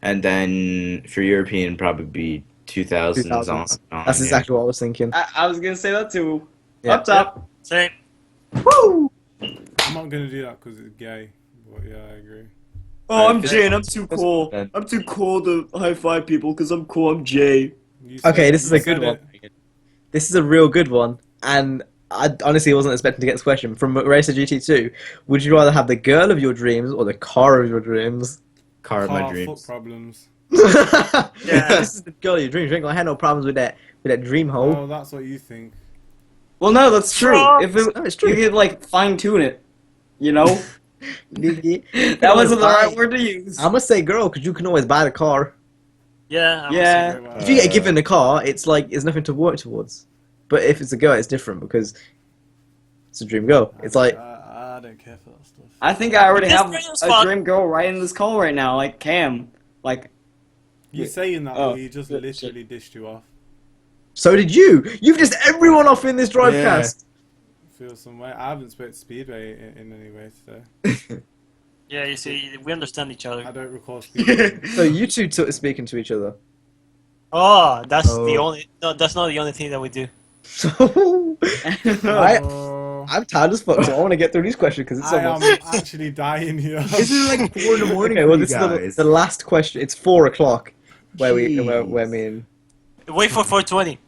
and then for European probably 2000s. 2000s. On, That's yeah. exactly what I was thinking. I was gonna say that too. Yeah. Up top. Same. Woo! I'm not gonna do that because it's gay. But yeah, I agree. Oh, I'm Alright, Jay and I'm too cool. then. I'm too cool to high five people because I'm cool. I'm Jay. You said- Okay, this is you a good said one. it. This is a real good one, and I honestly wasn't expecting to get this question. From Racer GT2, would you rather have the girl of your dreams or the car of your dreams? Car of my Car, dreams. foot problems. Yeah, this is the girl of your dreams. You ain't gonna have no problems with that dream hole. Oh, that's what you think. Well, no, that's true. If it, No, it's true. you could like fine tune it, you know. Nigga, That wasn't the buy- right word to use. I'm gonna say girl because you can always buy the car. Yeah. I would Yeah. say If you get given the car, it's like there's nothing to work towards. But if it's a girl, it's different because it's a dream girl. It's like I don't care for that stuff. I think I already This have girl is a fun. dream girl right in this call right now, like Cam. Like, You saying that, Oh, but he just shit, literally dished you off. so did you. You've just everyone off in this drivecast. Feel some way. I haven't spoke to Speedway in any way today. Yeah, you see, we understand each I other. don't recall speaking. So you two took speaking to each other. Oh, that's Oh. the only. No, that's not the only thing that we do. So Oh, I'm tired as fuck, so I want to get through these questions because it's I am almost. actually dying here. Isn't it like 4 in the morning Okay, for well you this guys? is the last question. It's 4 o'clock where where Jeez. me and Wait for 420.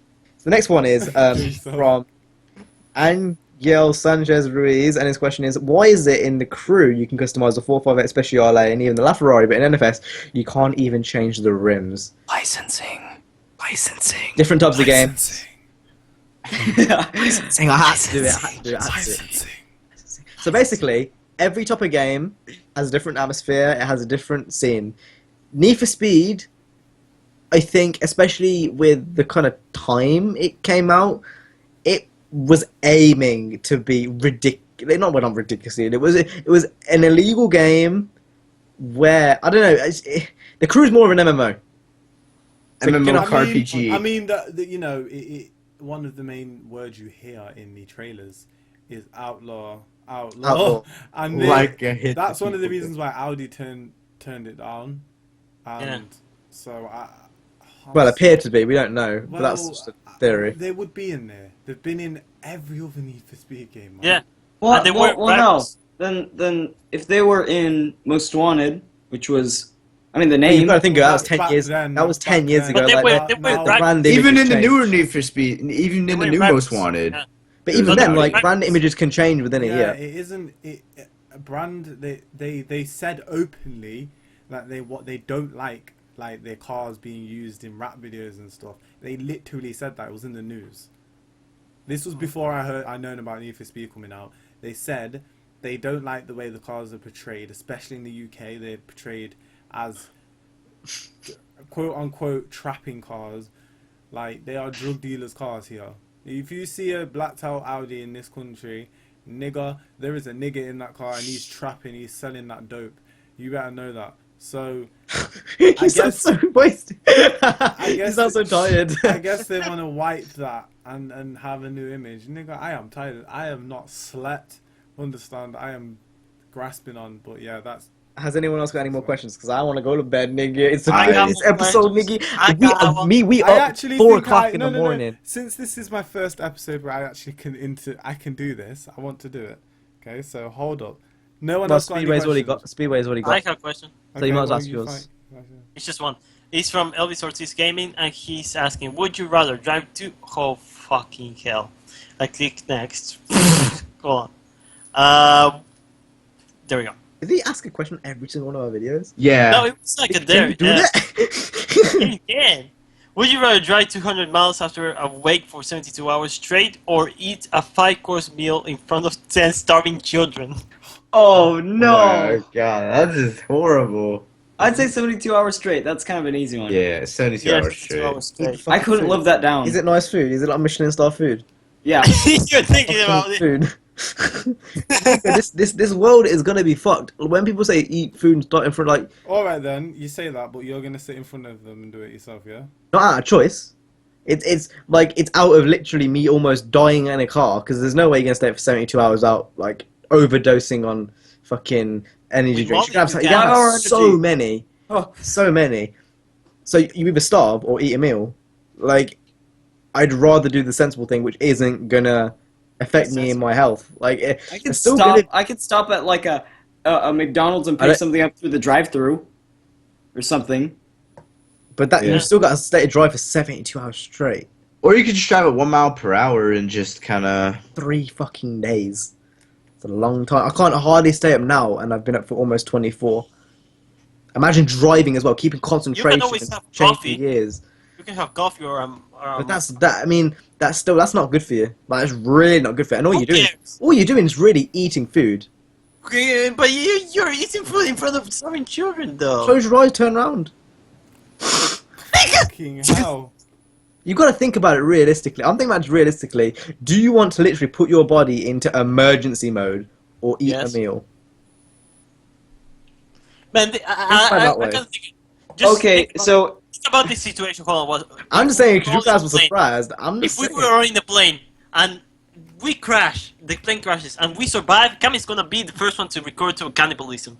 the next one is Jeez, from Angel Sanchez Ruiz, and his question is: why is it in the crew you can customize the 458 Speciale and even the LaFerrari, but in NFS you can't even change the rims? licensing. Different types of game. Licensing. I had to do it. I had to do it. I had to do it. So basically, every type of game has a different atmosphere. It has a different scene. Need for Speed, I think, especially with the kind of time it came out, it was aiming to be ridiculous. Not ridiculously. It was an illegal game where I don't know. The Crew's more of an MMO. MMORPG. I mean, you know, one of the main words you hear in the trailers is outlaw. Outlaw. And Like a hit that's to one of the people. reasons why Audi turned it down. And Yeah. so Well, appeared to be. We don't know, but Well, that's just a theory. They would be in there. They've been in every other Need for Speed game. Man. Yeah. Well, And they weren't no. rappers. Then if they were in Most Wanted, which was, I mean, the You've name. got to think that was Back 10 years. then, That was back 10 years then. ago. But they like, were- they the were brand Even images in the changed. newer Need for Speed, even They in the were new rappers. Most Wanted. Yeah. But even But then, they like were brand rappers. images can change within a Yeah, year. it isn't. A brand. They said openly that what they don't like their cars being used in rap videos and stuff. They literally said that. It was in the news. This was before I known about Need for Speed coming out. They said they don't like the way the cars are portrayed, especially in the UK. They're portrayed as quote unquote trapping cars, like they are drug dealers' cars here. If you see a blacked out Audi in this country, nigger, there is a nigger in that car and he's trapping, he's selling that dope. You better know that. So You I sound guess- so wasted. You guess- sound so tired. I guess they want to wipe that and have a new image. Nigga, I am tired. I have not slept. Understand? I am grasping on, but yeah, that's. Has anyone else got any more questions? Because I want to go to bed, nigga. It's the I got this more episode, questions. nigga. I got one. We I up actually 4 think o'clock in no, the no, no. morning. Since this is my first episode where I actually I can do this. I want to do it. Okay, so hold up. No one Well, else got any Speedway's already questions? got. Speedway's already I got. have a question. So you might as well well, ask yours. fight. It's just one. It's from Elvis Ortiz Gaming, and he's asking, would you rather drive to... Oh, fucking hell. I click next. Go on. There we go. Did he ask a question every single one of our videos? Yeah. No, it's like a Can there. you do that? You can. Would you rather drive 200 miles after a wake for 72 hours straight, or eat a 5-course meal in front of 10 starving children? Oh Oh no! my god, that's just horrible. I'd say 72 hours straight. That's kind of an easy one. Yeah, 72 Yeah, hours 72 straight. hours straight. I couldn't live that down. Is it nice food? Is it like Michelin star food? Yeah. You're thinking about it. Food. this world is gonna be fucked. When people say eat food and start in front, like All right then, you say that, but you're gonna sit in front of them and do it yourself, yeah? not out of choice. It's like it's out of literally me almost dying in a car because there's no way you're gonna stay for 72 hours out like overdosing on fucking energy Wait, drinks. You what? can have, You you can have can't. so many, Oh. so many. So you either starve or eat a meal. Like I'd rather do the sensible thing, which isn't gonna affect me in my health. Like I could it's still stop. gonna- I could stop at like a McDonald's and I pick don't- something up through the drive-through, or something. but that Yeah. you've still got to stay to drive for 72 hours straight. Or you could just drive at 1 mile per hour and just kind of. 3 fucking days. It's a long time. I can't hardly stay up now, and I've been up for almost 24. Imagine driving as well, keeping concentration. always and have change coffee. for years. You can have coffee or But that's that. I mean, that's not good for you. Like, it's really not good for you. And all Who you're doing, cares? all you're doing is really eating food. Okay, but you're eating food in front of starving children, though. Close your eyes, turn around. Fucking hell. You got to think about it realistically. I'm thinking about it realistically. Do you want to literally put your body into emergency mode or eat Yes. a meal? Man, about that way. gotta think. Just Okay, think about, so think about this situation. Hold on. I'm just saying because you guys were Plane. surprised. I'm If just we saying. were in the plane and we crash, the plane crashes, and we survive, Kami's gonna be the first one to record to cannibalism.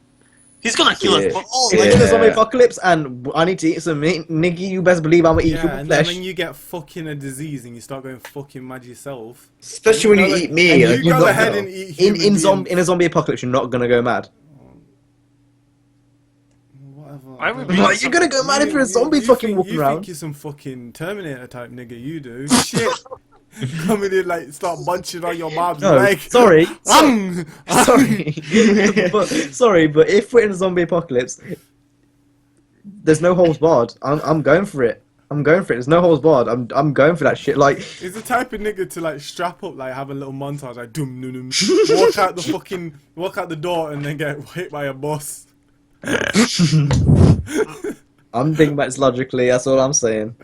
He's gonna kill us Yeah. for all. If Like, it's a Yeah. zombie apocalypse and I need to eat some meat, nigga, you best believe I'm gonna eat Yeah, human and then flesh. when you get fucking a disease and you start going fucking mad yourself, Especially when you go- eat me. and Like, you you go got- ahead and eat In human in a zombie apocalypse, you're not gonna go mad. Whatever. Why would Don't- we- Like, you're gonna go mad if you're a zombie fucking think, walking you around. think you're some fucking Terminator type nigga, you do. Shit. Coming in like start munching on your mom's No, leg. sorry, Sorry. sorry, but if we're in a zombie apocalypse, there's no holds barred. I'm going for it. I'm going for it. There's no holds barred. I'm going for that shit. Like, He's the type of nigga to like strap up, like have a little montage, like dum dum dum, walk out the door and then get hit by a bus. I'm thinking about this logically. That's all I'm saying.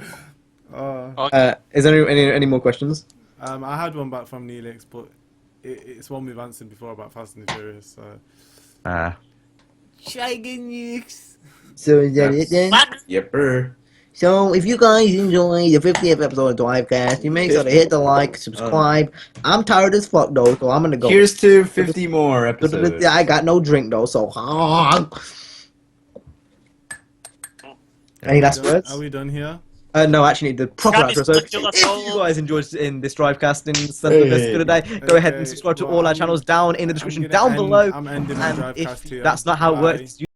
Is there any more questions? I had one back from Neelix, but it's one we've answered before about Fast and the Furious. So. So is that it then? Yepper. So if you guys enjoy the 50th episode of DRIVECAST, you make sure to hit the like, subscribe. I'm tired as fuck though, so I'm gonna go. Here's to 50 more episodes. I got no drink though, so. Any last words? Are we done here? No, actually, the proper Can't be outro. So, stuck till if that's all. you guys enjoyed in this DRIVECAST in the day, go ahead and Okay, subscribe to well, all our I'm- channels down in the I'm description gonna down end- below. I'm ending my And DRIVECast if here. that's not how it Bye. works,